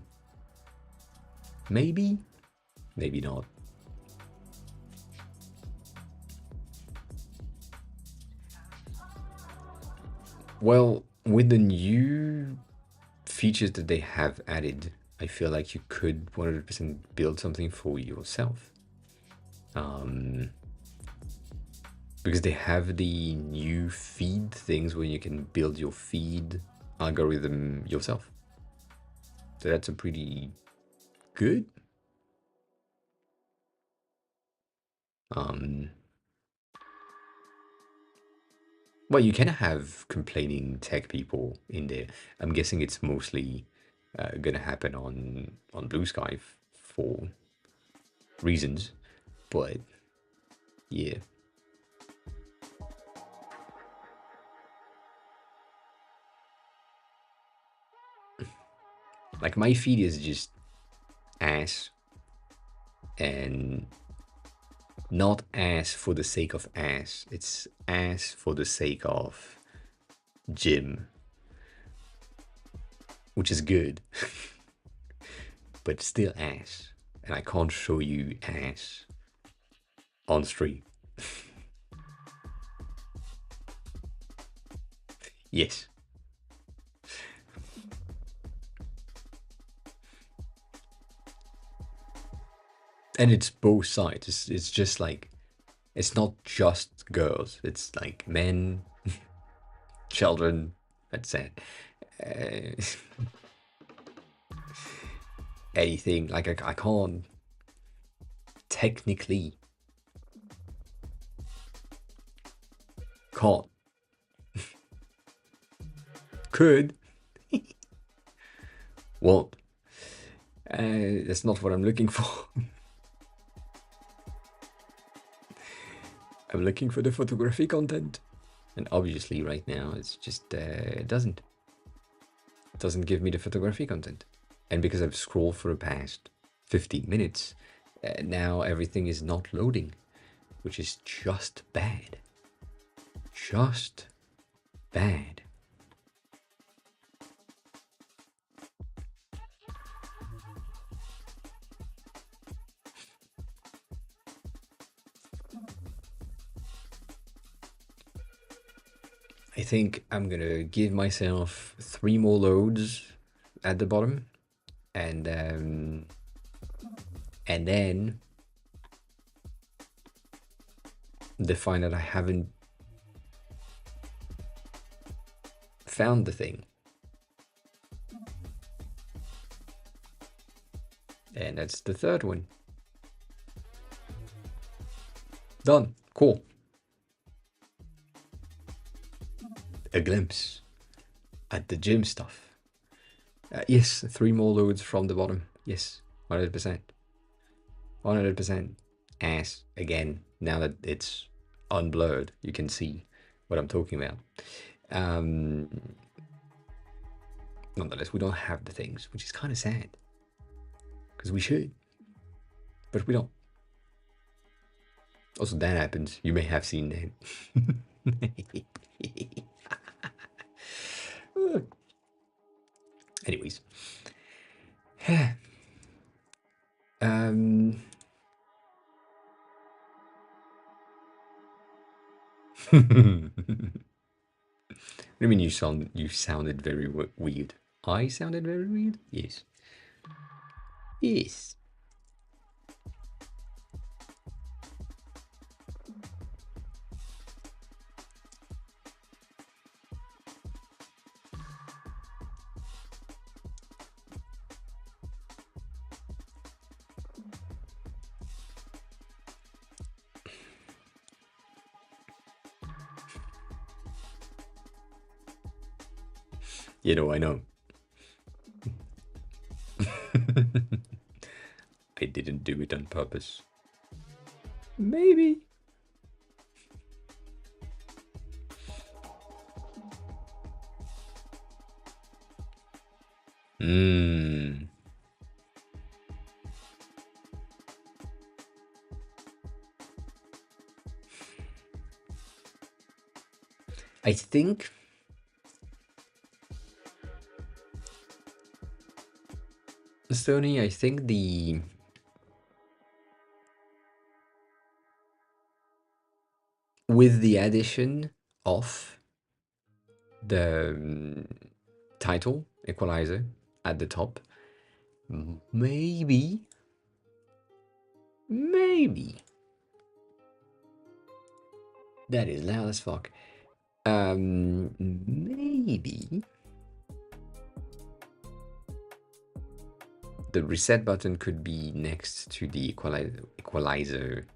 Speaker 1: Maybe, maybe not. Well, with the new features that they have added, I feel like you could 100% build something for yourself. Because they have the new feed things where you can build your feed algorithm yourself. So that's a pretty good. Well, you can have complaining tech people in there. I'm guessing it's mostly gonna happen on Blue Sky for reasons, but yeah. Like my feed is just ass, and not ass for the sake of ass. It's ass for the sake of gym, which is good, but still ass. And I can't show you ass on stream. Yes. And it's both sides. It's just like, it's not just girls. It's like men, children. That's it. Anything. Like I can't technically can't could won't. That's not what I'm looking for. I'm looking for the photography content, and obviously right now it's just it doesn't give me the photography content. And because I've scrolled for the past 15 minutes, now everything is not loading, which is just bad. Just bad. I think I'm gonna give myself 3 more loads at the bottom, and then define that I haven't found the thing. And that's the third one. Done. Cool. A glimpse at the gym stuff. Yes, 3 more loads from the bottom. Yes, 100%. 100%. Ass again. Now that it's unblurred, you can see what I'm talking about. Nonetheless, we don't have the things, which is kind of sad. because we should, but we don't. Also, that happens. You may have seen that. Anyways. What do you mean you sounded very weird? I sounded very weird? Yes. Yes. You know, I know. I didn't do it on purpose. Maybe. I think Sony, I think with the addition of the title equalizer at the top, maybe that is loud as fuck. Maybe the reset button could be next to the equalizer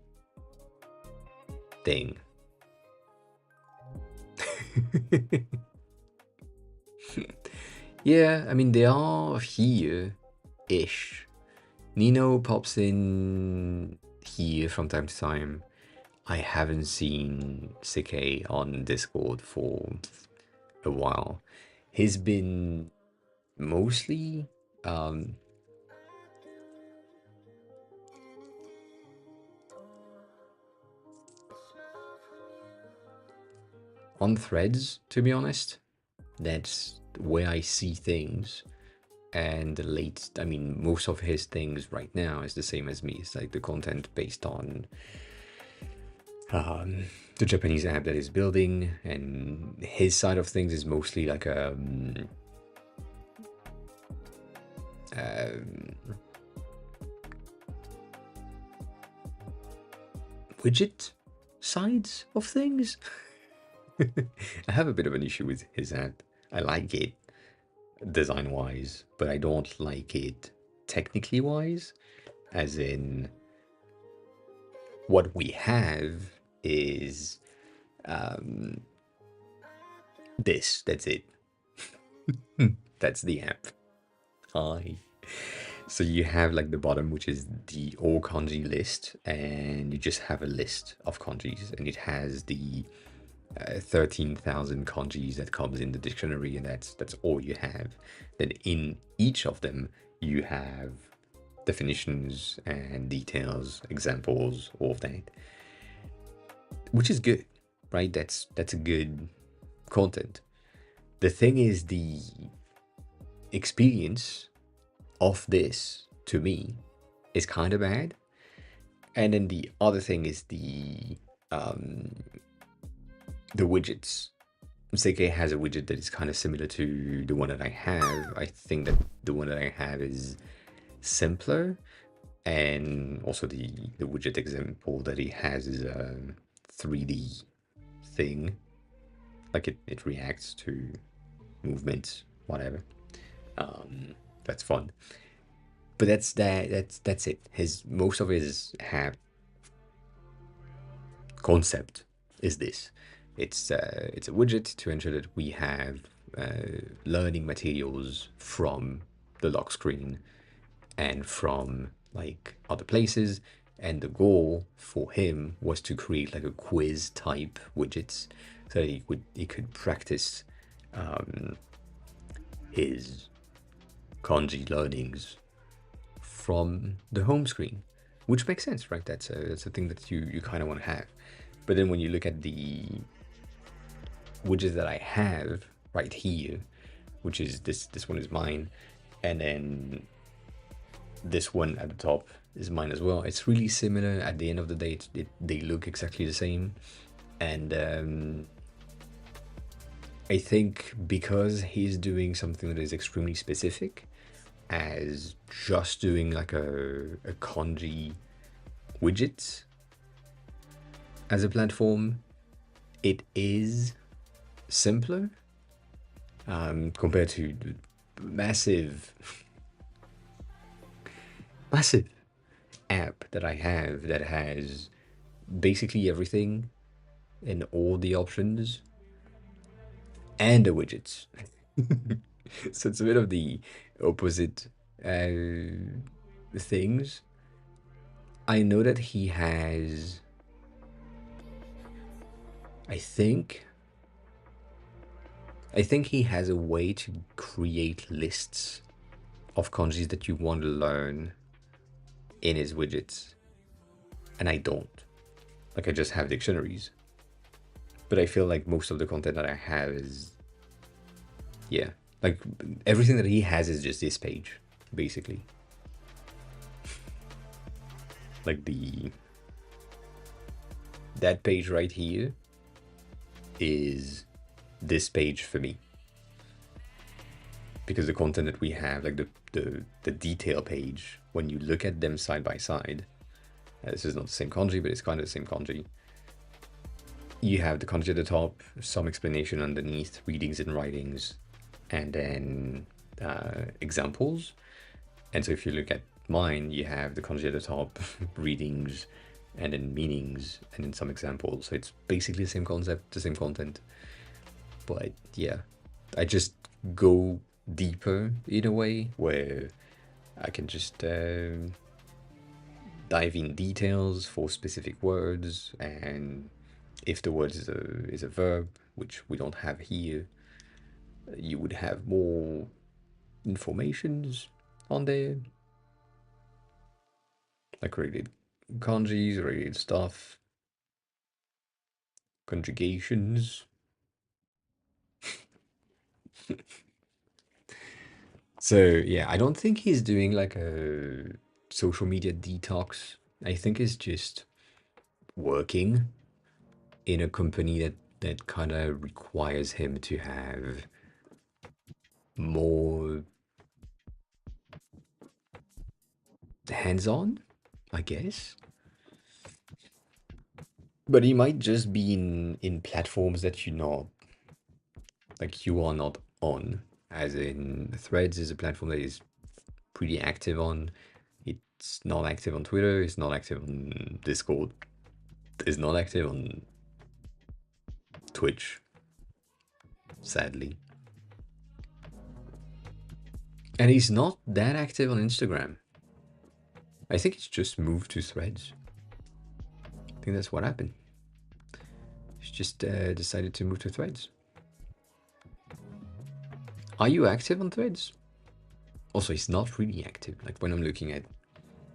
Speaker 1: thing. Yeah, I mean, they are here-ish. Nino pops in here from time to time. I haven't seen CK on Discord for a while. He's been mostly on Threads, to be honest. That's where I see things. And most of his things right now is the same as me. It's like the content based on the Japanese app that he's building, and his side of things is mostly like a widget sides of things. I have a bit of an issue with his app. I like it design-wise, but I don't like it technically wise, as in what we have is that's it. That's the app. Hi. So you have like the bottom, which is the all kanji list, and you just have a list of kanjis, and it has the 13,000 kanjis that comes in the dictionary, and that's all you have. Then in each of them you have definitions and details, examples, all of that, which is good, right? That's a good content. The thing is, the experience of this to me is kind of bad. And then the other thing is the widgets. CK has a widget that is kind of similar to the one that I have. I think that the one that I have is simpler, and also the widget example that he has is a 3D thing. Like it reacts to movements, whatever. That's fun. But that's it. Most of his concept is this. It's a widget to ensure that we have learning materials from the lock screen and from like other places. And the goal for him was to create like a quiz type widgets, so that he could practice his kanji learnings from the home screen, which makes sense, right? That's a thing that you kind of want to have. But then when you look at the widgets that I have right here, which is this one is mine, and then this one at the top is mine as well. It's really similar. At the end of the day, they look exactly the same, and I think because he's doing something that is extremely specific, as just doing like a kanji widget as a platform, it is simpler compared to the massive app that I have that has basically everything and all the options and the widgets. So it's a bit of the opposite things. I know that he has, I think he has a way to create lists of kanjis that you want to learn in his widgets. And I don't. Like, I just have dictionaries. But I feel like most of the content that I have is, yeah, like everything that he has is just this page, basically. Like that page right here is this page for me. Because the content that we have, like the detail page, when you look at them side by side, this is not the same kanji, but it's kind of the same kanji. You have the kanji at the top, some explanation underneath, readings and writings, and then examples. And so if you look at mine, you have the kanji at the top, readings, and then meanings, and then some examples. So it's basically the same concept, the same content. But yeah, I just go deeper in a way where I can just dive in details for specific words, and if the word is a verb, which we don't have here, you would have more informations on there, like related kanjis, related stuff, conjugations. So yeah, I don't think he's doing like a social media detox. I think it's just working in a company that kind of requires him to have more hands-on, I guess. But he might just be in platforms that you are not on. As in, Threads is a platform that is pretty active on. It's not active on Twitter. It's not active on Discord. It's not active on Twitch, sadly. And he's not that active on Instagram. I think it's just moved to Threads. I think that's what happened. He's just decided to move to Threads. Are you active on Threads? Also, he's not really active. Like when I'm looking at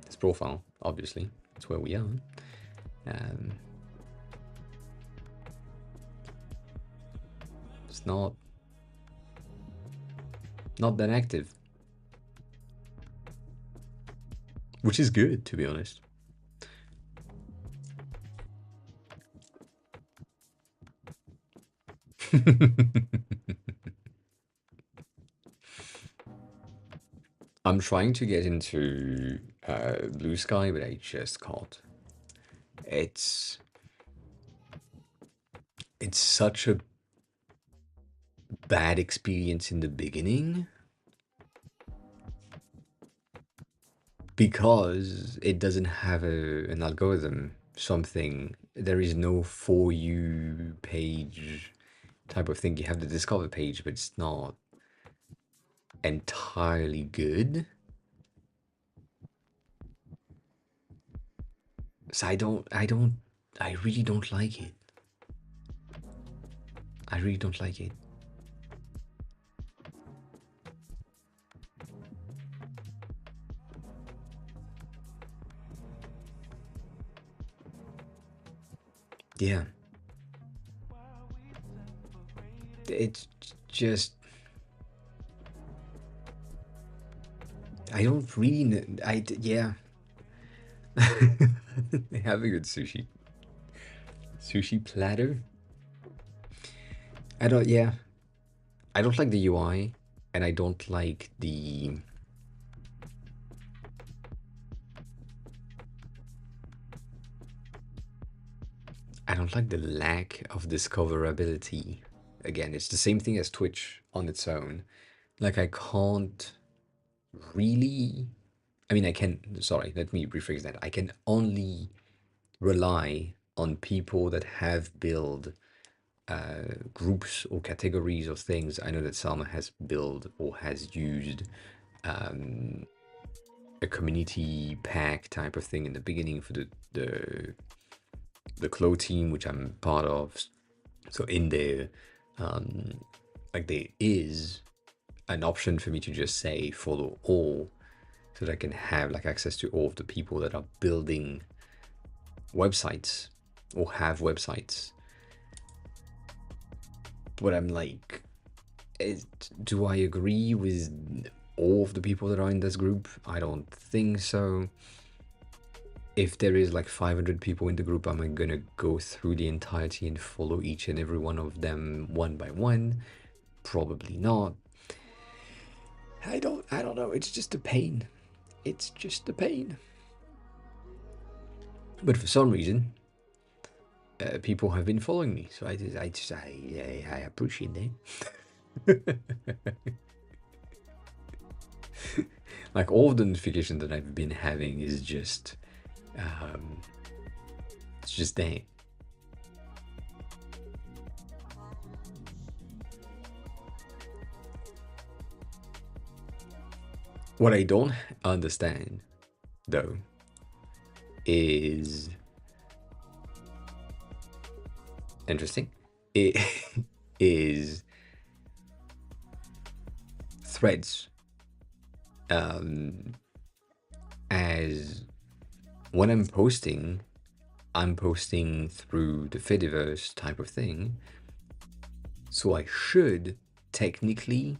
Speaker 1: his profile, obviously, that's where we are. It's not that active. Which is good, to be honest. I'm trying to get into Blue Sky, but I just can't. It's such a bad experience in the beginning because it doesn't have an algorithm, something. There is no For You page type of thing. You have the Discover page, but it's not entirely good. So I really don't like it. I really don't like it. yeah, it's just I don't really know. Yeah. They have a good sushi platter. I don't. Yeah, I don't like the UI, and I don't like the. I don't like the lack of discoverability. Again, it's the same thing as Twitch on its own. Like I can't really. I mean, I can. Sorry, let me rephrase that. I can only rely on people that have built groups or categories of things. I know that Salma has built or has used a community pack type of thing in the beginning for the Clo team, which I'm part of. So in there, like there is an option for me to just say follow all, so that I can have like access to all of the people that are building websites or have websites. But I'm like, do I agree with all of the people that are in this group? I don't think so. If there is like 500 people in the group, am I gonna go through the entirety and follow each and every one of them one by one? Probably not. I don't know. It's just a pain. It's just a pain. But for some reason, people have been following me, so I appreciate that. Like all of the notifications that I've been having is just, it's just that. What I don't understand, though, is interesting. It is threads. As when I'm posting through the Fediverse type of thing. So I should technically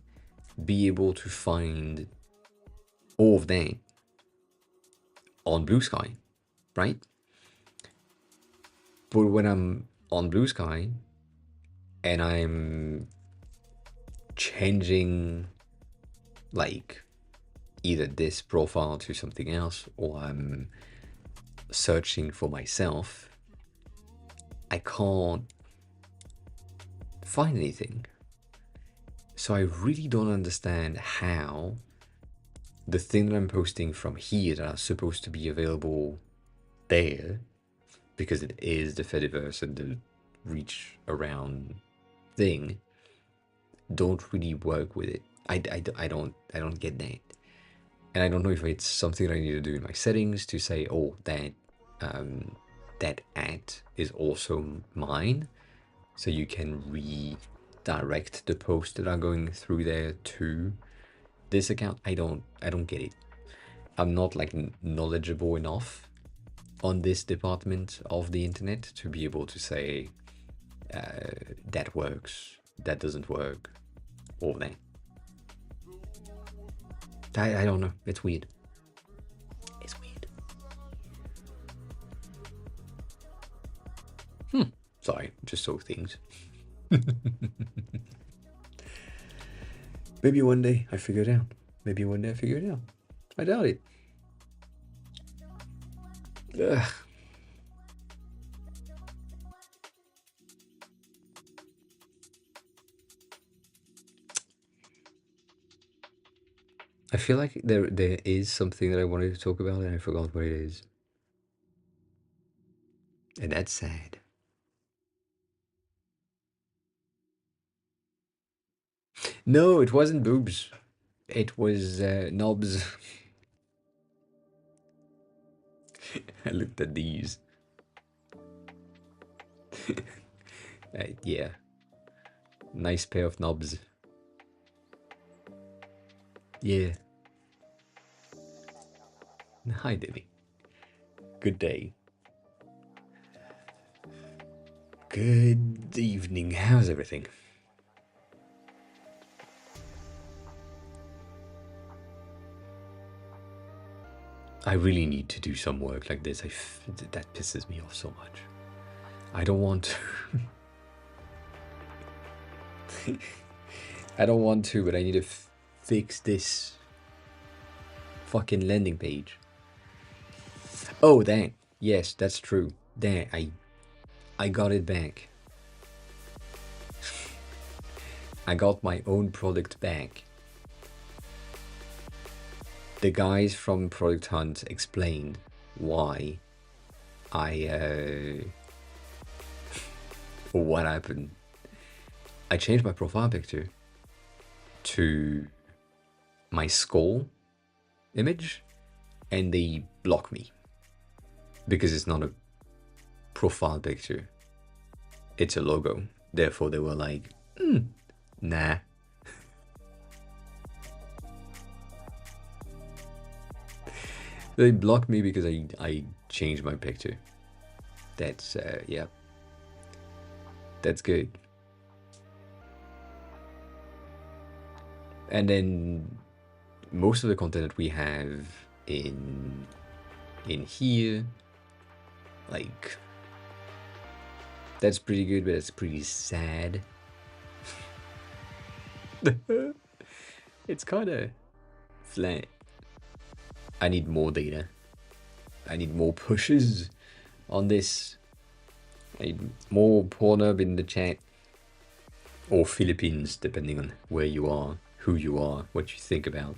Speaker 1: be able to find all of that on Blue Sky, right? But when I'm on Blue Sky and I'm changing like either this profile to something else, or I'm searching for myself, I can't find anything. So I really don't understand how the thing that I'm posting from here that are supposed to be available there, because it is the Fediverse and the reach around thing, don't really work with it. I don't get that. And I don't know if it's something that I need to do in my settings to say, oh, that ad is also mine, so you can redirect the posts that are going through there to this account. I don't get it. I'm not like knowledgeable enough on this department of the internet to be able to say that works, that doesn't work, all that. I don't know. It's weird. It's weird. Sorry, just saw things. Maybe one day I figure it out. Maybe one day I figure it out. I doubt it. Ugh. I feel like there is something that I wanted to talk about and I forgot what it is. And that's sad. No, it wasn't boobs. It was knobs. I looked at these. Yeah. Nice pair of knobs. Yeah. Hi, Debbie. Good day. Good evening. How's everything? I really need to do some work like this. That pisses me off so much. I don't want to. I don't want to, but I need to fix this fucking landing page. Oh, dang. Yes, that's true. Dang, I got it back. I got my own product back. The guys from Product Hunt explained why what happened. I changed my profile picture to my skull image and they block me because it's not a profile picture, it's a logo. Therefore they were like, nah. They blocked me because I changed my picture. That's yeah, that's good. And then most of the content that we have in here, like, that's pretty good, but it's pretty sad. It's kind of flat. I need more data. I need more pushes on this. I need more Pornhub in the chat. Or Philippines, depending on where you are, who you are, what you think about.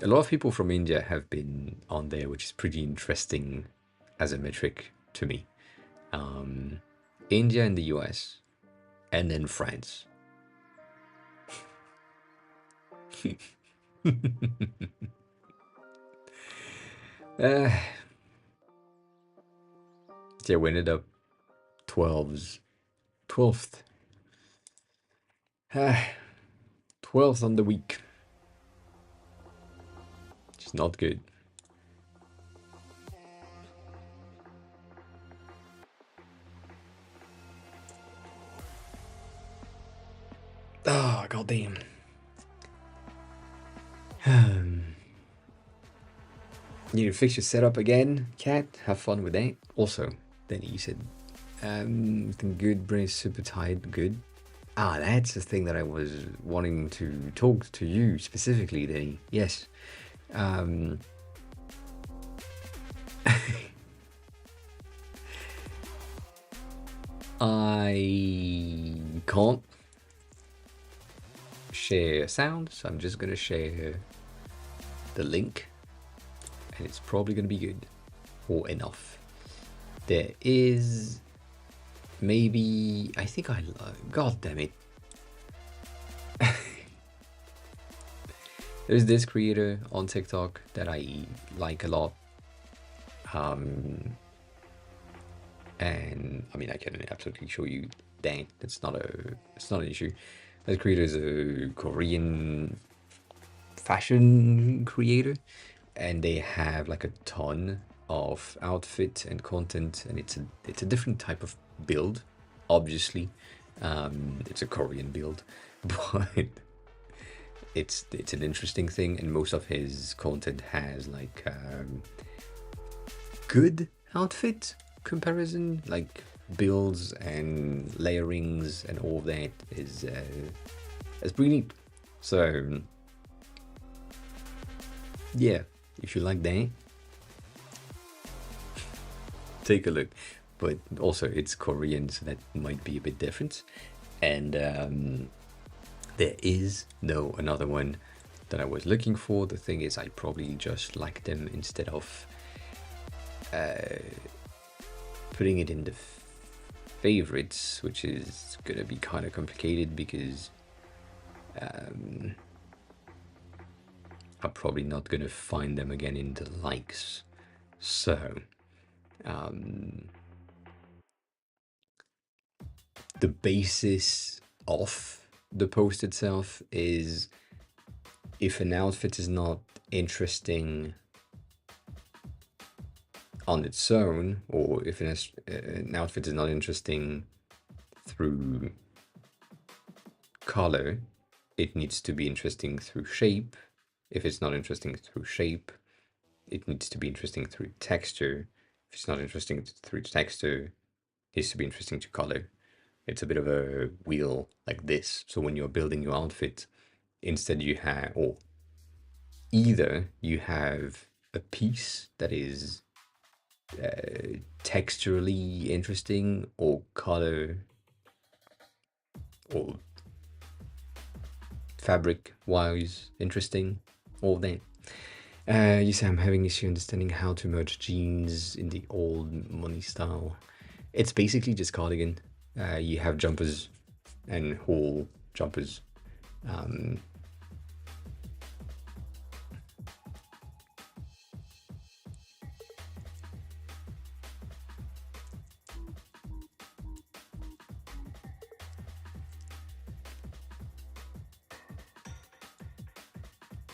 Speaker 1: A lot of people from India have been on there, which is pretty interesting as a metric to me. India and the US, and then France. Yeah, we ended up 12th. 12th on the week. Which is not good. Oh, goddamn. You need to fix your setup again, Cat. Have fun with that. Also, then you said, the good brain is super tight. Good. Ah, that's the thing that I was wanting to talk to you specifically, Denny. Yes. I can't share sound, so I'm just gonna share the link, and it's probably gonna be good or enough. There is maybe, I think god damn it. There's this creator on TikTok that I like a lot. And I mean, I can absolutely show you that. It's not an issue. That creator is a Korean fashion creator, and they have like a ton of outfit and content, and it's a different type of build. Obviously, it's a Korean build, but it's an interesting thing, and most of his content has like good outfit comparison, like builds and layerings and all of that is pretty neat. So yeah, if you like that, take a look. But also it's Korean, so that might be a bit different. And there is no another one that I was looking for. The thing is, I probably just like them instead of putting it in the favorites, which is gonna be kind of complicated because I'm probably not gonna find them again in the likes. So the basis of the post itself is, if an outfit is not interesting on its own, or if an outfit is not interesting through color, it needs to be interesting through shape. If it's not interesting through shape, it needs to be interesting through texture. If it's not interesting through texture, it needs to be interesting to color. It's a bit of a wheel like this. So when you're building your outfit, instead you have, or either you have a piece that is texturally interesting or color or fabric wise interesting, all that. You say I'm having issue understanding how to merge jeans in the old money style. It's basically just cardigan. You have jumpers and whole jumpers.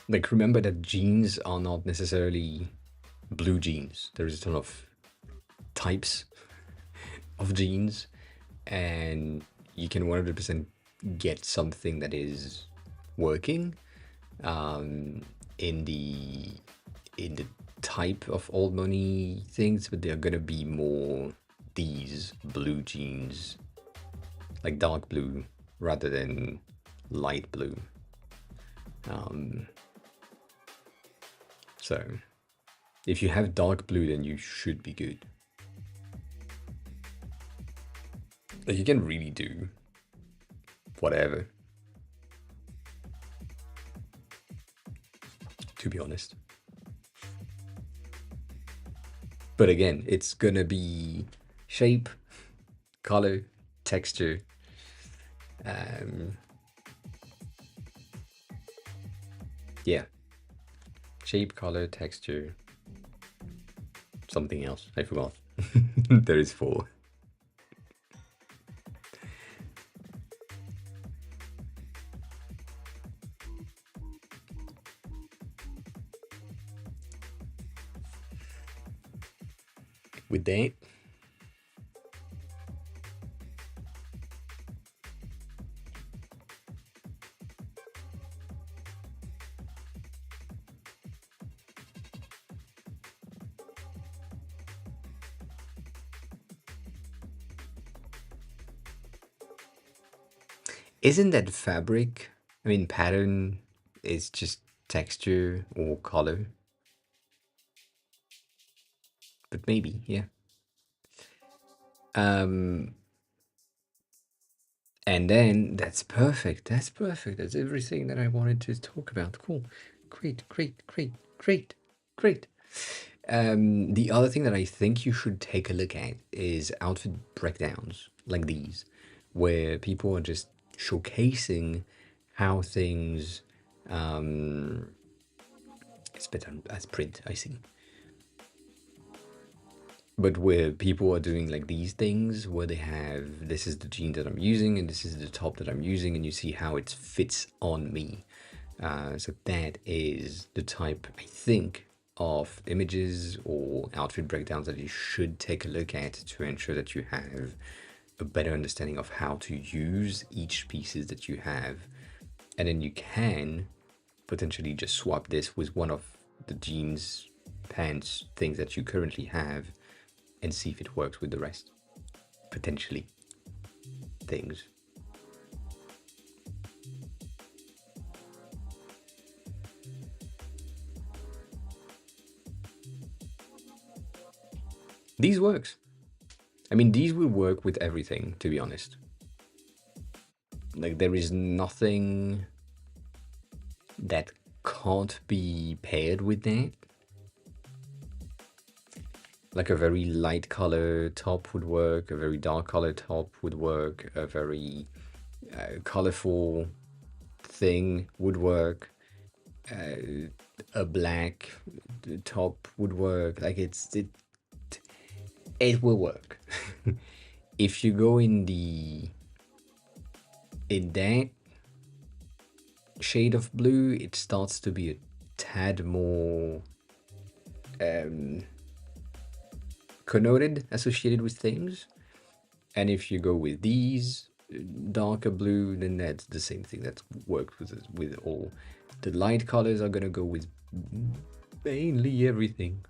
Speaker 1: Like, remember that jeans are not necessarily blue jeans. There's a ton of types of jeans, and you can 100% get something that is working in the type of old money things, but they're gonna be more these blue jeans, like dark blue rather than light blue. So if you have dark blue, then you should be good. Like, you can really do whatever, to be honest. But again, it's gonna be shape, color, texture, yeah, shape, color, texture, something else, I forgot. There is 4. With that, isn't that fabric? I mean, pattern is just texture or color. But maybe, yeah. And then that's perfect. That's perfect. That's everything that I wanted to talk about. Cool. Great, great, great, great, great. The other thing that I think you should take a look at is outfit breakdowns like these, where people are just showcasing how things. It's better as print, I see. But where people are doing like these things where they have, this is the jean that I'm using and this is the top that I'm using, and you see how it fits on me. So that is the type, I think, of images or outfit breakdowns that you should take a look at to ensure that you have a better understanding of how to use each pieces that you have. And then you can potentially just swap this with one of the jeans, pants, things that you currently have and see if it works with the rest. Potentially. Things. These works. I mean, these will work with everything, to be honest. Like, there is nothing that can't be paired with that. Like a very light color top would work, a very dark color top would work, a very colorful thing would work, a black top would work. Like, it will work. If you go in that shade of blue, it starts to be a tad more connoted, associated with things. And if you go with these darker blue, then that's the same thing. That's worked with all. The light colors are gonna go with mainly everything.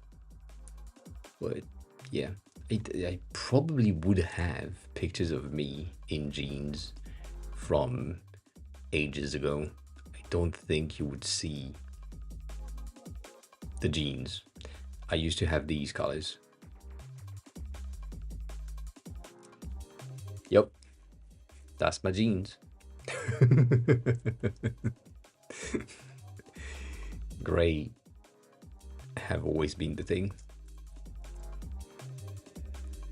Speaker 1: But yeah, I probably would have pictures of me in jeans from ages ago. I don't think you would see the jeans. I used to have these colors. Yep, that's my jeans. Gray have always been the thing.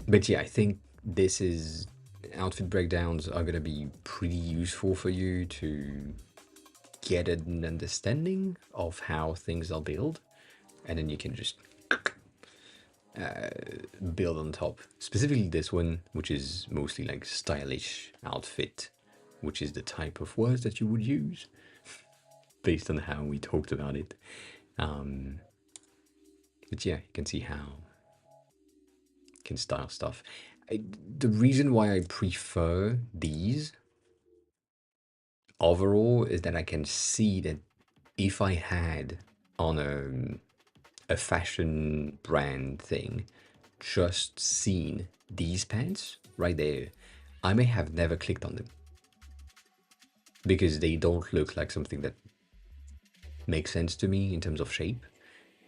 Speaker 1: But yeah, I think this is outfit breakdowns are gonna be pretty useful for you to get an understanding of how things are built, and then you can just build on top. Specifically this one, which is mostly like stylish outfit, which is the type of words that you would use based on how we talked about it. But yeah, you can see how you can style stuff. The reason why I prefer these overall is that I can see that if I had on a fashion brand thing just seen these pants right there, I may have never clicked on them because they don't look like something that makes sense to me in terms of shape.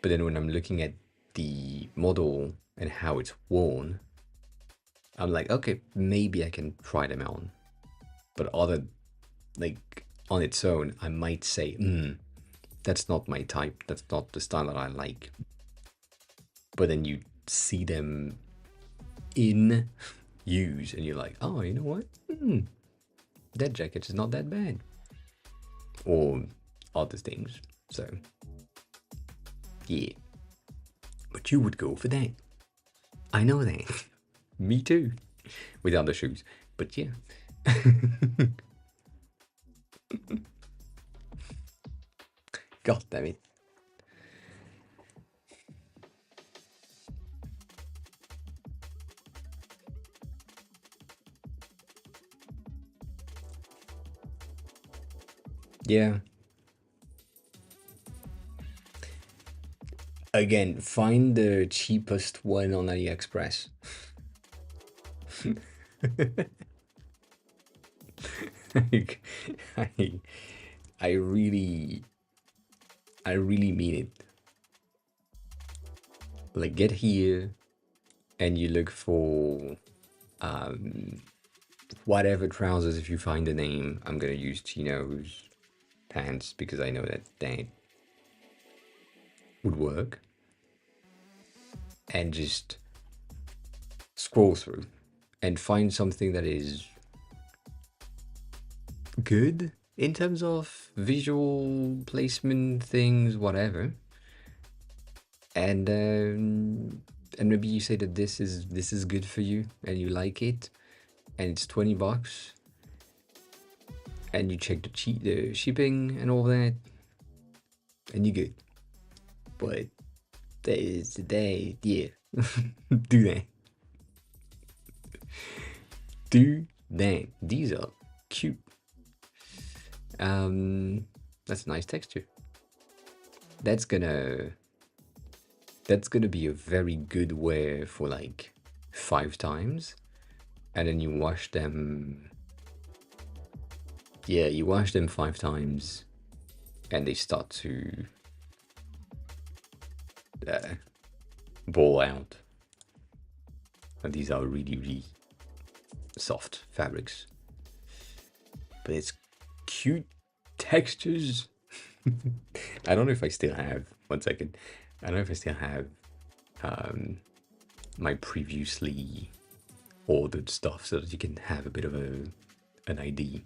Speaker 1: But then when I'm looking at the model and how it's worn, I'm like, okay, maybe I can try them on. But other, like on its own, I might say, that's not my type. That's not the style that I like. But then you see them in use and you're like, oh, you know what? That jacket is not that bad. Or other things. So, yeah. But you would go for that. I know that. Me too. Without the shoes. But yeah. God damn it. Yeah. Again, find the cheapest one on AliExpress. Like, I really mean it. Like, get here and you look for whatever trousers. If you find the name, I'm gonna use chinos pants because I know that that would work. And just scroll through and find something that is good in terms of visual placement, things, whatever. And maybe you say that this is good for you and you like it, and it's $20, and you check the shipping and all that, and you're good. But that is today, yeah. Do that. Do that. These are cute. That's a nice texture. That's gonna be a very good wear for like 5 times, and then you wash them. Yeah, you wash them 5 times, and they start to ball out. And these are really soft fabrics, but it's cute textures. I don't know if I still have. 1 second. I don't know if I still have my previously ordered stuff so that you can have a bit of an idea.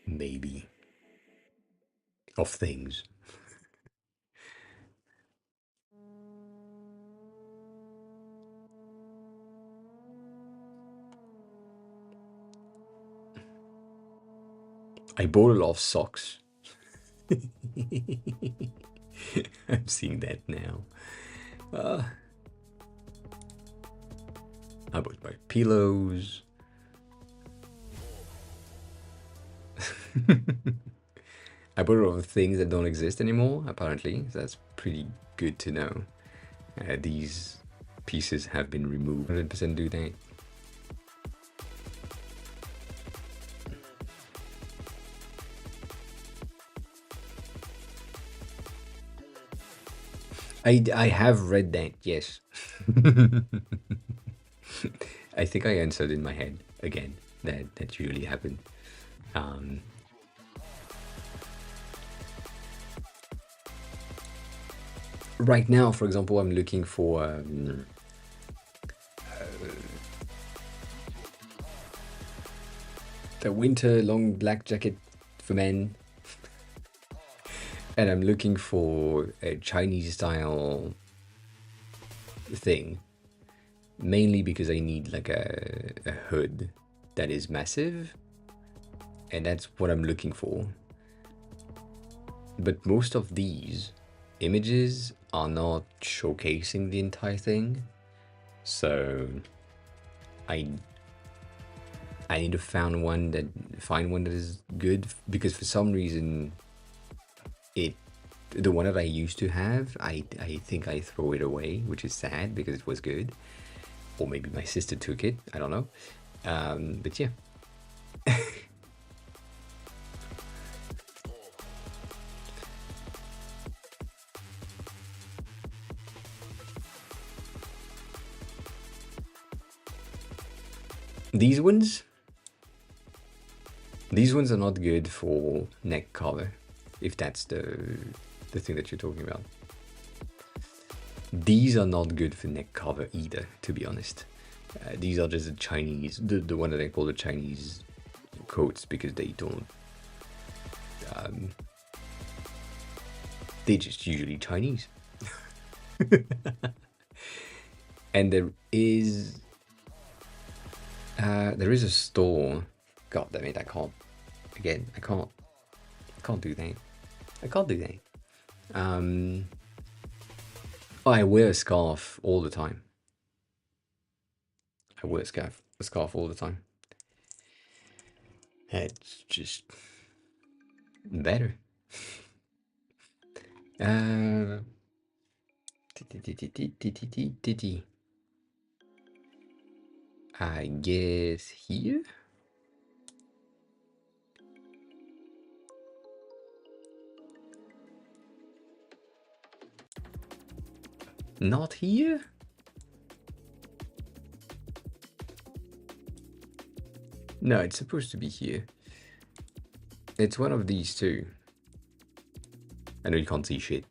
Speaker 1: Maybe of things. I bought a lot of socks. I'm seeing that now. I bought my pillows. I bought a lot of things that don't exist anymore, apparently. So that's pretty good to know. These pieces have been removed. 100% do that. I have read that, yes. I think I answered in my head again. That usually happened. Right now, for example, I'm looking for a winter long black jacket for men. And I'm looking for a Chinese style thing. Mainly because I need like a hood that is massive. And that's what I'm looking for. But most of these images are not showcasing the entire thing. So I need to find one that is good, because for some reason the one that I used to have, I think I throw it away, which is sad because it was good. Or maybe my sister took it, I don't know. But yeah. These ones are not good for neck cover, if that's the thing that you're talking about. These are not good for neck cover either, to be honest. These are just the Chinese, the one that I call the Chinese coats, because they don't, they're just usually Chinese. And there is a store. God damn it, I can't do that. I can't do that. I wear a scarf all the time. I wear a scarf all the time. It's just better. I guess here? Not here? No, it's supposed to be here. It's one of these two. I know you can't see shit.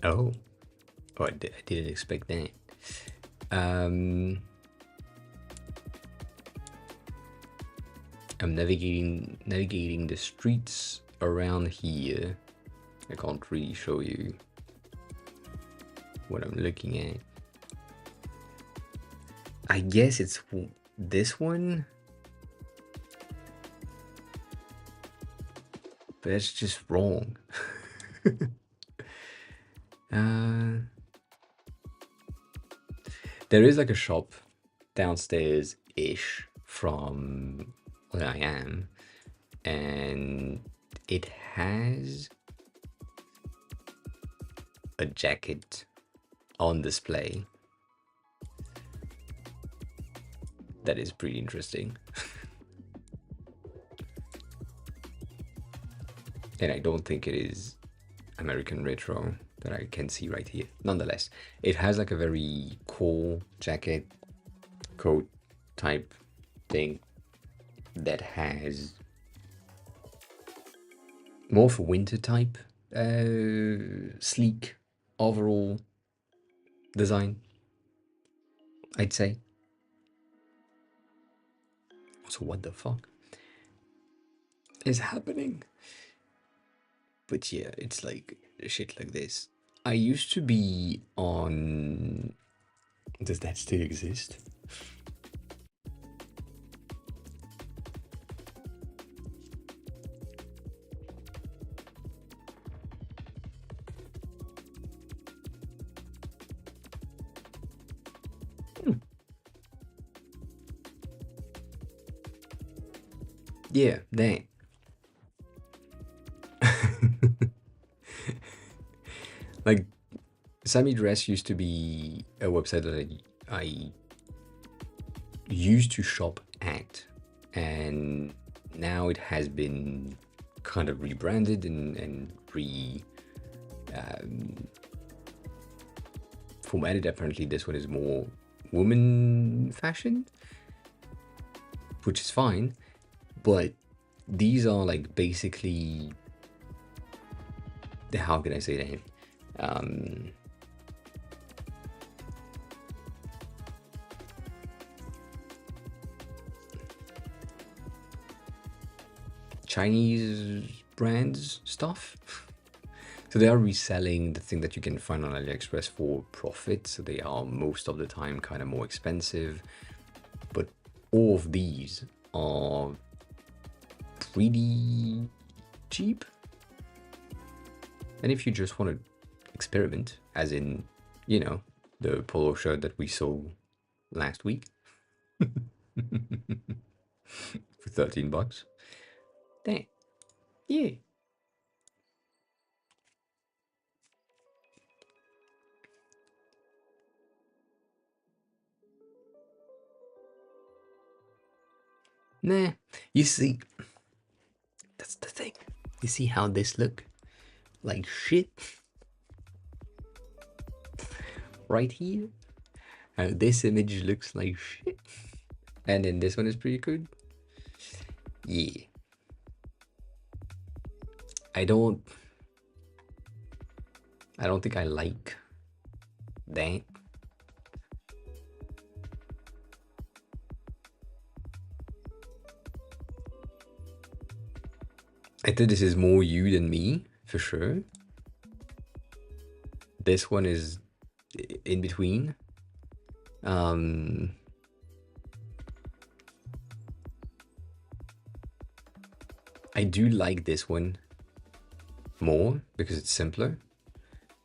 Speaker 1: Oh, I didn't expect that. I'm navigating the streets around here. I can't really show you what I'm looking at. I guess it's this one, but that's just wrong. There is like a shop downstairs-ish from where I am, and it has a jacket on display that is pretty interesting. And I don't think it is American retro that I can see right here. Nonetheless, it has like a very cool jacket, coat type thing that has more for winter type, sleek overall design, I'd say. So what the fuck is happening? But yeah, it's like shit like this. I used to be on... Does that still exist? Yeah, that. Like, Sammy Dress used to be a website that I used to shop at, and now it has been kind of rebranded and formatted. Apparently this one is more woman fashion, which is fine, but these are like basically, how can I say that, Chinese brands stuff. So they are reselling the thing that you can find on AliExpress for profit. So they are most of the time kind of more expensive, but all of these are pretty cheap. And if you just want to experiment, as in, you know, the polo shirt that we saw last week for $13, then yeah. Nah, you see, that's the thing. You see how this look? Like shit. Right here. How this image looks like shit. And then this one is pretty good. Yeah. I don't think I like that. I think this is more you than me, for sure. This one is in between. I do like this one more because it's simpler,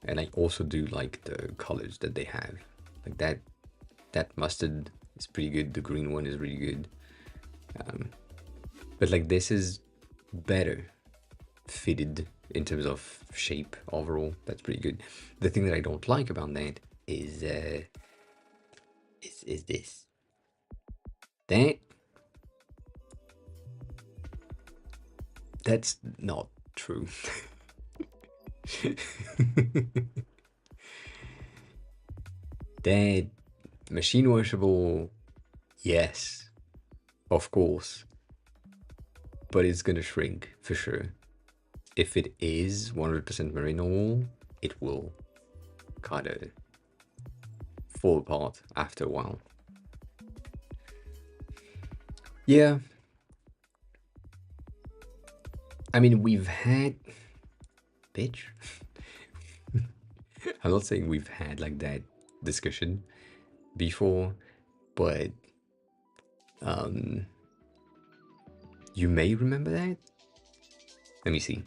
Speaker 1: and I also do like the colors that they have. Like that mustard is pretty good. The green one is really good. But like this is better fitted in terms of shape overall. That's pretty good. The thing that I don't like about that is this. That's not true. That machine washable, yes, of course, but it's gonna shrink for sure. If it is 100% merino wool, it will kind of fall apart after a while. Yeah. I mean, we've had... Bitch. I'm not saying we've had like that discussion before, but you may remember that. Let me see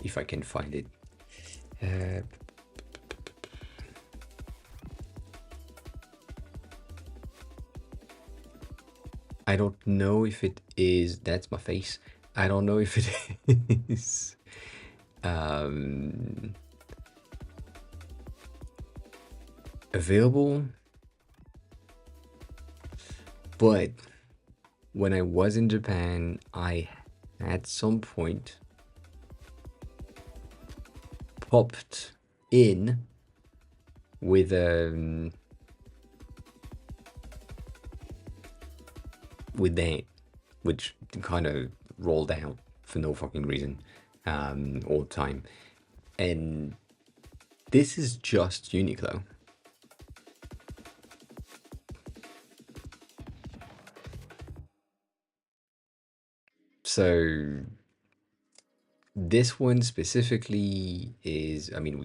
Speaker 1: if I can find it. I don't know if it is... That's my face. I don't know if it is available, but when I was in Japan, I at some point popped in with that, which kind of rolled out for no fucking reason all the time. And this is just Uniqlo. So this one specifically is, I mean, we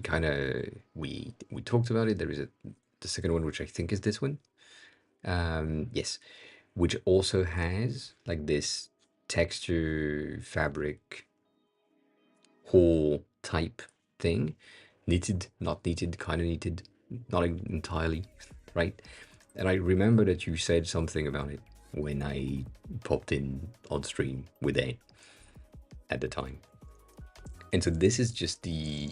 Speaker 1: talked about it. There is the second one, which I think is this one. Yes, which also has like this texture fabric haul type thing, knitted, not knitted, kind of knitted, not entirely, right? And I remember that you said something about it when I popped in on stream with it at the time. And so this is just the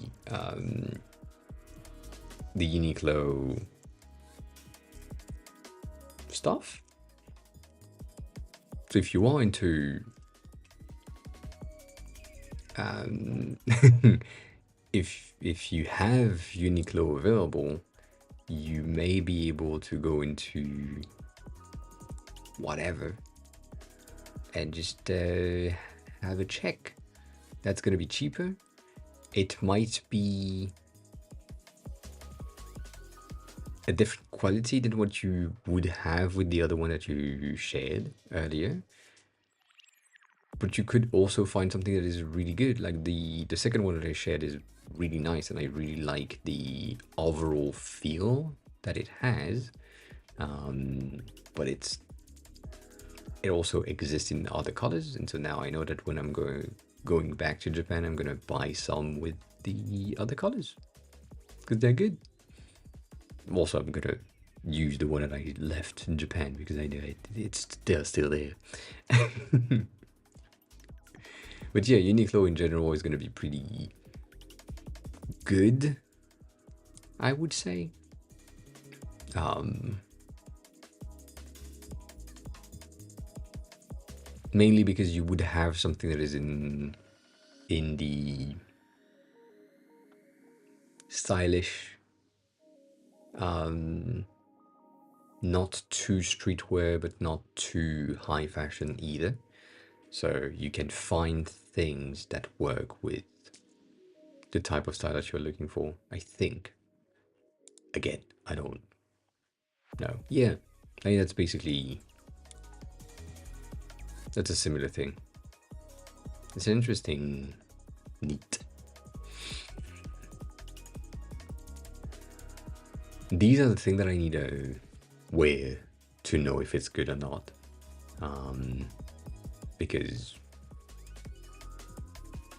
Speaker 1: Uniqlo stuff. So if you are into if you have Uniqlo available, you may be able to go into whatever and just have a check. That's gonna be cheaper. It might be a different quality than what you would have with the other one that you shared earlier. But you could also find something that is really good. Like the second one that I shared is really nice, and I really like the overall feel that it has. But it also exists in other colors, and so now I know that when I'm going back to Japan, I'm gonna buy some with the other colors because they're good. Also, I'm gonna use the one that I left in Japan because I know it's still there. But yeah, Uniqlo in general is going to be pretty good, I would say. Mainly because you would have something that is in the stylish, not too streetwear, but not too high fashion either. So you can find things that work with the type of style that you're looking for, I think. Again, I don't know. Yeah, I mean, that's a similar thing. It's an interesting, neat. These are the things that I need to wear to know if it's good or not. Because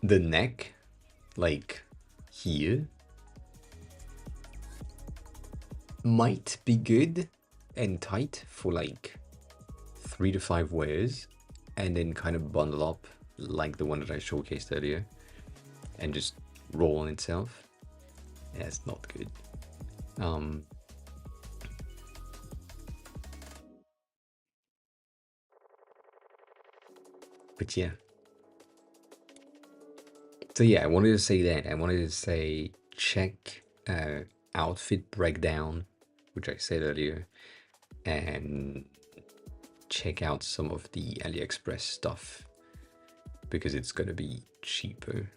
Speaker 1: the neck, like here, might be good and tight for like 3 to 5 wears, and then kind of bundle up like the one that I showcased earlier and just roll on itself. Yeah, it's not good. But yeah. So yeah, I wanted to say that. I wanted to say check outfit breakdown, which I said earlier, and check out some of the AliExpress stuff because it's gonna be cheaper.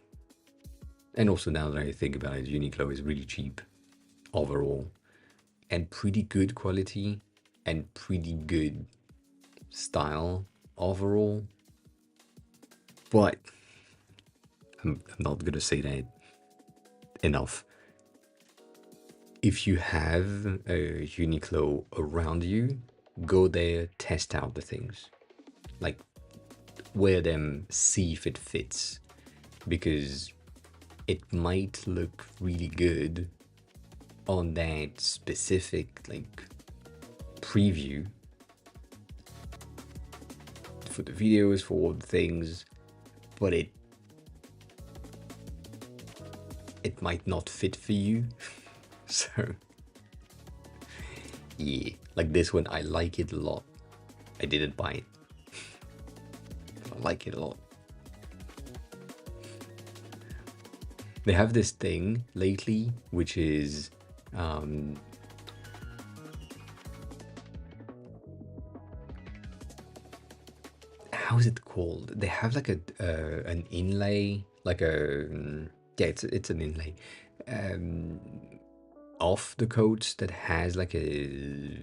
Speaker 1: And also now that I think about it, Uniqlo is really cheap overall and pretty good quality and pretty good style overall. But I'm not gonna say that enough. If you have a Uniqlo around you, go there, test out the things. Like, wear them, see if it fits. Because it might look really good on that specific, like, preview for the videos, for all the things, but it might not fit for you. So yeah, like this one, I like it a lot. I didn't buy it. I like it a lot. They have this thing lately, which is how is it called? They have like an inlay, like a yeah, it's an inlay off the coat that has like a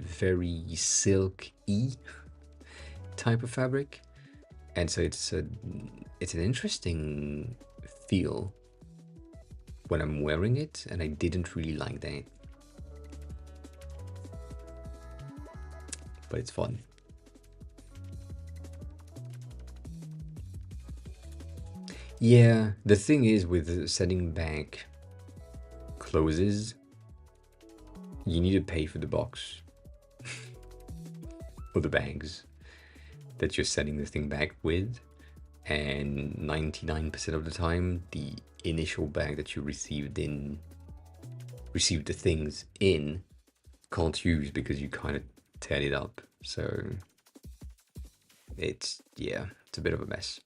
Speaker 1: very silky type of fabric, and so it's an interesting feel when I'm wearing it, and I didn't really like that, but it's fun. Yeah, the thing is with sending back clothes, you need to pay for the box or the bags. that you're sending this thing back with, and 99% of the time the initial bag that you received the things in can't use because you kind of tear it up. So it's a bit of a mess.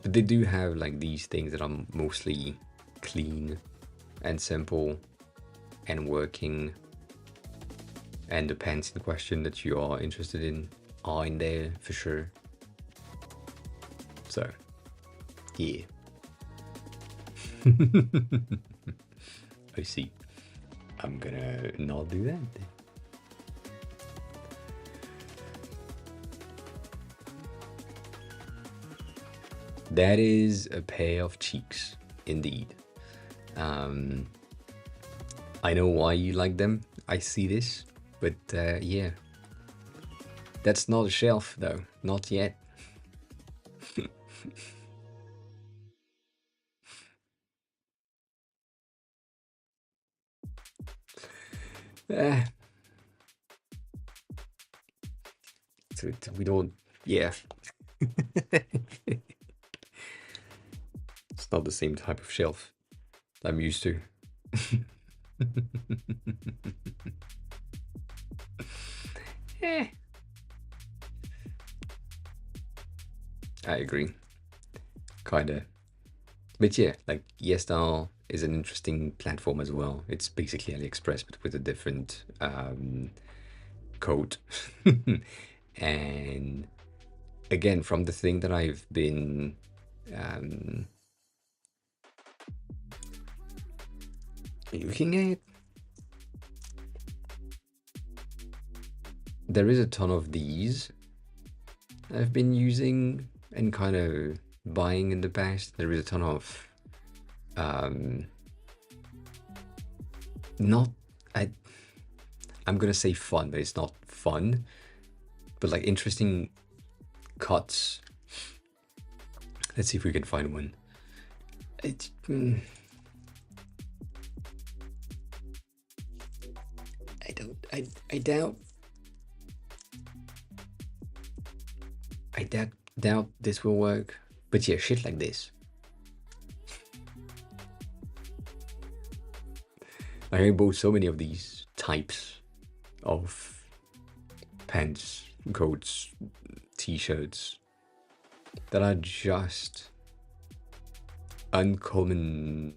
Speaker 1: But they do have like these things that are mostly clean and simple and working, and the pants in question that you are interested in are in there for sure. So yeah. I see. I'm gonna not do that then. That is a pair of cheeks, indeed. I know why you like them. I see this, but yeah. That's not a shelf, though. Not yet. We don't. Yeah. It's not the same type of shelf I'm used to. I agree. Kinda. But yeah, like YesStyle is an interesting platform as well. It's basically AliExpress, but with a different code. And again, from the thing that I've been looking at, there is a ton of these I've been using and kind of buying in the past. There is a ton of I'm gonna say fun, but it's not fun, but like interesting cuts. Let's see if we can find one. I doubt this will work. But yeah, shit like this. Like, I bought so many of these types of pants, coats, t-shirts that are just uncommon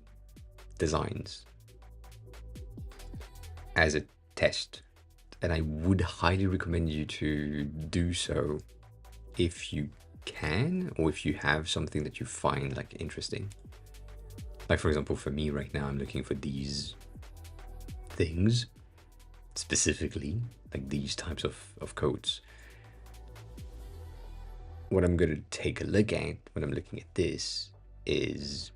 Speaker 1: designs as a test. And I would highly recommend you to do so if you can, or if you have something that you find like interesting. Like, for example, for me right now, I'm looking for these things specifically, like these types of coats. What I'm going to take a look at when I'm looking at this is,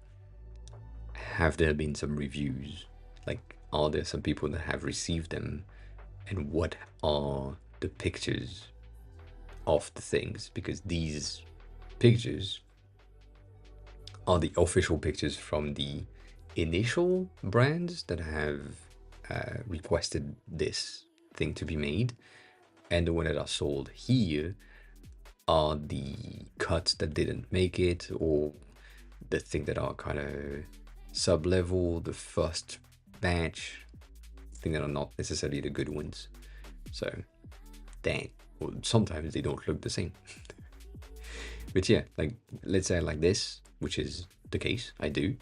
Speaker 1: have there been some reviews? Like, are there some people that have received them? And what are the pictures of the things? Because these pictures are the official pictures from the initial brands that have requested this thing to be made, and the ones that are sold here are the cuts that didn't make it, or the thing that are kind of sub-level, the first batch thing that are not necessarily the good ones. So that, well, sometimes they don't look the same. But yeah, like, let's say I like this, which is the case, I do.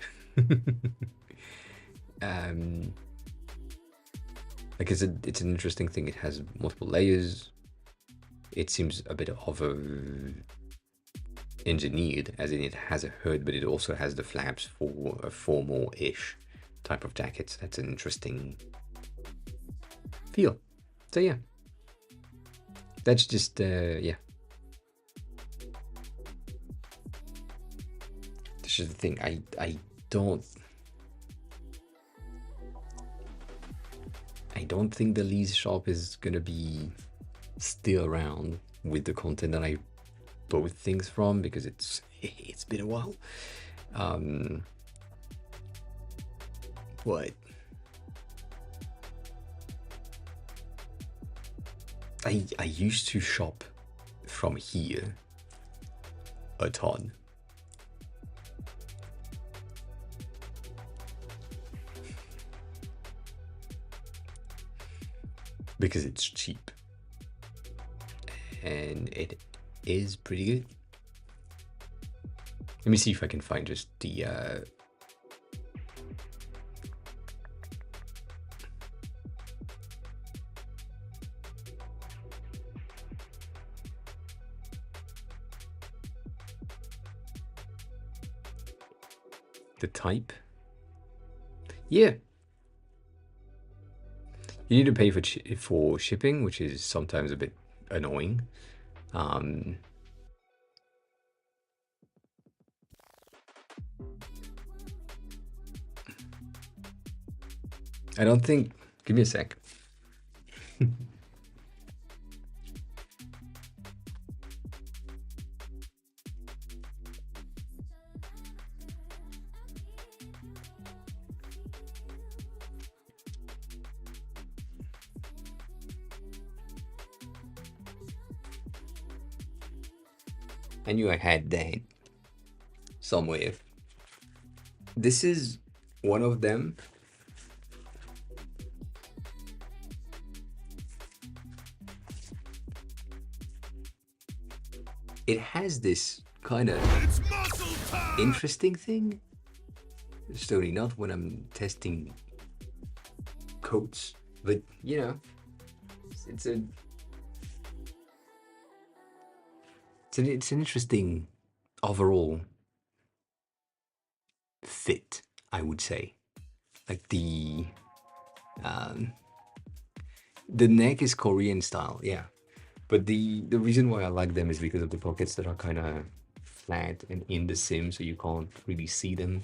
Speaker 1: Like, it's an interesting thing. It has multiple layers. It seems a bit over engineered, as in it has a hood, but it also has the flaps for a formal-ish type of jacket. That's an interesting feel. So yeah, that's just yeah. This is the thing. I don't think the Lee's shop is gonna be still around with the content that I bought things from, because it's been a while. But I used to shop from here a ton. Because it's cheap. And it is pretty good. Let me see if I can find just the type. Yeah. You need to pay for shipping, which is sometimes a bit annoying. I don't think. Give me a sec. I knew I had that somewhere. This is one of them. It has this kind of interesting thing. Certainly not when I'm testing coats, but you know, it's an interesting overall fit, I would say. Like the neck is Korean style, yeah. But the reason why I like them is because of the pockets that are kind of flat and in the sim, so you can't really see them.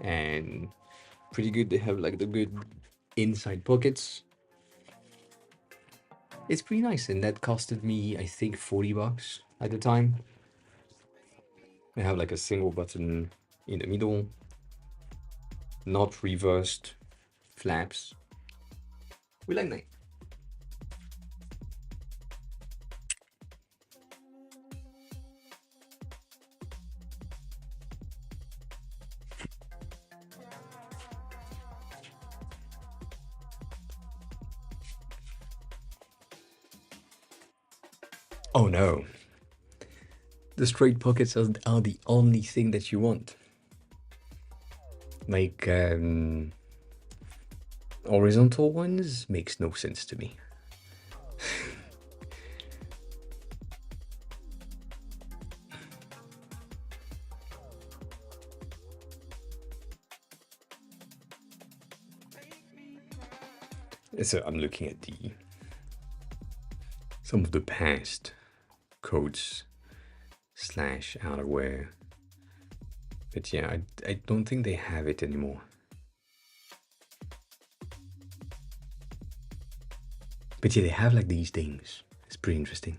Speaker 1: And pretty good. They have like the good inside pockets. It's pretty nice, and that costed me, I think, $40 at the time. They have like a single button in the middle, not reversed flaps. We like that. Oh no. The straight pockets are the only thing that you want. Like, horizontal ones makes no sense to me. So I'm looking at some of the past coats / outerwear. But yeah, I don't think they have it anymore. But yeah, they have like these things. It's pretty interesting.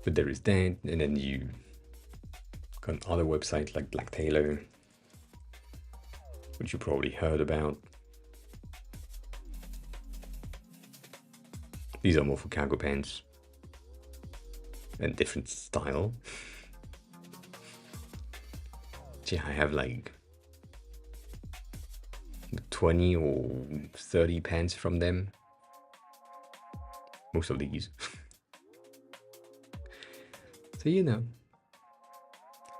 Speaker 1: But there is that, and then you got other websites like Black Tailor, which you probably heard about. These are more for cargo pants and different style. Yeah, I have like 20 or 30 pants from them. Most of these. So you know,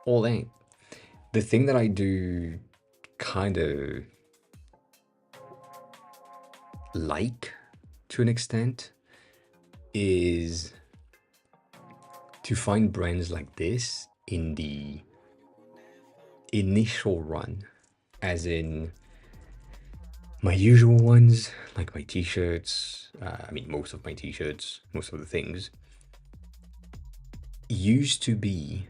Speaker 1: all that. The thing that I do kind of like to an extent is to find brands like this in the initial run, as in my usual ones, like my t-shirts. I mean, most of my t-shirts, most of the things used to be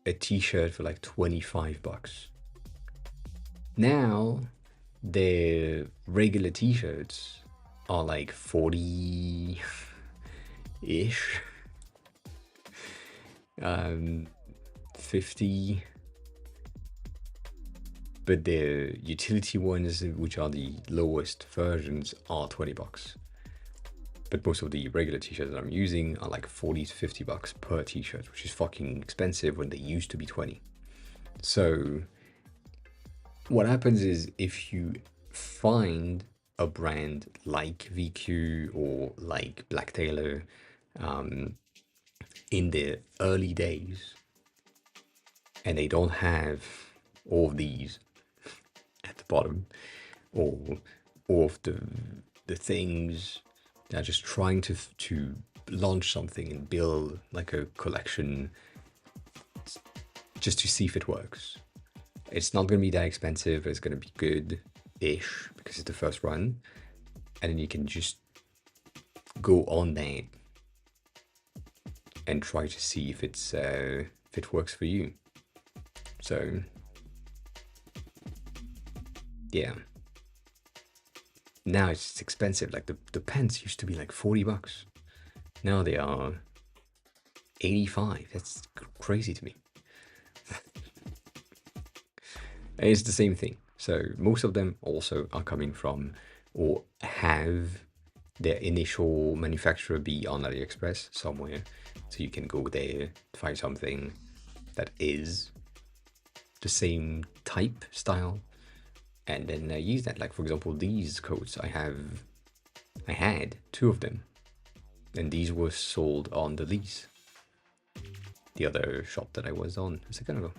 Speaker 1: a t-shirt for like $25. Now the regular t-shirts are like 40 ish, 50. but the utility ones, which are the lowest versions, are $20. But most of the regular t-shirts that I'm using are like 40 to 50 bucks per t-shirt, which is fucking expensive when they used to be 20. So what happens is, if you find a brand like VQ or like Black Tailor in the early days, and they don't have all of these at the bottom, or all of the things, they're just trying to launch something and build like a collection just to see if it works. It's not going to be that expensive. It's going to be good-ish because it's the first run, and then you can just go on that and try to see if it works for you. So yeah, now it's expensive. Like the pants used to be like 40 bucks. Now they are 85. That's crazy to me. And it's the same thing. So most of them also are coming from, or have their initial manufacturer be on AliExpress somewhere. So you can go there, find something that is the same type, style, and then use that. Like, for example, these coats, I had 2 of them, and these were sold on the lease, the other shop that I was on a second ago.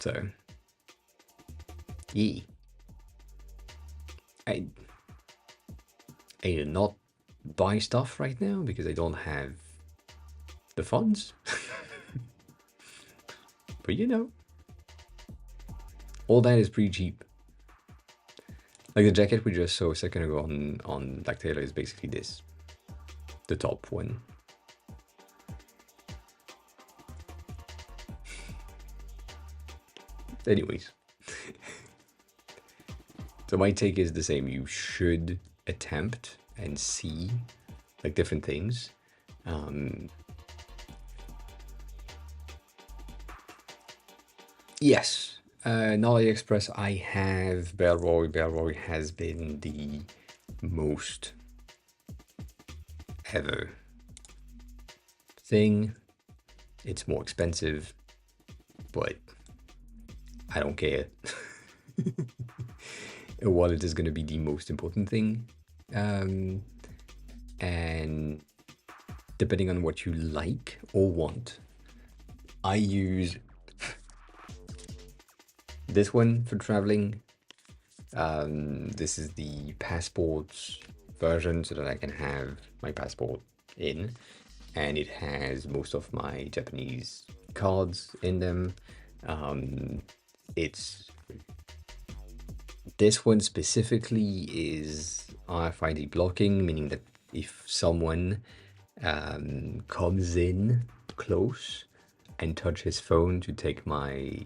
Speaker 1: So yeah, I did not buy stuff right now because I don't have the funds. But you know, all that is pretty cheap. Like the jacket we just saw a second ago on Black Tailor is basically this, the top one. Anyways, so my take is the same. You should attempt and see like different things. Yes, not AliExpress. I have Bellroy. Bellroy has been the most ever thing. It's more expensive, but I don't care. A wallet is going to be the most important thing. And depending on what you like or want, I use this one for traveling. This is the passports version, so that I can have my passport in, and it has most of my Japanese cards in them. This one specifically is RFID blocking, meaning that if someone comes in close and touch his phone to take my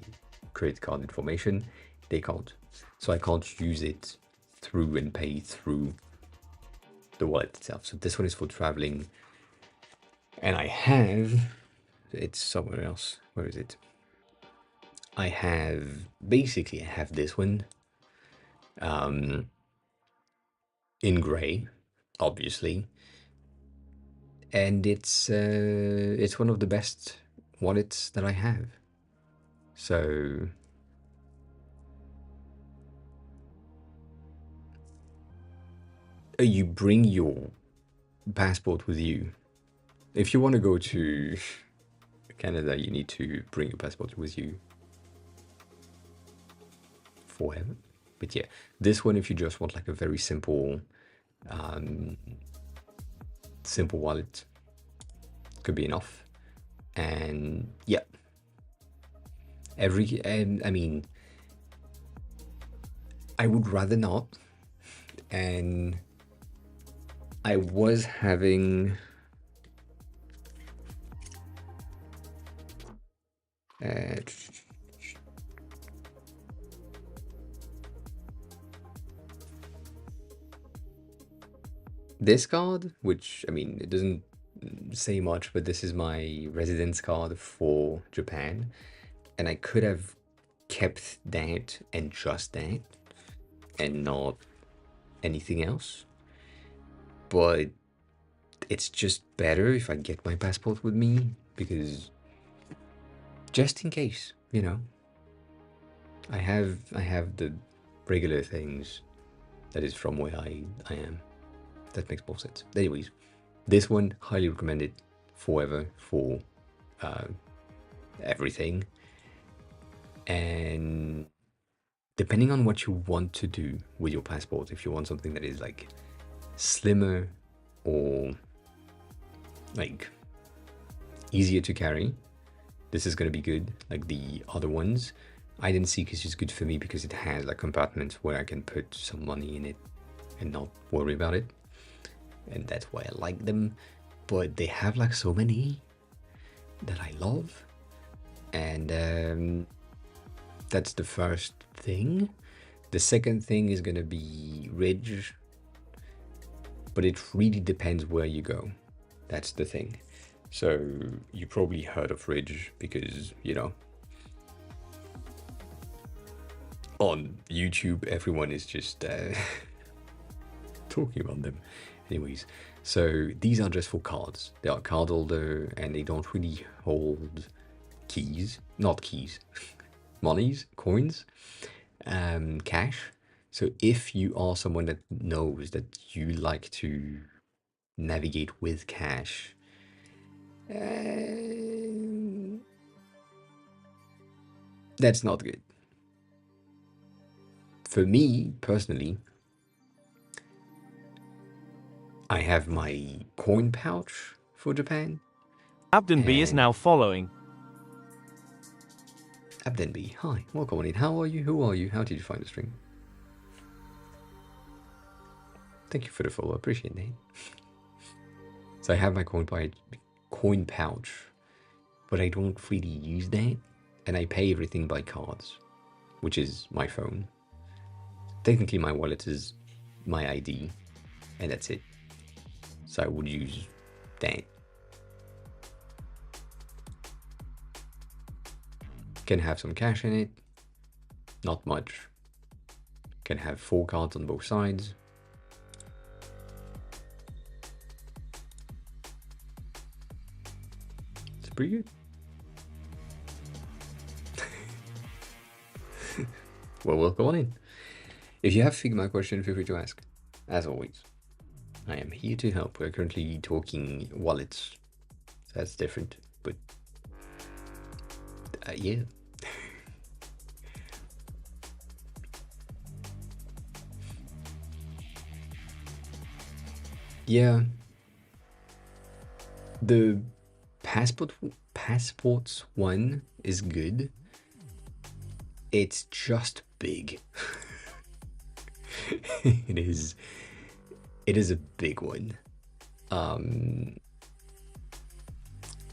Speaker 1: credit card information, they can't. So I can't use it through and pay through the wallet itself. So this one is for traveling. And I have, it's somewhere else. Where is it? I have this one in gray, obviously. And it's one of the best wallets that I have. So you bring your passport with you. If you want to go to Canada, you need to bring your passport with you forever. But yeah, this one, if you just want like a very simple wallet, could be enough. And yeah, I mean, I would rather not. And I was having this card, which, I mean, it doesn't say much, but this is my residence card for Japan, and I could have kept that and just that and not anything else. But it's just better if I get my passport with me, because just in case, you know, I have the regular things that is from where I am. That makes more sense. Anyways, this one, highly recommended forever for everything. And depending on what you want to do with your passport, if you want something that is like slimmer or like easier to carry, this is going to be good. Like the other ones, I didn't see because it's good for me because it has like compartments where I can put some money in it and not worry about it. And that's why I like them. But they have like so many that I love. And that's the first thing. The second thing is going to be Ridge. But it really depends where you go. That's the thing. So you probably heard of Ridge because, you know, on YouTube, everyone is just talking about them. Anyways, so these are just for cards. They are card holder and they don't really hold keys, not keys, monies, coins, cash. So if you are someone that knows that you like to navigate with cash, that's not good. For me, personally, I have my coin pouch for Japan.
Speaker 4: Abden B is now following.
Speaker 1: Abden B, hi, welcome on in. How are you? Who are you? How did you find the stream? Thank you for the follow, appreciate that. So I have my coin pouch, but I don't really use that, and I pay everything by cards, which is my phone. Technically my wallet is my ID, and that's it. So I would use that. Can have some cash in it, not much. Can have 4 cards on both sides. It's pretty good. Well, welcome on in. If you have Figma question, feel free to ask. As always, I am here to help. We're currently talking wallets. So that's different, but yeah. Yeah. The passports one is good. It's just big. It is a big one.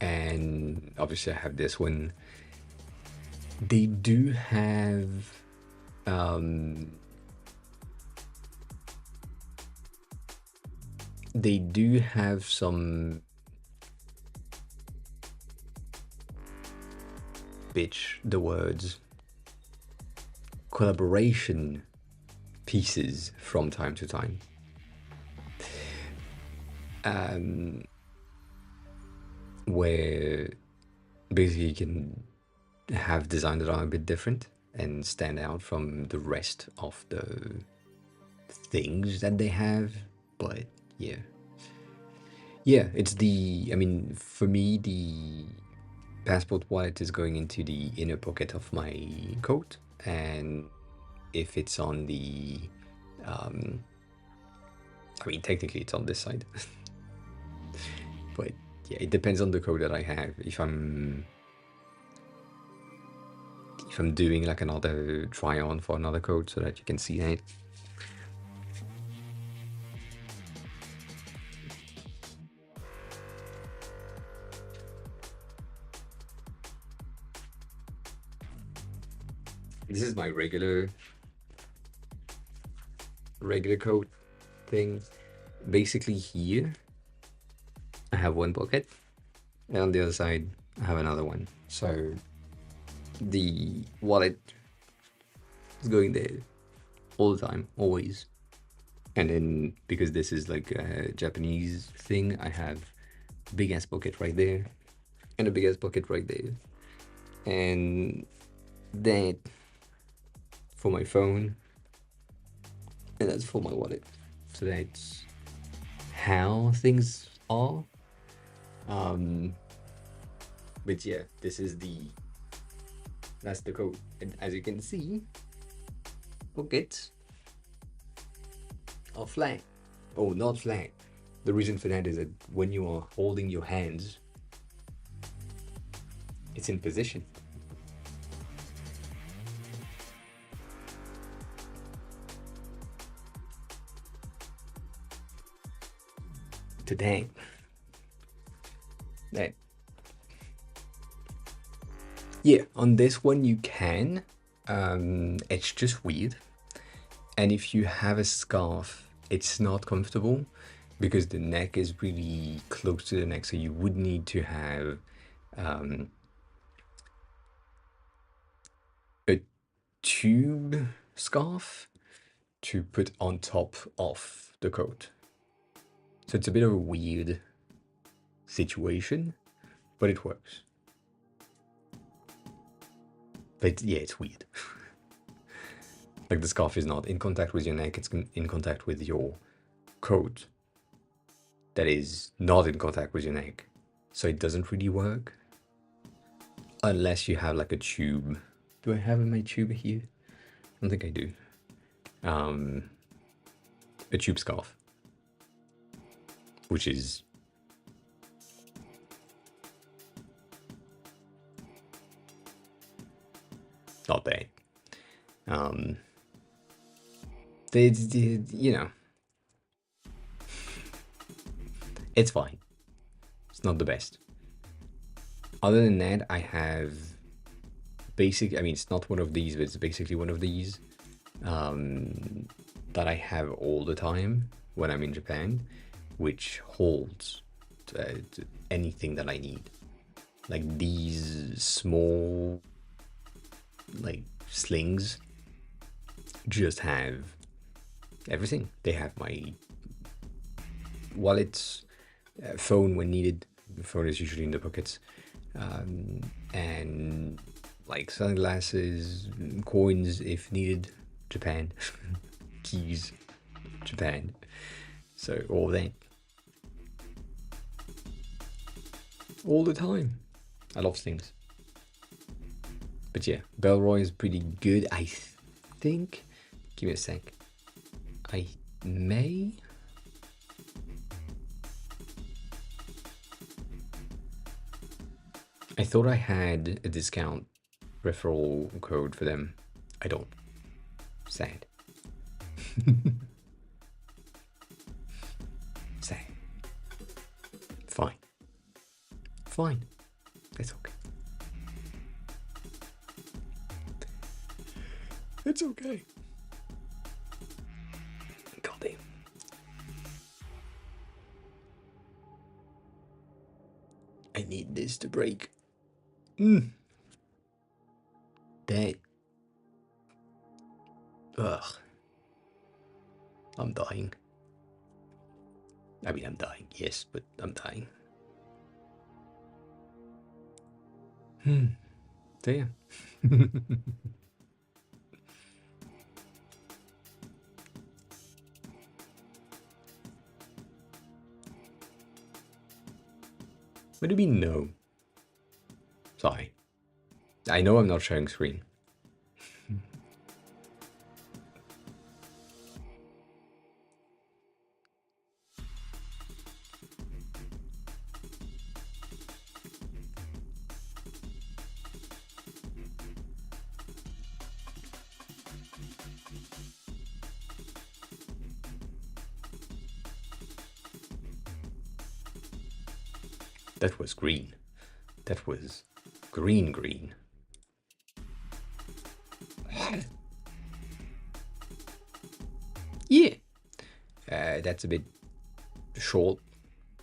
Speaker 1: And obviously I have this one. They do have some the words collaboration pieces from time to time. Where basically you can have designs that are a bit different and stand out from the rest of the things that they have. But yeah, it's I mean, for me, the passport wallet is going into the inner pocket of my coat, and if it's on the I mean, technically it's on this side. But yeah, it depends on the coat that I have. If I'm doing like another try on for another coat so that you can see that. This is my regular coat thing. Basically here I have one pocket, and on the other side I have another one. So the wallet It's going there all the time, always. And then because this is like a Japanese thing, I have a big ass pocket right there and a big ass pocket right there. And that for my phone, and that's for my wallet. So that's how things are. But yeah, that's the code. And as you can see, pockets are flat. Oh, not flat. The reason for that is that when you are holding your hands, it's in position. Today, that yeah, on this one you can. It's just weird. And if you have a scarf, it's not comfortable because the neck is really close to the neck. So you would need to have a tube scarf to put on top of the coat. So it's a bit of a weird situation, but it works. But yeah, it's weird. Like the scarf is not in contact with your neck, it's in contact with your coat that is not in contact with your neck. So it doesn't really work. Unless you have like a tube. Do I have my tube here? I don't think I do. A tube scarf. Which is not bad. You know, it's fine. It's not the best. Other than that, I have I mean, it's not one of these, but it's basically one of these that I have all the time when I'm in Japan, which holds anything that I need. Like these small, like slings, just have everything. They have my wallet, phone when needed. The phone is usually in the pockets, and like sunglasses, coins if needed. Japan, keys, Japan. So all that, all the time. I love things. But yeah, Belroy is pretty good, I think. Give me a sec. I thought I had a discount referral code for them. I don't. Sad. Sad. Fine. Fine. It's okay. It's okay. God damn. I need this to break. That. Ugh. I'm dying. I mean, I'm dying, yes, but I'm dying. So yeah. What do you mean no? Sorry. I know I'm not sharing screen. That was green. That was green. Yeah. That's a bit short,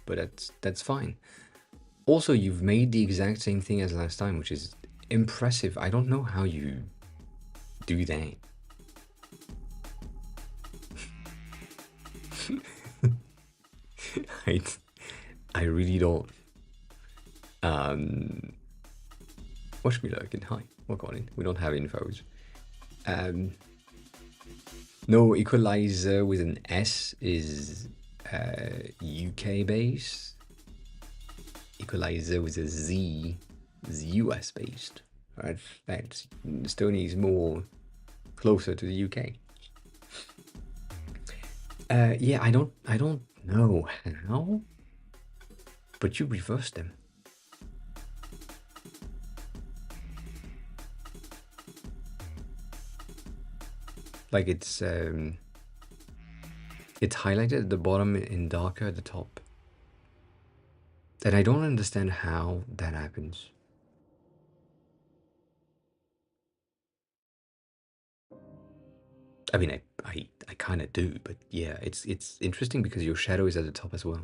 Speaker 1: but that's fine. Also, you've made the exact same thing as last time, which is impressive. I don't know how you do that. right? I really don't. Watch me lurking. Hi, we're going. We don't have infos. No, equalizer with an S is UK based. Equalizer with a Z is US based. Right? That's Estonia is more closer to the UK. Yeah, I don't know how, but you reverse them. Like it's highlighted at the bottom and darker at the top. And I don't understand how that happens. I mean, I kind of do, but yeah, it's interesting because your shadow is at the top as well.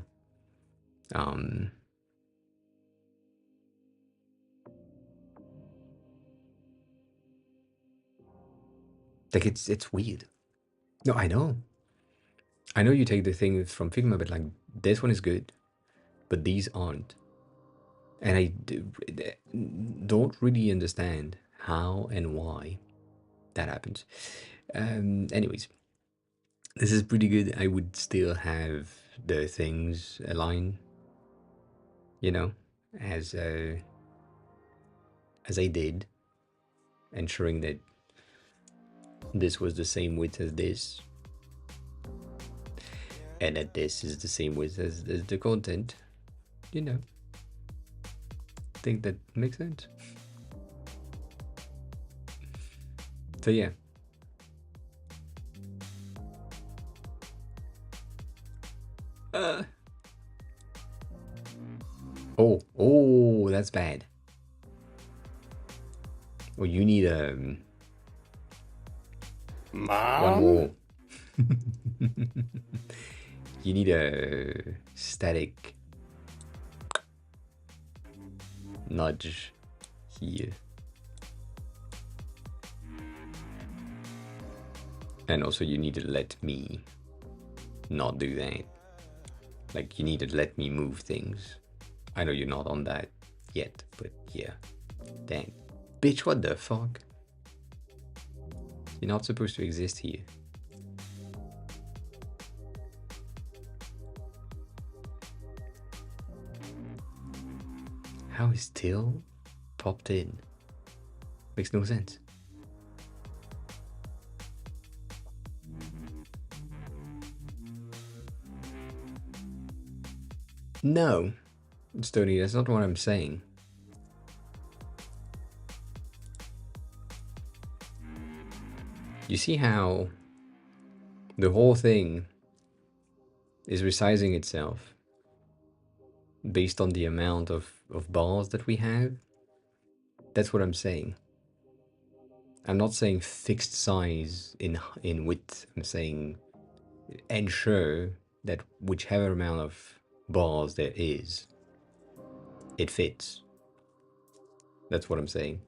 Speaker 1: Like it's weird. No, I know. I know you take the things from Figma, but like this one is good, but these aren't. And I don't really understand how and why that happens. Anyways, this is pretty good. I would still have the things align, you know, as I did, ensuring that this was the same width as this, and that this is the same width as the content, you know. Think that makes sense. So yeah. Oh, that's bad. Oh, you need one more. You need a static nudge here. And also you need to let me not do that. Like you need to let me move things. I know you're not on that yet, but yeah. Dang. Bitch, what the fuck? You're not supposed to exist here. How is Till popped in? Makes no sense. No, Stoney, that's not what I'm saying. You see how the whole thing is resizing itself based on the amount of bars that we have? That's what I'm saying. I'm not saying fixed size in width. I'm saying ensure that whichever amount of bars there is, it fits. That's what I'm saying.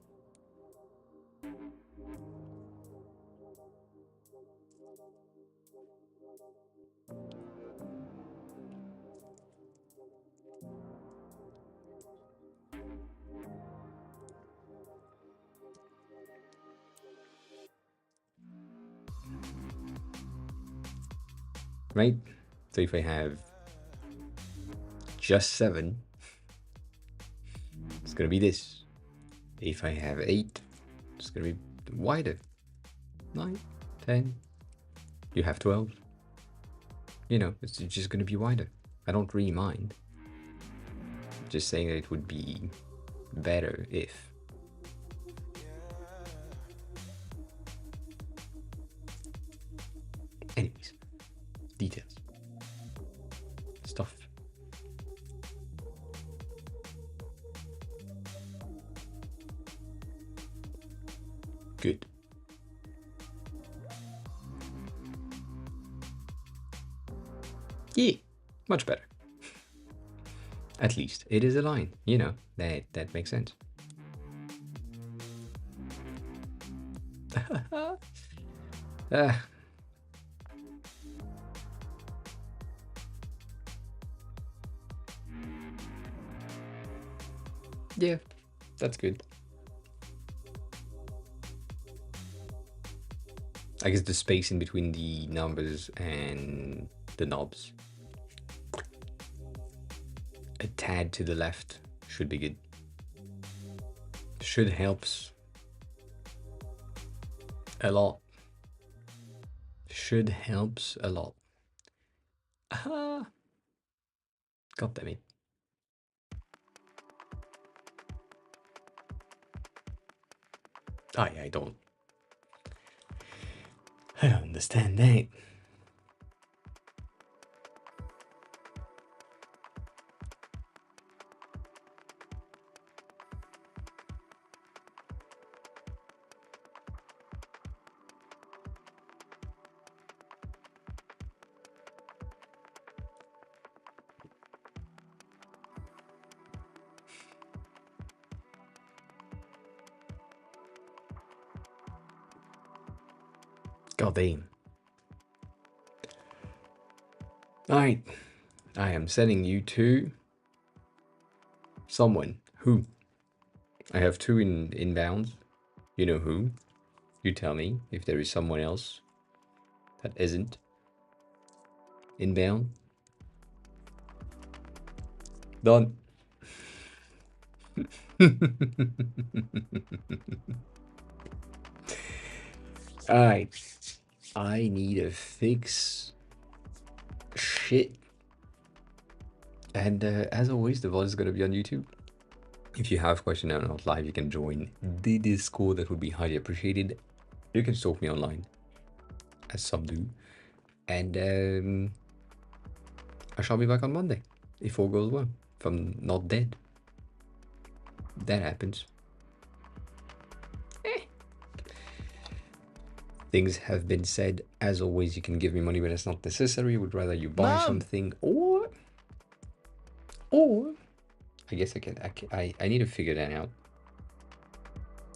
Speaker 1: Right? So if I have just 7, it's gonna be this. If I have 8, it's gonna be wider. 9, 10, you have 12. You know, it's just gonna be wider. I don't really mind. Just saying that it would be better if. Anyways, details. Stuff. Good. Yeah, much better. At least it is a line, you know, that makes sense. Yeah, that's good. I guess the space in between the numbers and the knobs, a tad to the left, should be good. Should helps a lot. Should helps a lot. Ah, God damn it. I don't understand that. God damn. Alright, I am sending you to someone. Who? I have two inbounds. You know who? You tell me if there is someone else that isn't inbound. Done. Alright. I need to fix shit. And as always, the VOD is going to be on YouTube. If you have questions and are not live, you can join the Discord. That would be highly appreciated. You can stalk me online, as some do. And I shall be back on Monday, if all goes well. If I'm not dead. That happens. Things have been said. As always, you can give me money, but it's not necessary. Would rather you buy something or I guess I need to figure that out.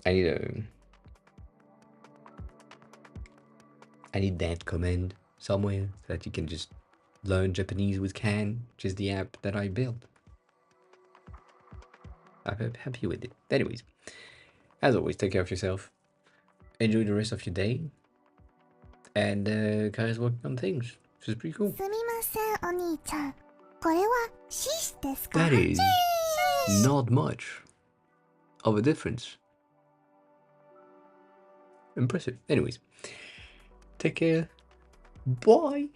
Speaker 1: I need that command somewhere so that you can just learn Japanese with Can, which is the app that I built. I'm happy with it. Anyways, as always, take care of yourself. Enjoy the rest of your day. And guys working on things, which is pretty cool.
Speaker 2: すみませんお兄ちゃんこれはシシですか
Speaker 1: That is not much of a difference. Impressive. Anyways, take care. Bye.